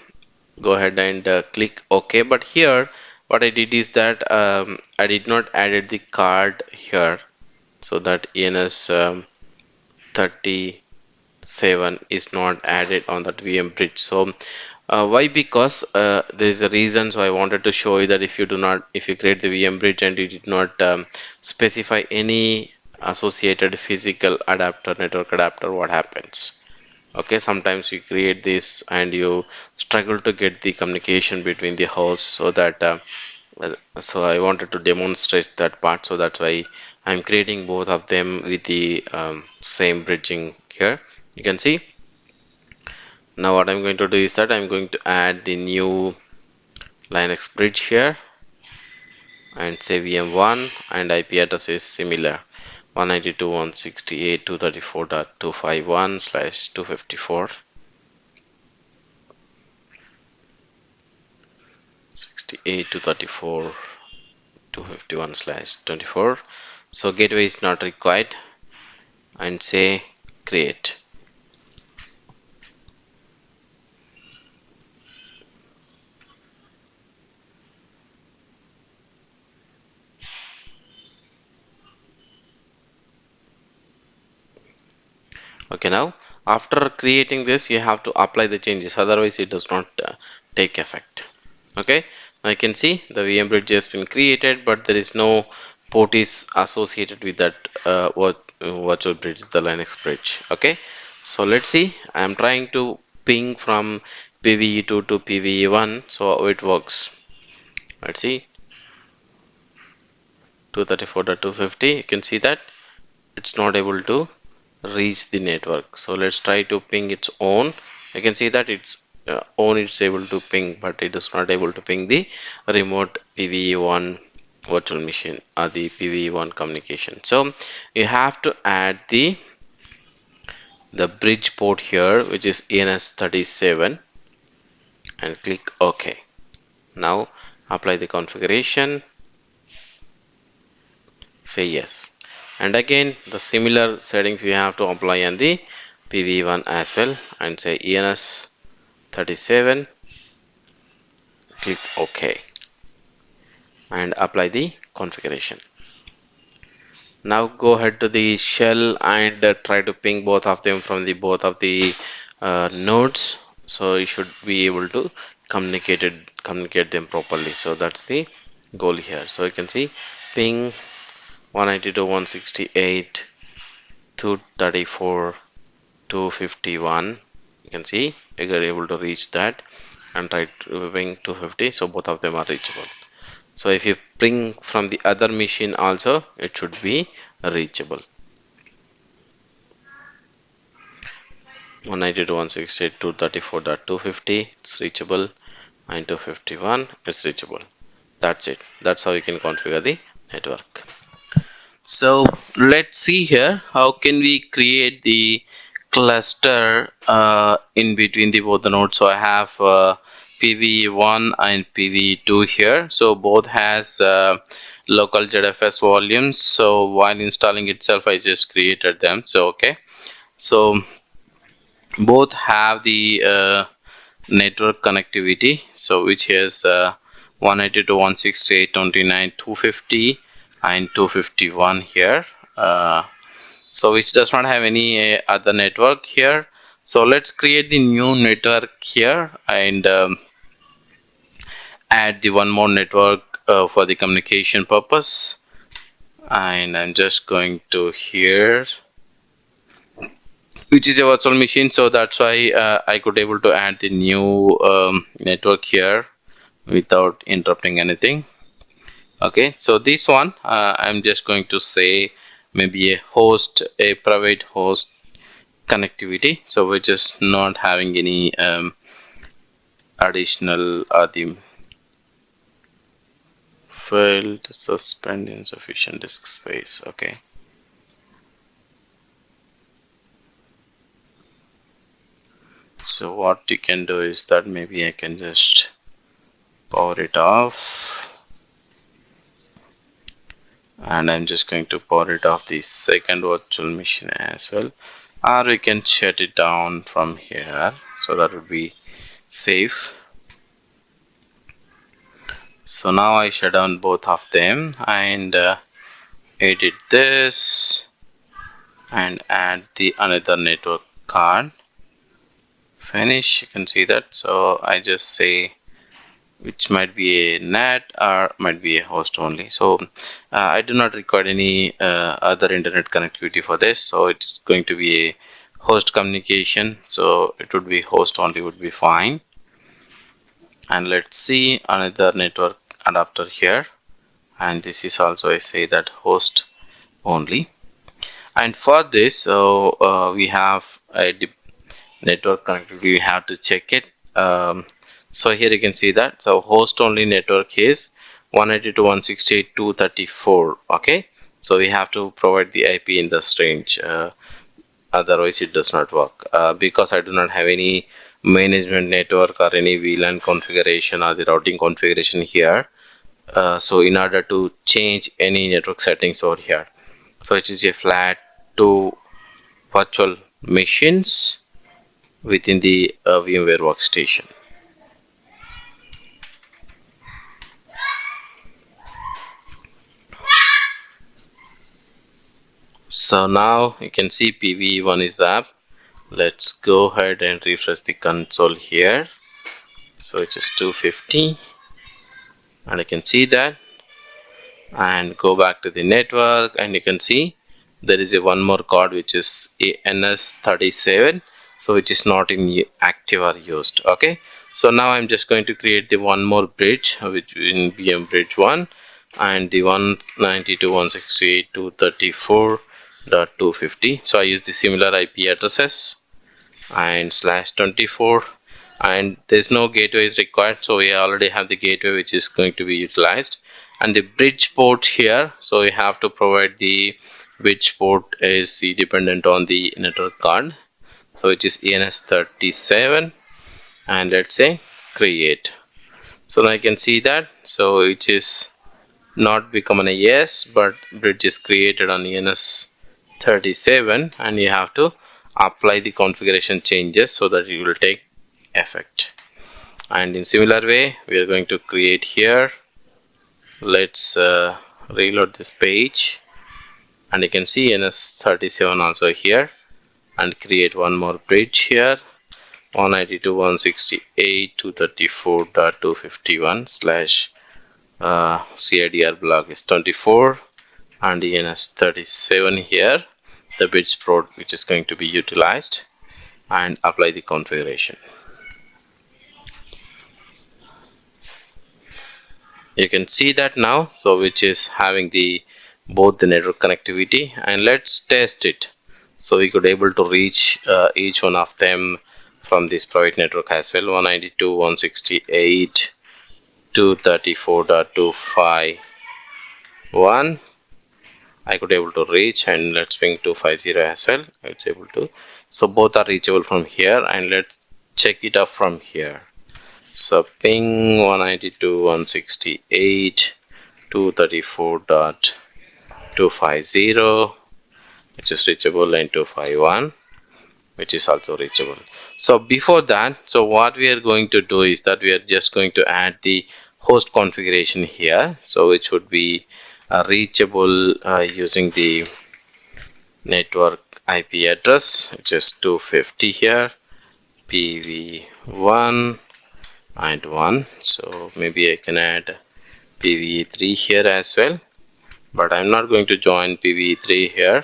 go ahead and click OK. But here what I did is that I did not added the card here, so that ENS 37 is not added on that VM bridge. So why? Because there is a reason. So I wanted to show you that if you create the VM bridge and you did not specify any associated physical adapter, network adapter, what happens? Okay, sometimes you create this and you struggle to get the communication between the hosts, so that so I wanted to demonstrate that part. So that's why I'm creating both of them with the same bridging here. You can see. Now what I'm going to do is that I'm going to add the new Linux bridge here and say VM1, and IP address is similar, 192.168.234.251/254, 68.234.251/24. So gateway is not required, and say create. Okay, now after creating this you have to apply the changes, otherwise it does not take effect. Okay, now you can see the VM bridge has been created, but there is no port is associated with that virtual bridge, the Linux bridge. Okay, so let's see. I am trying to ping from PVE2 to PVE1, so how it works. Let's see, 234.250. You can see that it's not able to reach the network. So let's try to ping its own. You can see that its own it's able to ping, but it is not able to ping the remote PVE1 virtual machine or the PVE1 communication. So you have to add the bridge port here, which is ENS37, and click OK. Now apply the configuration, say yes, and again the similar settings we have to apply on the PVE1 as well, and say ENS37, click OK, and apply the configuration. Now go ahead to the shell and try to ping both of them from the both of the nodes, so you should be able to communicate them properly. So that's the goal here. So you can see ping 192.168.234.251. You can see you are able to reach that, and try to ping 250, so both of them are reachable. So if you ping from the other machine also, it should be reachable. 192.168.234.250, it's reachable, and 251 is reachable. That's it. That's how you can configure the network. So let's see here, how can we create the cluster in between the both the nodes. So I have PV1 and PV2 here, so both has local ZFS volumes. So while installing itself I just created them. So okay, so both have the network connectivity, so which is 192.168.29.250 and 251 here, so which does not have any other network here. So let's create the new network here and add the one more network for the communication purpose, and I'm just going to here, which is a virtual machine, so that's why I could able to add the new network here without interrupting anything. Okay, so this one I'm just going to say maybe a private host connectivity, so we're just not having any additional the failed to suspend insufficient disk space. Okay, so what you can do is that maybe I can just power it off, and I'm just going to power it off the second virtual machine as well, or we can shut it down from here, so that would be safe. So now I shut down both of them and edit this and add the another network card. Finish. You can see that. So I just say which might be a NAT or might be a host only. So I do not require any other internet connectivity for this. So it's going to be a host communication. So it would be host only would be fine. And let's see another network adapter here. And this is also I say that host only. And for this, so we have a network connectivity. We have to check it. So here you can see that. So host only network is 192.168.234. Okay. So we have to provide the IP in the range. Otherwise, it does not work. Because I do not have any management network or any VLAN configuration or the routing configuration here. So in order to change any network settings over here, so it is a flat to virtual machines within the VMware workstation. So now you can see PVE1 is up. Let's go ahead and refresh the console here. So it is 250 and I can see that, and go back to the network and you can see there is a one more card which is ANS37, so which is not in active or used. Okay, so now I'm just going to create the one more bridge which in VM bridge 1 and the 192.168.234.250. so I use the similar IP addresses and /24, and there's no gateway is required, so we already have the gateway which is going to be utilized. And the bridge port here, so we have to provide the bridge port is dependent on the network card, so it is ANS37, and let's say create. So now I can see that, so it is not become a yes, but bridge is created on ANS37, and you have to apply the configuration changes so that it will take effect. And in similar way, we are going to create here. Let's reload this page, and you can see ANS37 also here, and create one more bridge here, 192.168.234.251 slash CIDR block is 24, and ANS37 here, the bridge port which is going to be utilized, and apply the configuration. You can see that now, so which is having the both the network connectivity, and let's test it. So we could able to reach each one of them from this private network as well, 192.168.234.251. I could able to reach, and let's ping 250 as well. It's able to, so both are reachable from here, and let's check it up from here. So ping 192.168.234.250, which is reachable, and 251, which is also reachable. So before that, so what we are going to do is that we are just going to add the host configuration here, so which would be reachable using the network IP address, which is 250 here, PV1 and 1. So maybe I can add PVE3 here as well, but I'm not going to join PVE3 here,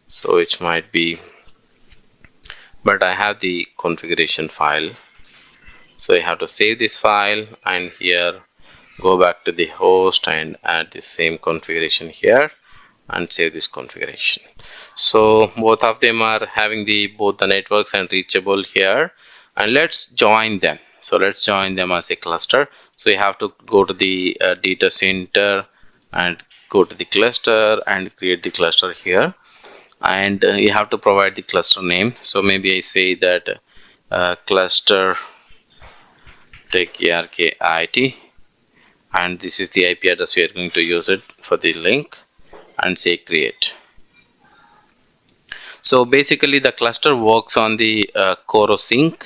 so it might be, but I have the configuration file, so I have to save this file, and here go back to the host and add the same configuration here and save this configuration. So both of them are having the both the networks and reachable here, and let's join them. So let's join them as a cluster. So you have to go to the data center and go to the cluster and create the cluster here, and you have to provide the cluster name. So maybe I say that cluster take Arkit, and this is the IP address we are going to use it for the link, and say create. So basically the cluster works on the CoroSync,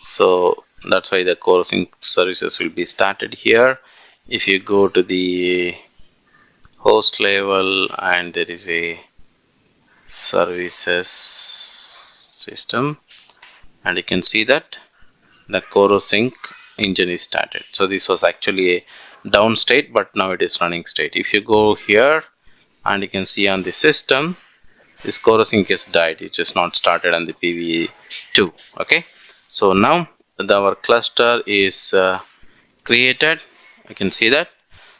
so that's why the CoroSync services will be started here. If you go to the host level, and there is a services system, and you can see that the CoroSync engine is started. So this was actually a down state, but now it is running state. If you go here and you can see on the system, this CoroSync has died. It just not started on the PVE2. Okay, so now our cluster is created. You can see that.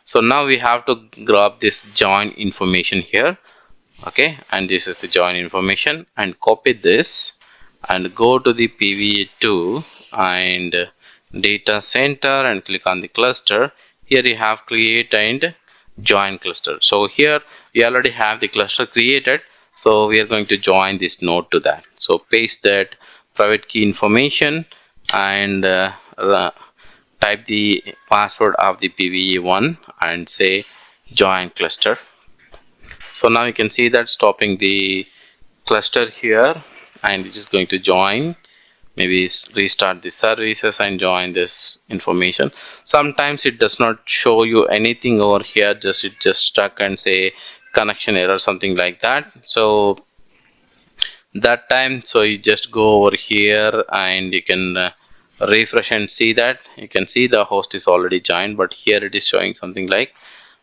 So now we have to grab this join information here. Okay, and this is the join information, and copy this and go to the PVE2 and data center and click on the cluster. Here you have create and join cluster. So here we already have the cluster created, so we are going to join this node to that. So paste that private key information and type the password of the PVE1 and say join cluster. So now you can see that stopping the cluster here, and it is going to join. Maybe restart the services and join this information. Sometimes it does not show you anything over here, it just stuck and say connection error, something like that. So that time, so you just go over here and you can refresh and see that. You can see the host is already joined, but here it is showing something like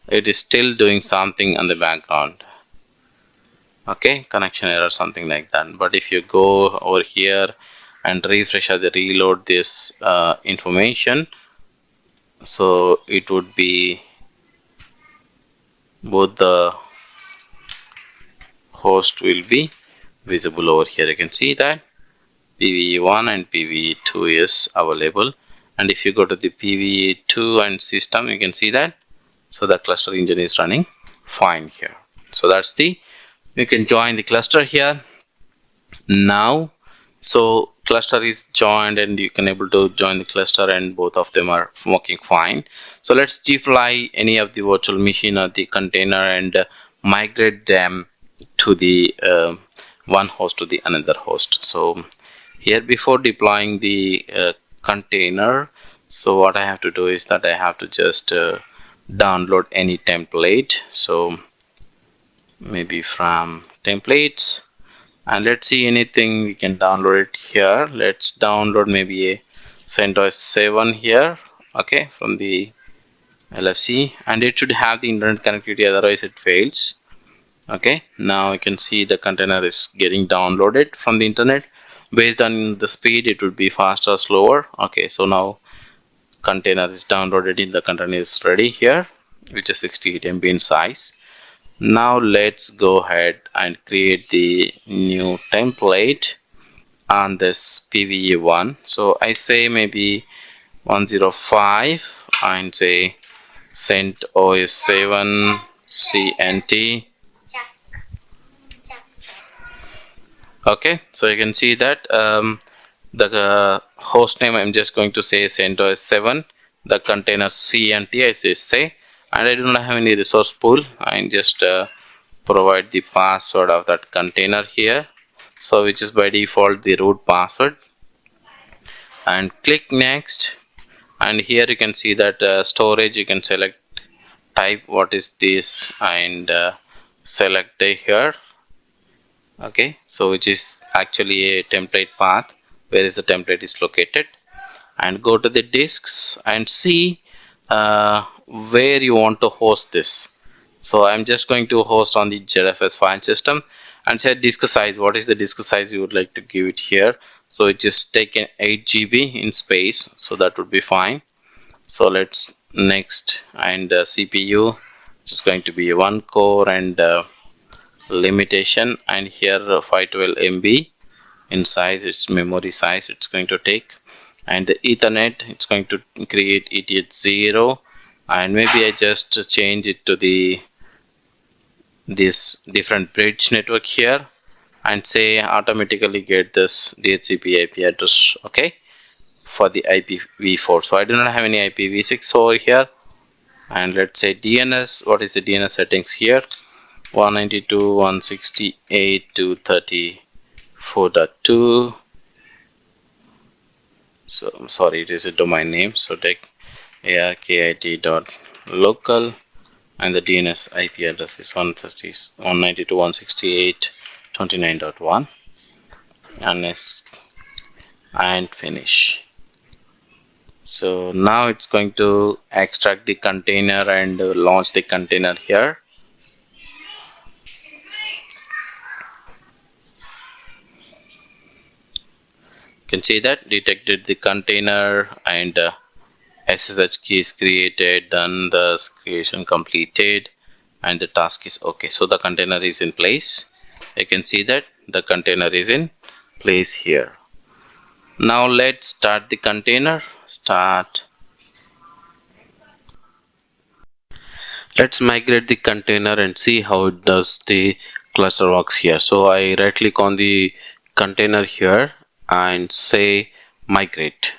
it is still doing something on the background. Okay, connection error, something like that. But if you go over here and refresh or reload this information, so it would be both the host will be visible over here. You can see that PVE1 and PVE2 is available, and if you go to the PVE2 and system, you can see that. So the cluster engine is running fine here. So that's the, you can join the cluster here now. So cluster is joined and you can able to join the cluster, and both of them are working fine. So let's deploy any of the virtual machine or the container and migrate them to the one host to the another host. So here, before deploying the container, so what I have to do is that I have to just download any template. So maybe from templates, and let's see anything we can download it here. Let's download maybe a CentOS 7 here. Okay, from the LFC, and it should have the internet connectivity, otherwise it fails. Okay, now you can see the container is getting downloaded from the internet. Based on the speed, it would be faster or slower. Okay, so now container is downloaded in the container is ready here, which is 68 MB in size. Now let's go ahead and create the new template on this PVE1. So I say maybe 105 and say CentOS 7 CNT. Okay, so you can see that the host name, I'm just going to say CentOS 7, the container CNT I say, and I do not have any resource pool. I just provide the password of that container here, so which is by default the root password, and click next. And here you can see that storage, you can select type what is this and select here. Okay, so which is actually a template path, where is the template is located, and go to the disks and see where you want to host this. So I'm just going to host on the Jfs file system, and set disk size. What is the disk size you would like to give it here? So it just taken 8 GB in space, so that would be fine. So let's next, and CPU is going to be 1 core and limitation, and here 512 MB in size, its memory size it's going to take, and the Ethernet it's going to create ETH0, and maybe I just change it to the this different bridge network here, and say automatically get this DHCP IP address. Okay, for the IPv4. So I do not have any IPv6 over here, and let's say DNS. What is the DNS settings here? 192.168.234.2. So I'm sorry, it is a domain name. So take arkit.local, and the DNS IP address is 192.168.234.2. 29.1 and finish. So now it's going to extract the container and launch the container here. You can see that detected the container and SSH key is created, done, the creation completed, and the task is okay. So the container is in place. You can see that the container is in place here. Now let's start the container. Let's migrate the container and see how it does the cluster works here. So I right click on the container here and say migrate.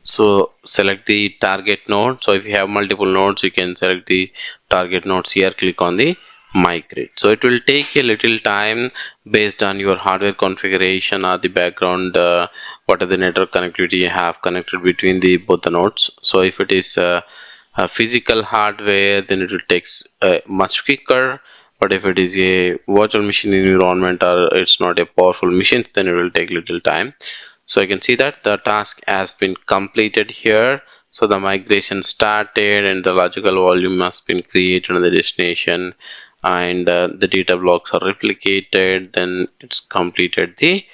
So select the target node. So if you have multiple nodes, you can select the target nodes here, click on the migrate. So it will take a little time based on your hardware configuration or the background, what are the network connectivity you have connected between the both the nodes. So if it is a physical hardware, then it will take much quicker. But if it is a virtual machine environment or it's not a powerful machine, then it will take little time. So you can see that the task has been completed here. So the migration started and the logical volume has been created on the destination, and the data blocks are replicated. Then it's completed the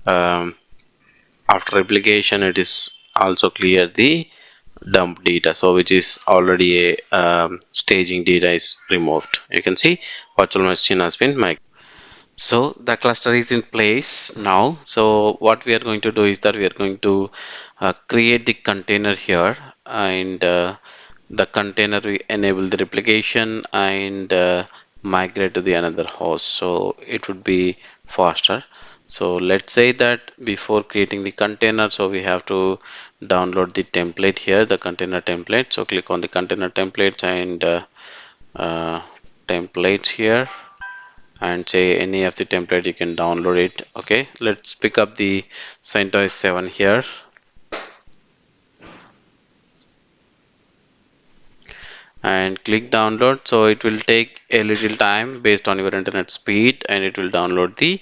after replication, it is also clear the dump data, so which is already a staging data is removed. You can see virtual machine has been migrated. So the cluster is in place now. So what we are going to do is that we are going to create the container here, and the container we enable the replication and migrate to the another host, so it would be faster. So let's say that before creating the container, so we have to download the template here, the container template. So click on the container templates and uh, templates here, and say any of the template you can download it. Okay, let's pick up the CentOS 7 here and click download. So it will take a little time based on your internet speed, and it will download the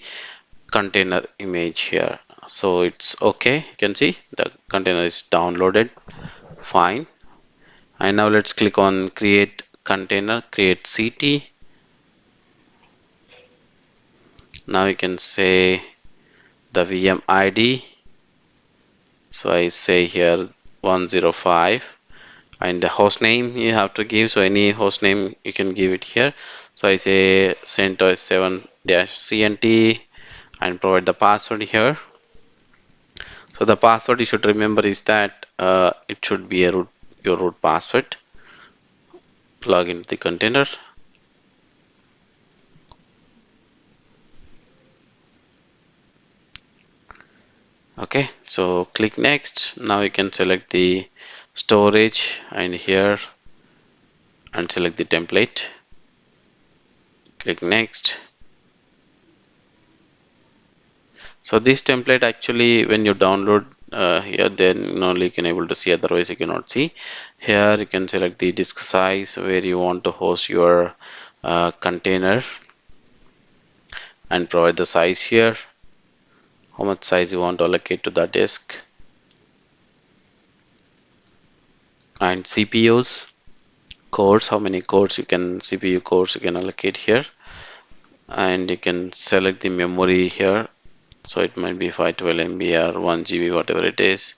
container image here. So it's okay, you can see the container is downloaded fine. And now let's click on create container, create CT. Now you can say the VM ID. So I say here 105, and the host name you have to give, so any host name you can give it here. So I say CentOS 7-CNT and provide the password here. So the password you should remember is that it should be a your root password. Log into the container. Okay, so click next. Now you can select the storage and here and select the template. Click next. So this template actually when you download here, then only you can able to see, otherwise you cannot see. Here you can select the disk size where you want to host your container and provide the size here, how much size you want to allocate to the disk, and CPUs cores, how many cores you can, CPU cores you can allocate here, and you can select the memory here. So it might be 512 MB or 1 GB, whatever it is.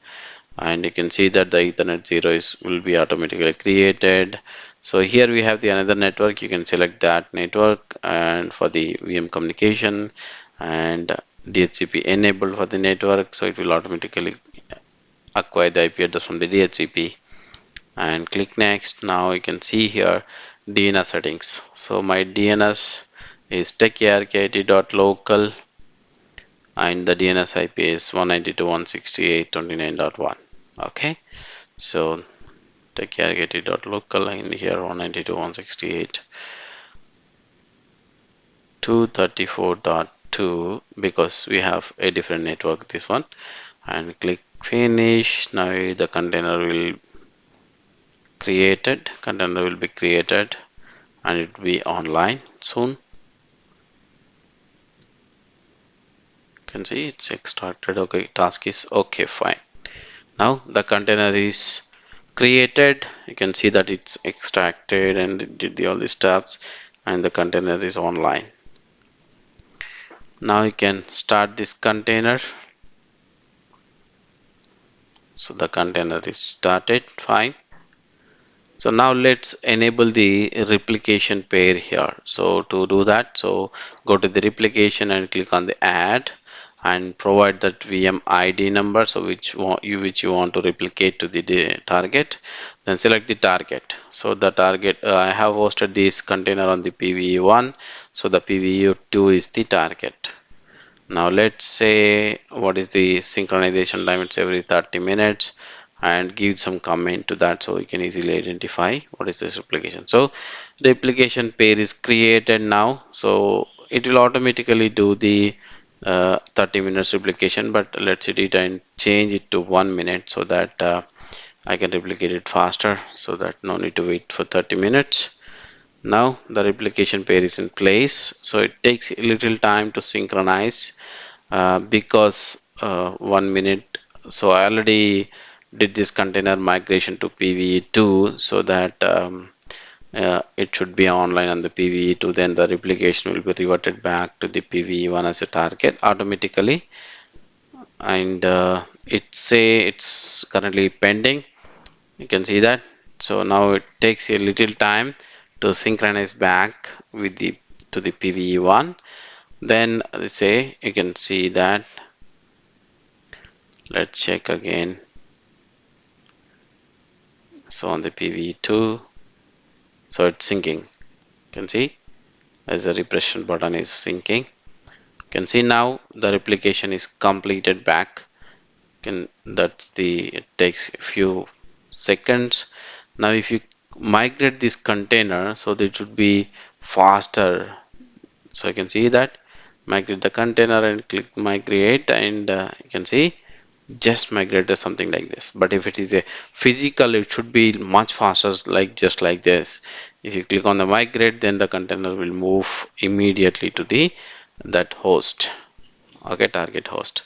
And you can see that the Ethernet 0 is will be automatically created. So here we have the another network, you can select that network, and for the VM communication and DHCP enabled for the network, so it will automatically acquire the IP address from the DHCP, and click next. Now you can see here DNS settings. So my DNS is techarkit.local and the DNS IP is 192.168.29.1. Okay, so techarkit.local and here 192.168.234.2 because we have a different network, this one, and click finish. Now the container will be created and it will be online soon. can see it's extracted. Okay, task is okay, fine. Now the container is created. You can see that it's extracted and it did all the steps, and the container is online. Now you can start this container. So the container is started, fine. So now let's enable the replication pair here. So to do that, so go to the replication and click on the add and provide that VM ID number, so which you want to replicate to the target. Then select the target. So the target, I have hosted this container on the PVE1, so the PVE2 is the target. Now let's say what is the synchronization time. It's every 30 minutes, and give some comment to that so we can easily identify what is this replication. So the replication pair is created now, so it will automatically do the 30 minutes replication, but let's edit and change it to 1 minute so that I can replicate it faster, so that no need to wait for 30 minutes. Now the replication pair is in place, so it takes a little time to synchronize because 1 minute. So I already did this container migration to PVE2, so that it should be online on the PVE2. Then the replication will be reverted back to the PVE1 as a target automatically, and it say it's currently pending. You can see that. So now it takes a little time to synchronize back with the to the PVE1. Then let's say you can see that. Let's check again. So on the PVE2, so it's syncing. You can see as the refresh button is syncing. You can see now the replication is completed back. It takes a few seconds. Now if you migrate this container, so that it would be faster. So you can see that migrate the container and click migrate, and you can see just migrate to something like this. But if it is a physical, it should be much faster, like just like this. If you click on the migrate, then the container will move immediately to the that host, okay, target host.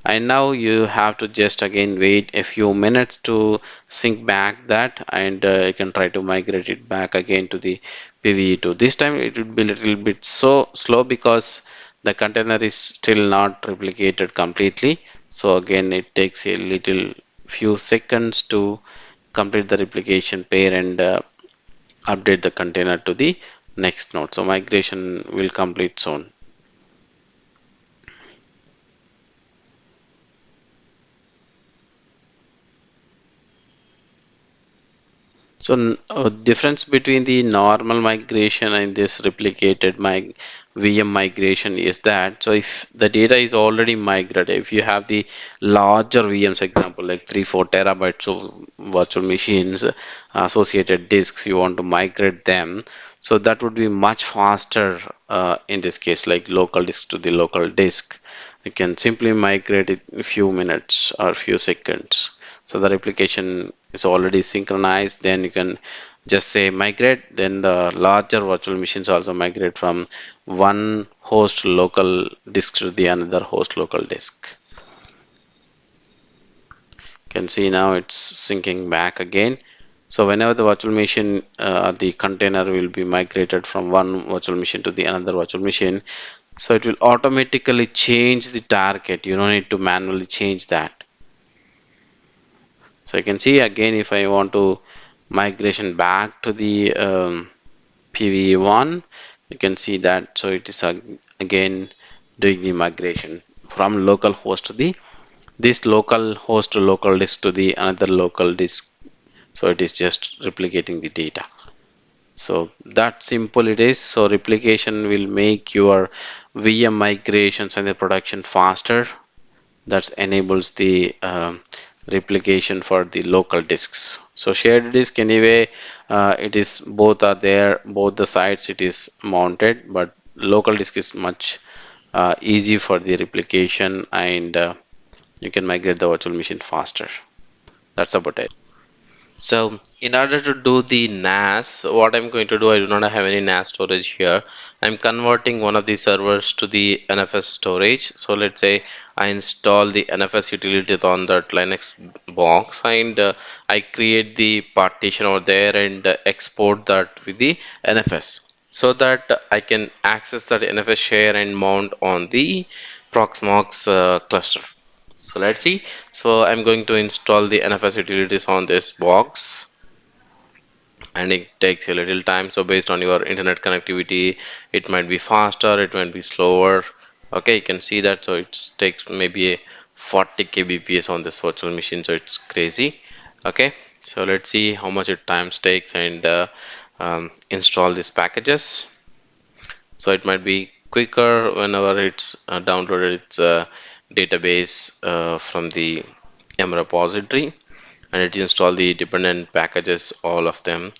And now you have to just again wait a few minutes to sync back that, and you can try to migrate it back again to the PVE2. This time it will be a little bit so slow because the container is still not replicated completely. So again it takes a little few seconds to complete the replication pair and update the container to the next node. So migration will complete soon. So difference between the normal migration and this replicated VM migration is that, so if the data is already migrated, if you have the larger VMs, example like 3-4 terabytes of virtual machines, associated disks, you want to migrate them, so that would be much faster in this case, like local disk to the local disk. You can simply migrate it in a few minutes or few seconds. So the replication is already synchronized. Then you can just say migrate, then the larger virtual machines also migrate from one host local disk to the another host local disk. You can see now it's syncing back again. So whenever the virtual machine, the container will be migrated from one virtual machine to the another virtual machine, so it will automatically change the target. You don't need to manually change that. So you can see again, if I want to migration back to the PVE1, you can see that. So it is again doing the migration from local host to the this local host to local disk to the another local disk. So it is just replicating the data. So that simple it is. So replication will make your VM migrations and the production faster. That enables the replication for the local disks. So shared disk anyway, it is both are there, both the sides it is mounted, but local disk is much easy for the replication, and you can migrate the virtual machine faster. That's about it. So in order to do the NAS, what I'm going to do, I do not have any NAS storage here. I'm converting one of the servers to the NFS storage. So let's say I install the NFS utility on that Linux box, and I create the partition over there and export that with the NFS, so that I can access that NFS share and mount on the Proxmox cluster. So let's see. So I'm going to install the NFS utilities on this box, and it takes a little time. So based on your internet connectivity, it might be faster, it might be slower. Okay, you can see that. So it takes maybe a 40 kbps on this virtual machine. So it's crazy. Okay, so let's see how much it times takes, and install these packages. So it might be quicker whenever it's downloaded its database from the M repository, and it install the dependent packages, all of them,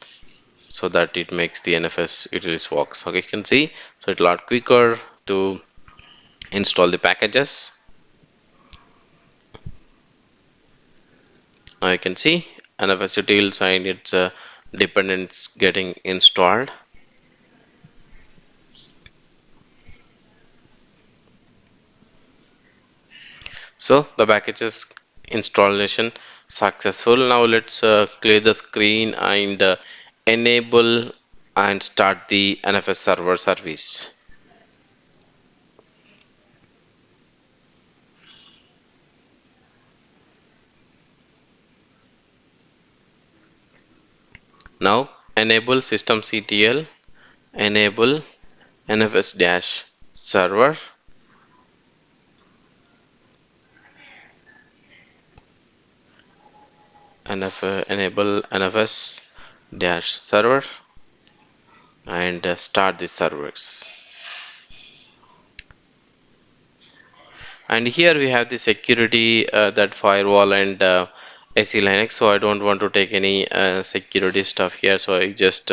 so that it makes the NFS utilities works. Okay, you can see, so it's a lot quicker to install the packages. Now you can see NFS utils and its dependents getting installed. So the packages installation successful. Now let's clear the screen and enable and start the NFS server service. Now enable systemctl, enable NFS dash server, enable NFS dash server, and start the servers. And here we have the security, that firewall and SE Linux. So I don't want to take any security stuff here, so I just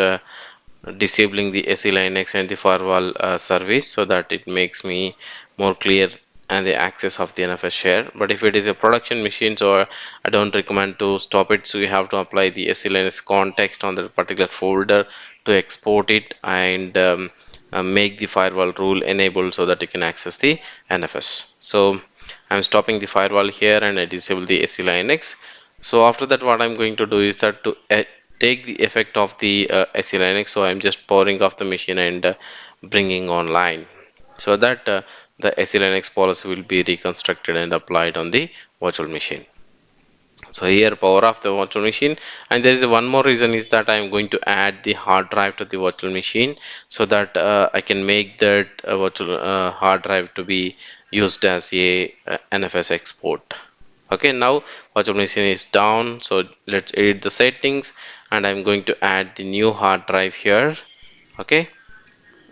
disabling the SE Linux and the firewall service, so that it makes me more clear and the access of the NFS share. But if it is a production machine, so I don't recommend to stop it. So you have to apply the SE Linux context on that particular folder to export it, and make the firewall rule enabled so that you can access the NFS. So I'm stopping the firewall here, and I disable the SE Linux. So after that, what I'm going to do is that to take the effect of the SE Linux, so I'm just powering off the machine and bringing online, so that the SE Linux policy will be reconstructed and applied on the virtual machine. So here power off the virtual machine, and there is one more reason is that I am going to add the hard drive to the virtual machine, so that I can make that virtual hard drive to be used as a NFS export. Okay, now virtual machine is down, so let's edit the settings, and I'm going to add the new hard drive here. Okay,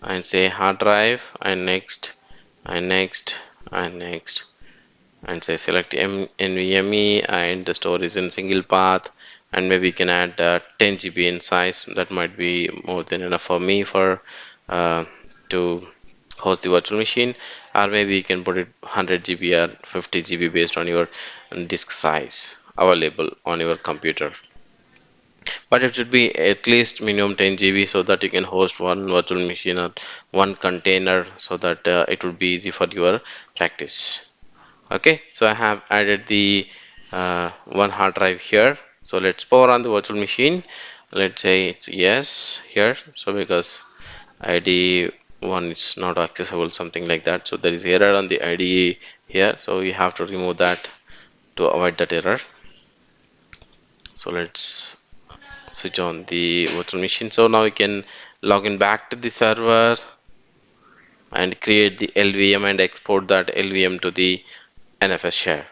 and say hard drive, and next, and next, and next, and say select NVMe, and the storage in single path, and maybe you can add 10 GB in size. That might be more than enough for me for to host the virtual machine, or maybe you can put it 100 GB or 50 GB based on your disk size available on your computer. But it should be at least minimum 10 GB, so that you can host one virtual machine or one container, so that it would be easy for your practice. Okay, so I have added the one hard drive here. So let's power on the virtual machine. Let's say it's yes here. So because ID one is not accessible, something like that. So there is error on the IDE here. So we have to remove that to avoid that error. So let's switch on the virtual machine. So now we can log in back to the server and create the LVM and export that LVM to the NFS share.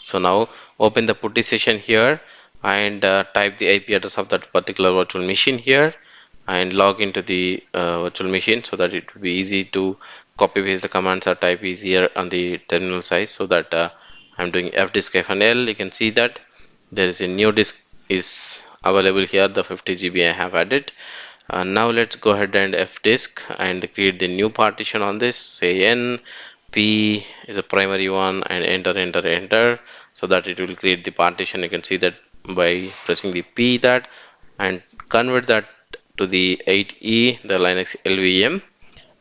So now open the putty session here, and type the IP address of that particular virtual machine here, and log into the virtual machine, so that it will be easy to copy paste the commands or type easier on the terminal side. So that I'm doing fdisk-l. You can see that there is a new disk is available here, the 50 GB I have added. Now let's go ahead and fdisk and create the new partition on this. Say n p is a primary one, and enter, enter, enter, so that it will create the partition. You can see that by pressing the P that and convert that to the 8E, the Linux LVM,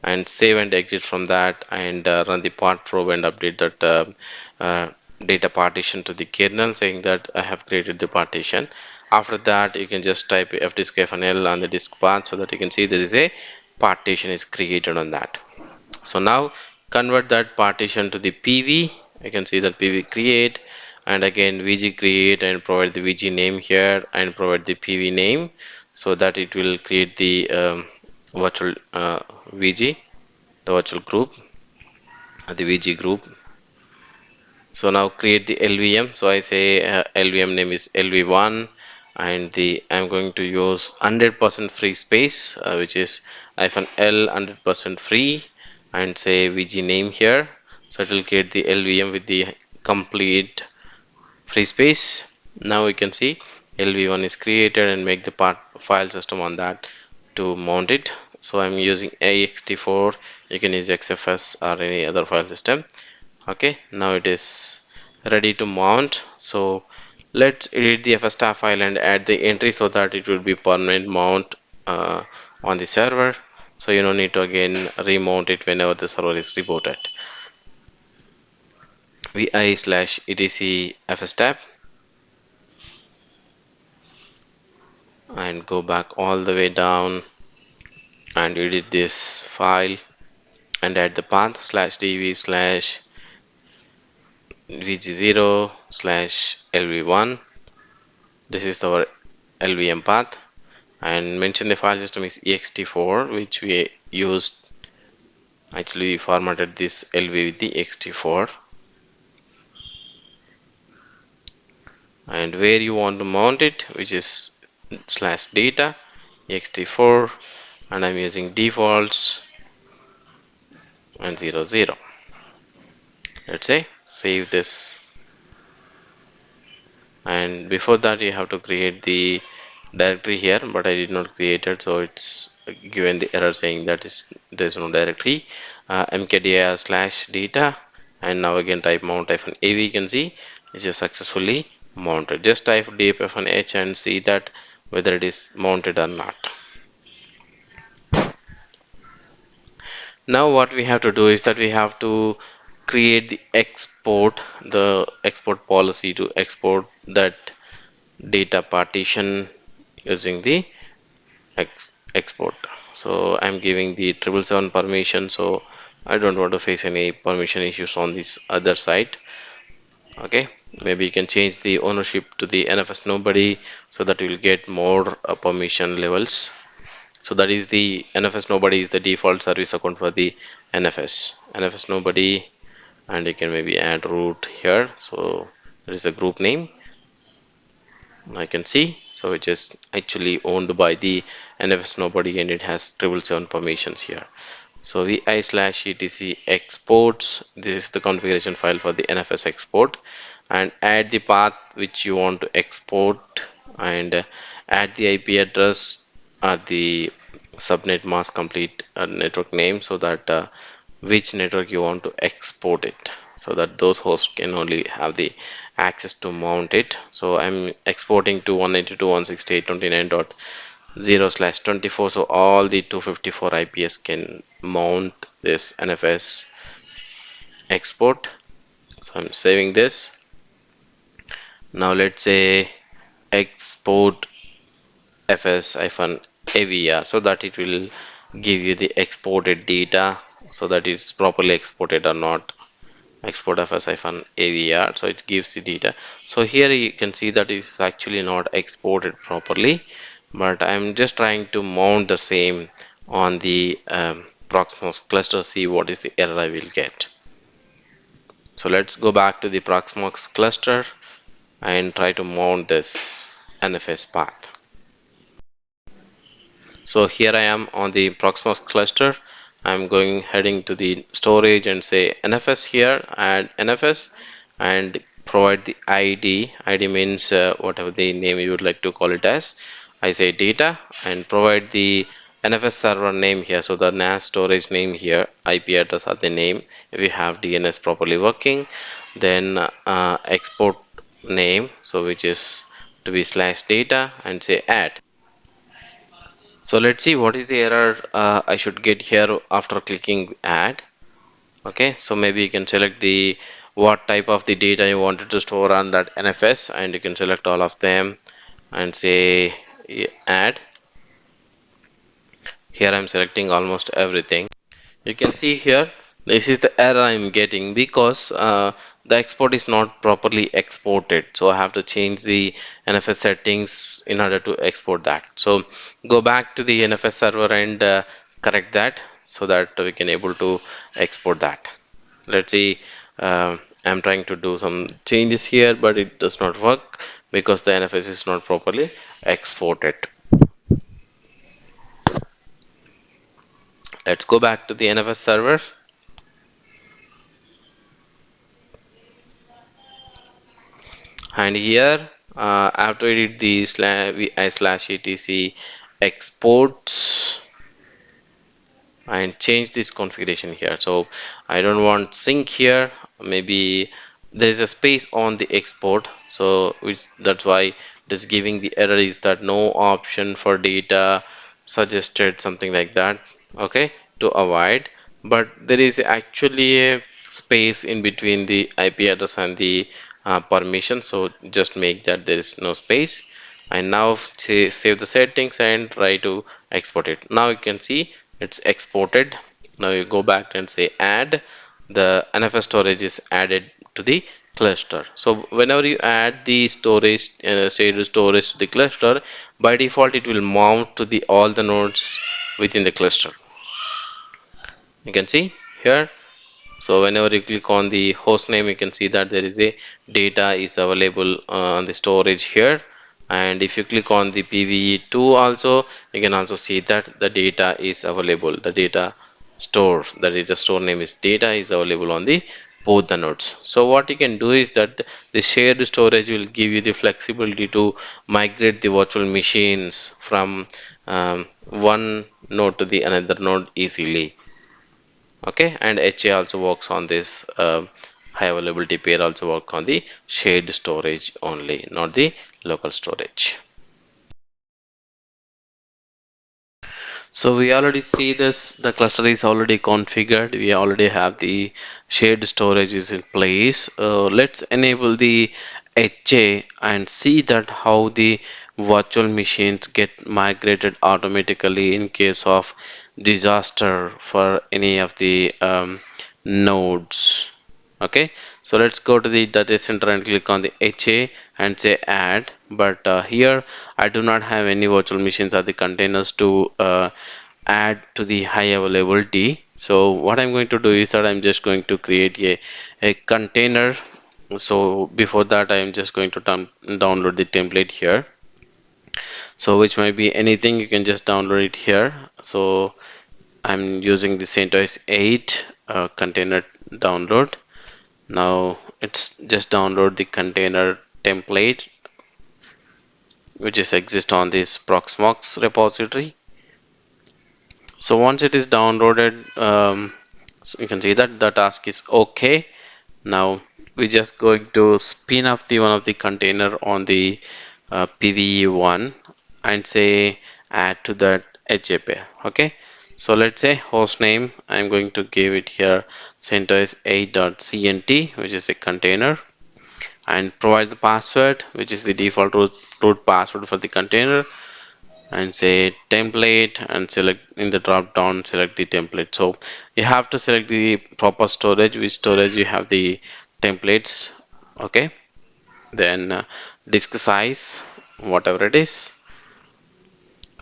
and save and exit from that, and run the part probe and update that uh, data partition to the kernel, saying that I have created the partition. After that, you can just type fdisk-l on the disk path so that you can see there is a partition is created on that. So now convert that partition to the PV. I can see that PV create, and again VG create, and provide the VG name here and provide the PV name so that it will create the virtual VG, the virtual group, the VG group. So now create the LVM. So I say LVM name is LV1, and the I'm going to use 100% free space, which is -L 100% free, and say VG name here. So it will create the LVM with the complete free space. Now we can see LV1 is created, and make the part file system on that to mount it. So I'm using ext4. You can use XFS or any other file system. Okay, now it is ready to mount. So let's edit the fstar file and add the entry so that it will be permanent mount on the server, so you don't need to again remount it whenever the server is rebooted. vi/etc fstab and go back all the way down and edit this file and add the path /dv/vg0/lv1. This is our LVM path, and mention the file system is ext4, which we used. Actually we formatted this LV with the ext4, and where you want to mount it, which is /data ext4, and I'm using defaults and 00. Let's say save this, and before that you have to create the directory here, but I did not create it, so it's given the error saying that there's no directory. mkdir/data, and now again type mount-av. You can see it is successfully mounted. Just type df-h and see that whether it is mounted or not. Now what we have to do is that we have to create the export policy to export that data partition using the export. So I'm giving the 777 permission, so I don't want to face any permission issues on this other side. Okay, maybe you can change the ownership to the NFS nobody so that you will get more permission levels. So that is the NFS nobody is the default service account for the NFS nobody, and you can maybe add root here. So there is a group name I can see, so which is actually owned by the NFS nobody, and it has 777 permissions here. So vi/etc exports, this is the configuration file for the NFS export, and add the path which you want to export, and add the IP address at the subnet mask complete network name, so that which network you want to export it, so that those hosts can only have the access to mount it. So I'm exporting to 192.168.29.0/24, so all the 254 IPS can mount this NFS export. So I'm saving this. Now let's say export fs-avr, so that it will give you the exported data, so that it's properly exported or not. Export fs-avr, so it gives the data. So here you can see that it's actually not exported properly, but I'm just trying to mount the same on the Proxmox cluster, see what is the error I will get. So let's go back to the Proxmox cluster and try to mount this NFS path. So here I am on the Proxmox cluster. I'm going heading to the storage and say NFS here, and NFS, and provide the ID. ID means whatever the name you would like to call it as. I say data, and provide the NFS server name here. So the NAS storage name here, IP address are the name. If you have DNS properly working, then export name, so which is to be slash data and say add. So let's see what is the error I should get here after clicking add. Okay, so maybe you can select the what type of the data you wanted to store on that NFS, and you can select all of them and say add. Here I'm selecting almost everything. You can see here this is the error I'm getting because the export is not properly exported, so I have to change the NFS settings in order to export that. So go back to the NFS server and correct that so that we can able to export that. Let's see, I'm trying to do some changes here, but it does not work because the NFS is not properly exported. Let's go back to the NFS server. And here after we did the slash etc exports and change this configuration here. So I don't want sync here, maybe there is a space on the export, so which that's why it is giving the error is that no option for data suggested, something like that. Okay, to avoid, but there is actually a space in between the IP address and the permission, so just make that there is no space. And now save the settings and try to export it. Now you can see it's exported. Now you go back and say add. The NFS storage is added to the cluster. So whenever you add the storage shared storage to the cluster, by default it will mount to the all the nodes within the cluster. You can see here. So whenever you click on the host name, you can see that there is a data is available on the storage here. And if you click on the PVE2 also, you can also see that the data is available. The data store name is data is available on the both the nodes. So what you can do is that the shared storage will give you the flexibility to migrate the virtual machines from one node to the another node easily. Okay, and HA also works on this high availability pair also work on the shared storage only, not the local storage. So we already see this, the cluster is already configured, we already have the shared storage is in place. Let's enable the HA and see that how the virtual machines get migrated automatically in case of disaster for any of the nodes. Okay, so let's go to the data center and click on the HA and say add. But here I do not have any virtual machines or the containers to add to the high availability. So what I'm going to do is that I'm just going to create a container. So before that I'm just going to download the template here, so which might be anything, you can just download it here. So I'm using the CentOS 8 container download. Now it's just download the container template which is exist on this Proxmox repository. So once it is downloaded, so you can see that the task is okay. Now we're just going to spin up the one of the container on the PVE1 and say add to that HA pair. Okay, so let's say host name, I'm going to give it here CentOS 8.cnt, which is a container, and provide the password, which is the default root password for the container, and say template and select in the drop down, select the template. So you have to select the proper storage, which storage you have the templates. Okay, then disk size, whatever it is.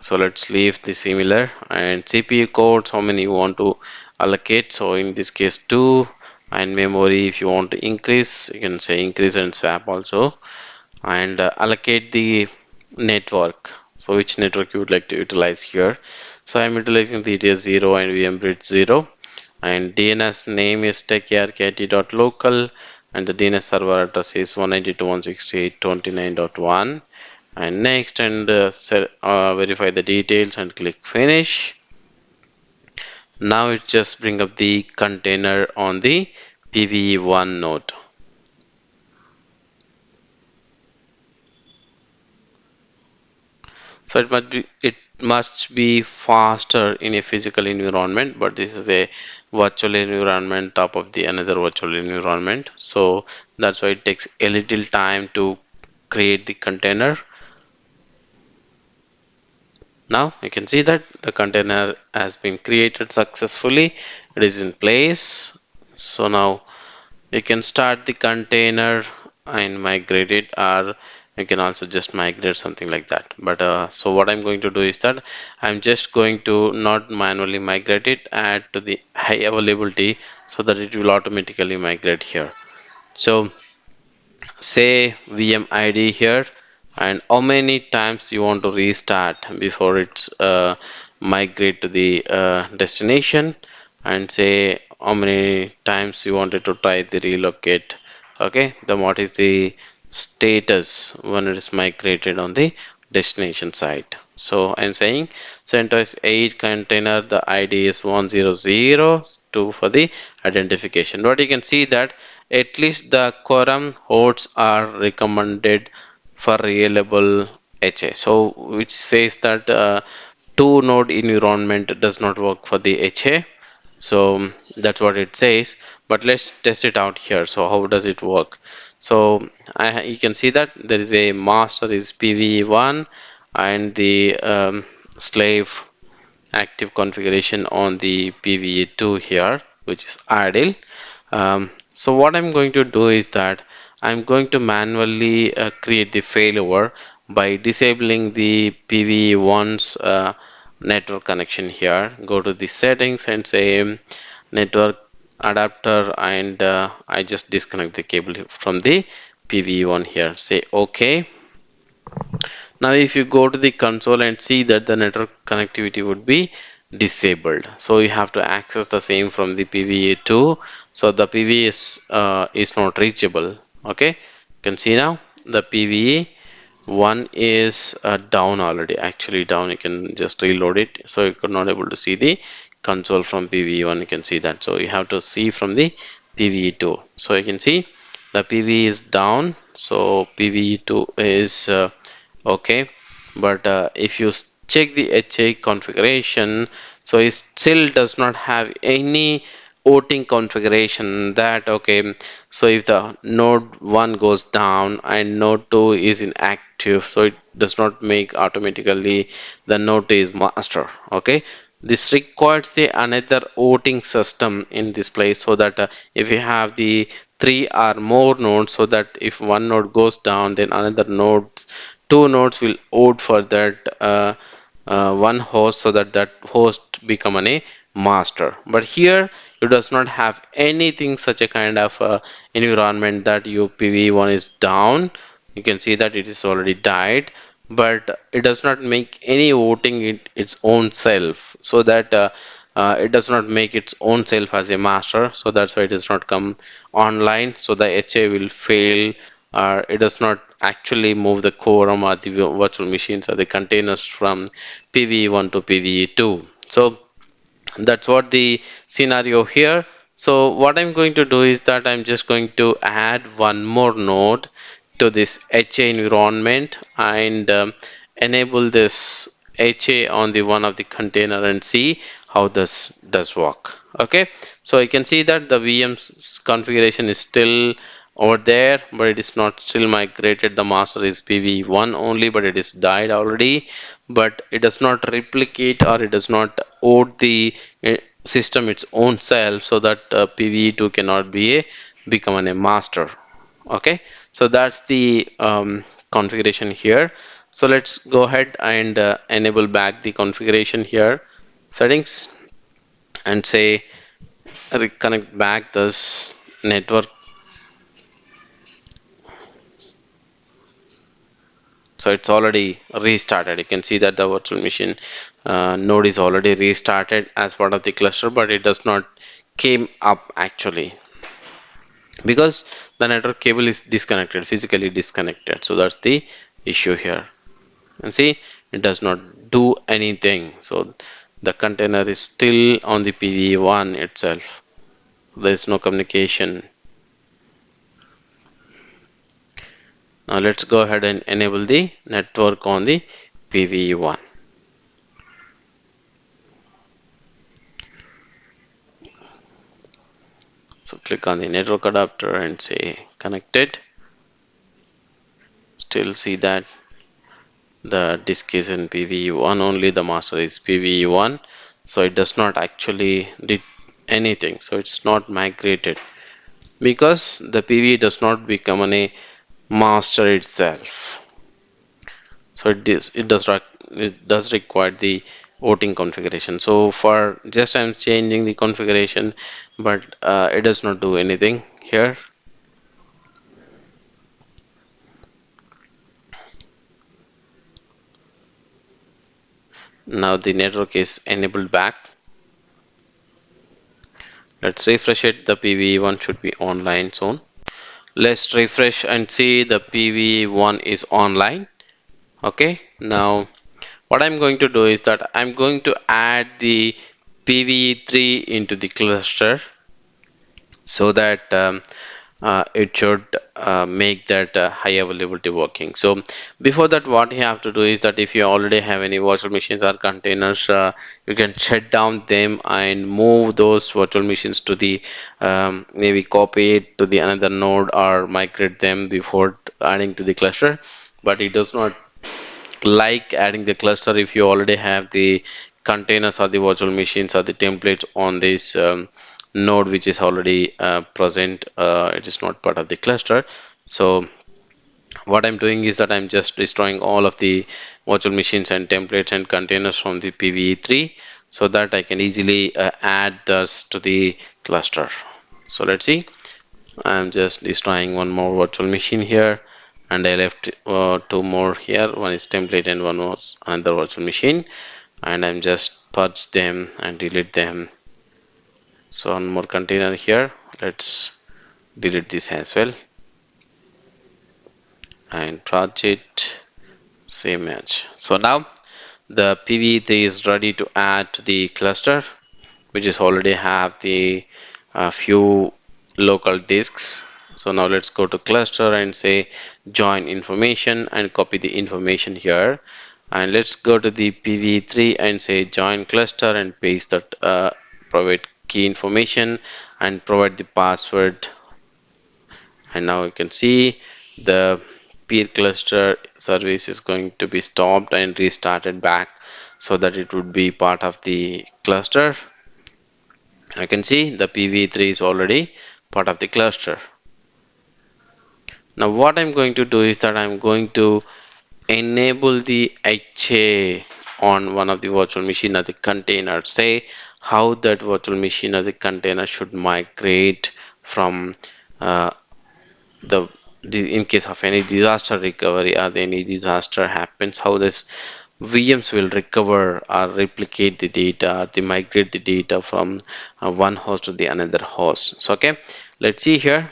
So let's leave the similar, and CPU codes, how many you want to allocate. So in this case 2, and memory if you want to increase, you can say increase and swap also, and allocate the network. So which network you would like to utilize here. So I'm utilizing the ETS0 and VMbridge 0, and DNS name is techarkt.local, and the DNS server address is 192.168.29.1, and next, and verify the details and click finish. Now it just bring up the container on the PVE1 node. So it must be faster in a physical environment, but this is a virtual environment top of the another virtual environment. So that's why it takes a little time to create the container. Now you can see that the container has been created successfully. It is in place. So now you can start the container and migrate it, or you can also just migrate something like that. But so what I'm going to do is that I'm just going to not manually migrate it, add to the high availability so that it will automatically migrate here. So say VM ID here, and how many times you want to restart before it's migrate to the destination, and say how many times you wanted to try the relocate. Okay, then what is the status when it is migrated on the destination site. So I'm saying CentOS 8 container, the ID is 1002 for the identification. But you can see that at least the quorum hosts are recommended for reliable HA. So which says that two node environment does not work for the HA. So that's what it says, but let's test it out here. So how does it work? So you can see that there is a master is Pve1 and the slave active configuration on the Pve2 here, which is idle. So what I'm going to do is that I'm going to manually create the failover by disabling the Pve1's network connection here. Go to the settings and say network adapter, and I just disconnect the cable from the Pve1 here. Say OK. Now if you go to the console and see that the network connectivity would be disabled, so you have to access the same from the PVE2. So the PVE is not reachable. Okay, you can see now the PVE one is down already, actually down. You can just reload it, so you could not able to see the console from PVE1. You can see that, so you have to see from the PVE2. So you can see the PVE is down, so PVE2 is okay. But if you check the HA configuration, so it still does not have any voting configuration. That okay, so if the node 1 goes down and node 2 is inactive, so it does not make automatically the node 2 is master. Okay, this requires the another voting system in this place, so that if you have the three or more nodes, so that if one node goes down, then another node, two nodes will vote for that one host, so that that host become a master. But here it does not have anything such a kind of environment that your PV1 is down. You can see that it is already died, but it does not make any voting its own self, so that it does not make its own self as a master. So that's why it does not come online, so the HA will fail, or it does not actually move the quorum or the virtual machines or the containers from PVE1 to PVE2. So that's what the scenario here. So what I'm going to do is that I'm just going to add one more node to this HA environment, and enable this HA on the one of the container and see how this does work. Okay, so you can see that the VM's configuration is still over there, but it is not still migrated. The master is PV1 only, but it is died already. But it does not replicate, or it does not own the system its own self, so that PV2 cannot be a become a master. Okay, so that's the configuration here. So let's go ahead and enable back the configuration here, settings, and say reconnect back this network. So it's already restarted. You can see that the virtual machine node is already restarted as part of the cluster, but it does not came up actually, because the network cable is disconnected, physically disconnected. So that's the issue here. And see, it does not do anything. So the container is still on the PV1 itself. There is no communication. Now let's go ahead and enable the network on the PVE1. So click on the network adapter and say connected. Still see that the disk is in PVE1 only, the master is PVE1, so it does not actually did anything, so it's not migrated because the PVE does not become a master itself. So it does require the voting configuration. So for just I'm changing the configuration, but it does not do anything here. Now the network is enabled back. Let's refresh it. The PVE1 should be online soon. Let's refresh and see the PVE1 is online. Okay, now what I'm going to do is that I'm going to add the PVE3 into the cluster so that it should make that high availability working. So before that, what you have to do is that if you already have any virtual machines or containers, you can shut down them and move those virtual machines to the maybe copy it to the another node or migrate them before adding to the cluster. But it does not like adding the cluster if you already have the containers or the virtual machines or the templates on this node which is already present. It is not part of the cluster. So what I'm doing is that I'm just destroying all of the virtual machines and templates and containers from the PVE3 so that I can easily add this to the cluster. So let's see. I'm just destroying one more virtual machine here, and I left two more here. One is template and one was another virtual machine, and I'm just purge them and delete them. So one more container here. Let's delete this as well and purge it. Same as. So now the PV3 is ready to add to the cluster, which is already have the few local disks. So now let's go to cluster and say join information and copy the information here, and let's go to the PV3 and say join cluster and paste that private key information and provide the password. And now you can see the peer cluster service is going to be stopped and restarted back so that it would be part of the cluster. I can see the PV3 is already part of the cluster. Now what I'm going to do is that I'm going to enable the HA on one of the virtual machine or the container. Say how that virtual machine or the container should migrate from uh, the in case of any disaster recovery or any disaster happens, how this VMs will recover or replicate the data or they migrate the data from one host to the another host. So okay, let's see here.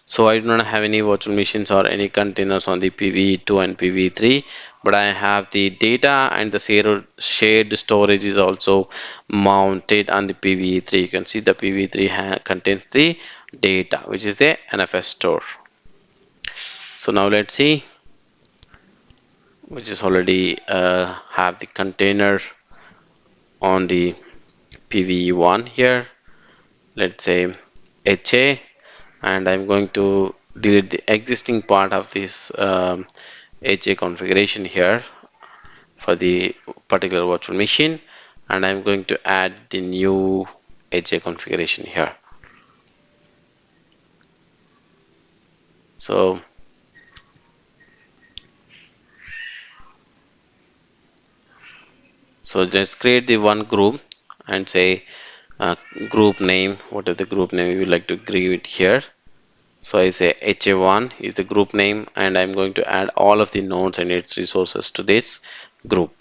So I do not have any virtual machines or any containers on the PV2 and PV3, but I have the data and the shared storage is also mounted on the PV3. You can see the PV3 contains the data, which is the NFS store. So now let's see, which is already have the container on the PV1 here. Let's say HA, and I'm going to delete the existing part of this HA configuration here for the particular virtual machine, and I'm going to add the new HA configuration here. So let's create the one group and say group name. What is the group name we would like to give it here? So I say HA1 is the group name, and I'm going to add all of the nodes and its resources to this group.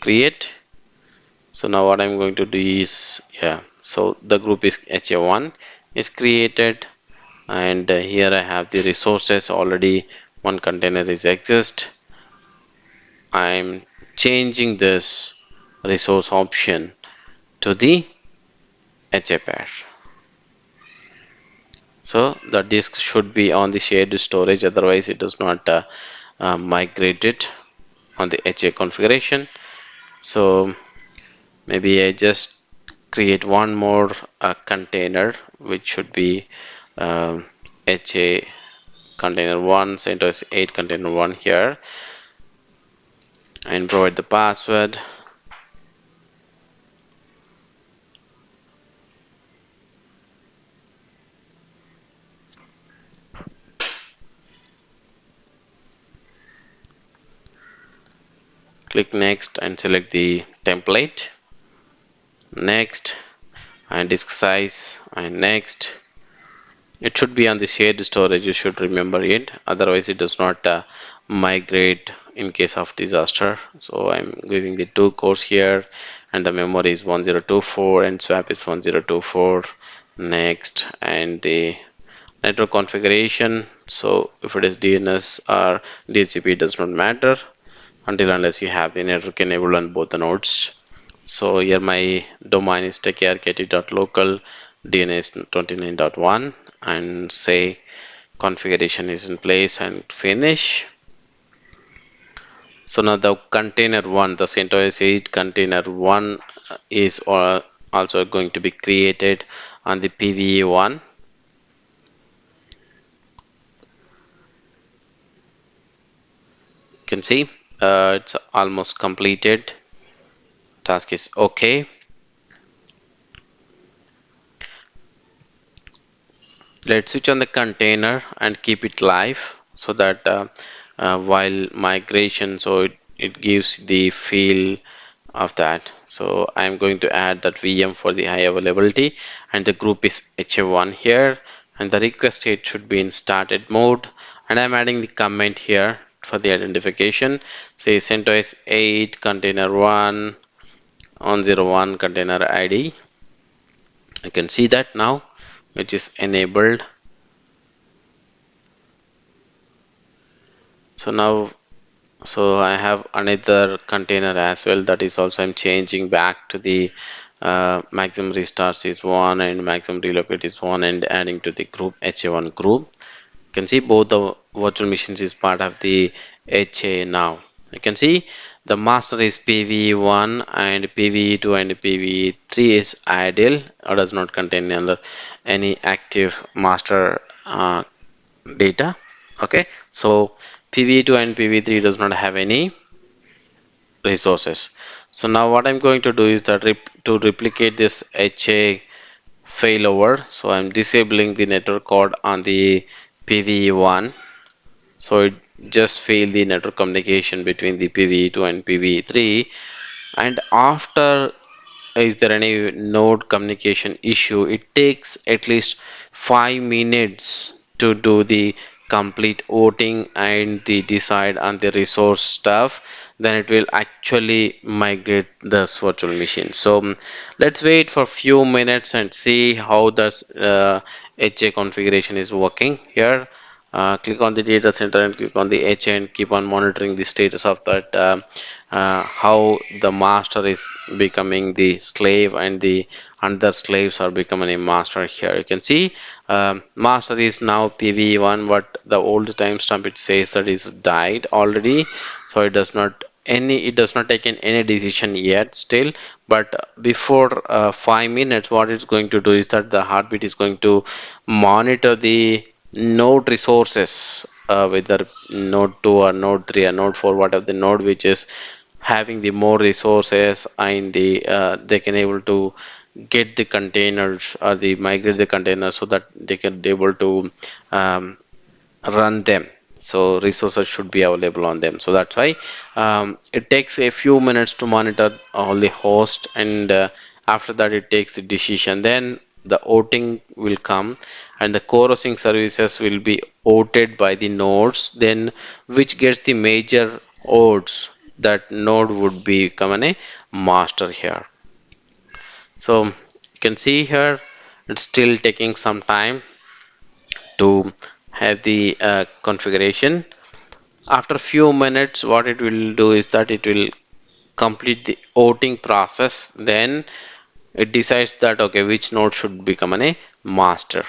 Create. So now what I'm going to do is, yeah, so the group is HA1 is created, and here I have the resources already. One container is exist. I'm changing this resource option to the HA pair. So the disk should be on the shared storage, otherwise it does not migrate it on the HA configuration. So maybe I just create one more container, which should be HA container 1, CentOS 8 container 1 here, and provide the password. Click next and select the template. Next, and disk size, and next. It should be on the shared storage, you should remember it, otherwise it does not migrate in case of disaster. So I'm giving the two cores here, and the memory is 1024 and swap is 1024. Next, and the network configuration, so if it is DNS or DHCP, it does not matter until unless you have the network enabled on both the nodes. So here my domain is takearkt.local, DNS 29.1, and say configuration is in place and finish. So now the container 1, the CentOS 8 container 1 is also going to be created on the Pve 1. You can see it's almost completed. Task is okay. Let's switch on the container and keep it live, so that while migration, so it gives the feel of that. So I'm going to add that VM for the high availability, and the group is HA1 here, and the request state should be in started mode, and I'm adding the comment here for the identification. Say CentOS 8 container 1 on 01 container ID. I can see that now, which is enabled. So now, so I have another container as well, that is also I'm changing back to the maximum restarts is 1 and maximum relocate is 1, and adding to the group HA1 group. You can see both the virtual machines is part of the HA now. You can see the master is Pve1 and Pve2 and Pve3 is idle or does not contain any active master data. Okay, so Pve2 and Pve3 does not have any resources. So now what I'm going to do is that to replicate this HA failover, so I'm disabling the network code on the Pve1, so it just failed the network communication between the Pve2 and Pve3, and after is there any node communication issue, it takes at least 5 minutes to do the complete voting and the decide on the resource stuff, then it will actually migrate this virtual machine. So let's wait for few minutes and see how this HA configuration is working here. Click on the data center and click on the HA and keep on monitoring the status of that, how the master is becoming the slave and the other slaves are becoming a master. Here you can see master is now Pve1, but the old timestamp it says that is died already, so it does not take any decision yet still. But before 5 minutes, what it's going to do is that the heartbeat is going to monitor the node resources, whether node 2 or node 3 or node 4, whatever the node which is having the more resources, and they can able to get the containers or the migrate the containers, so that they can be able to um, run them. So resources should be available on them, so that's why it takes a few minutes to monitor all the host, and after that it takes the decision, then the outing will come, and the chorusing services will be outed by the nodes, then which gets the major outs, that node would become a master here. So you can see here it's still taking some time to have the configuration. After a few minutes, what it will do is that it will complete the outing process, then it decides that okay, which node should become a master.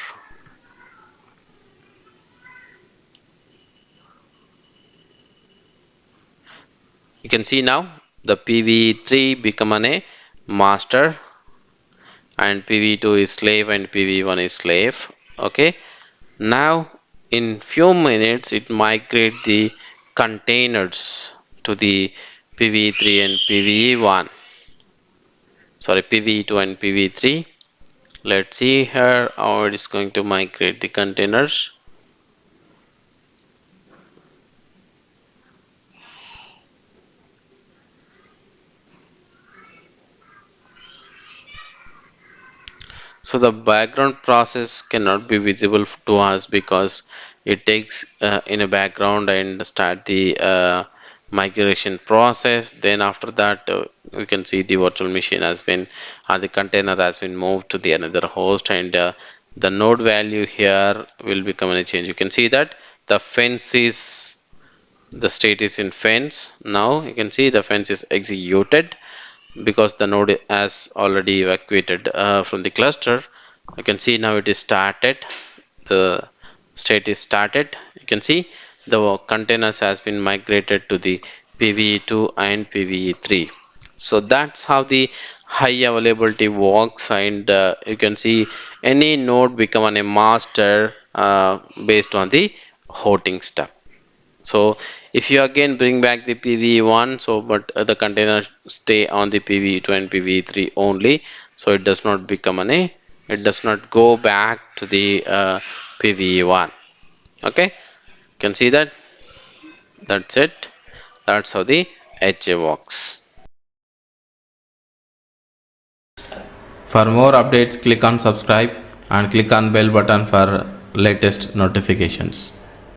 You can see now the Pve3 become a master, and Pve2 is slave and Pve1 is slave. Okay, now in few minutes it migrate the containers to the Pve3 and Pve1, sorry, Pve2 and Pve3. Let's see here how it is going to migrate the containers. So the background process cannot be visible to us because it takes in a background and start the migration process. Then after that, we can see the virtual machine has been, the container has been moved to the another host, and the node value here will become a change. You can see that the fence is, the state is in fence. Now you can see the fence is executed because the node has already evacuated from the cluster. You can see now it is started, the state is started. You can see the containers has been migrated to the PVE2 and PVE3. So that's how the high availability works, and you can see any node become a master based on the hosting step. So if you again bring back the PVE1, so but the container stay on the PVE2 and PVE3 only, so it does not become an A, it does not go back to the PVE1. Okay, you can see that. That's it. That's how the HA works. For more updates, click on subscribe and click on bell button for latest notifications.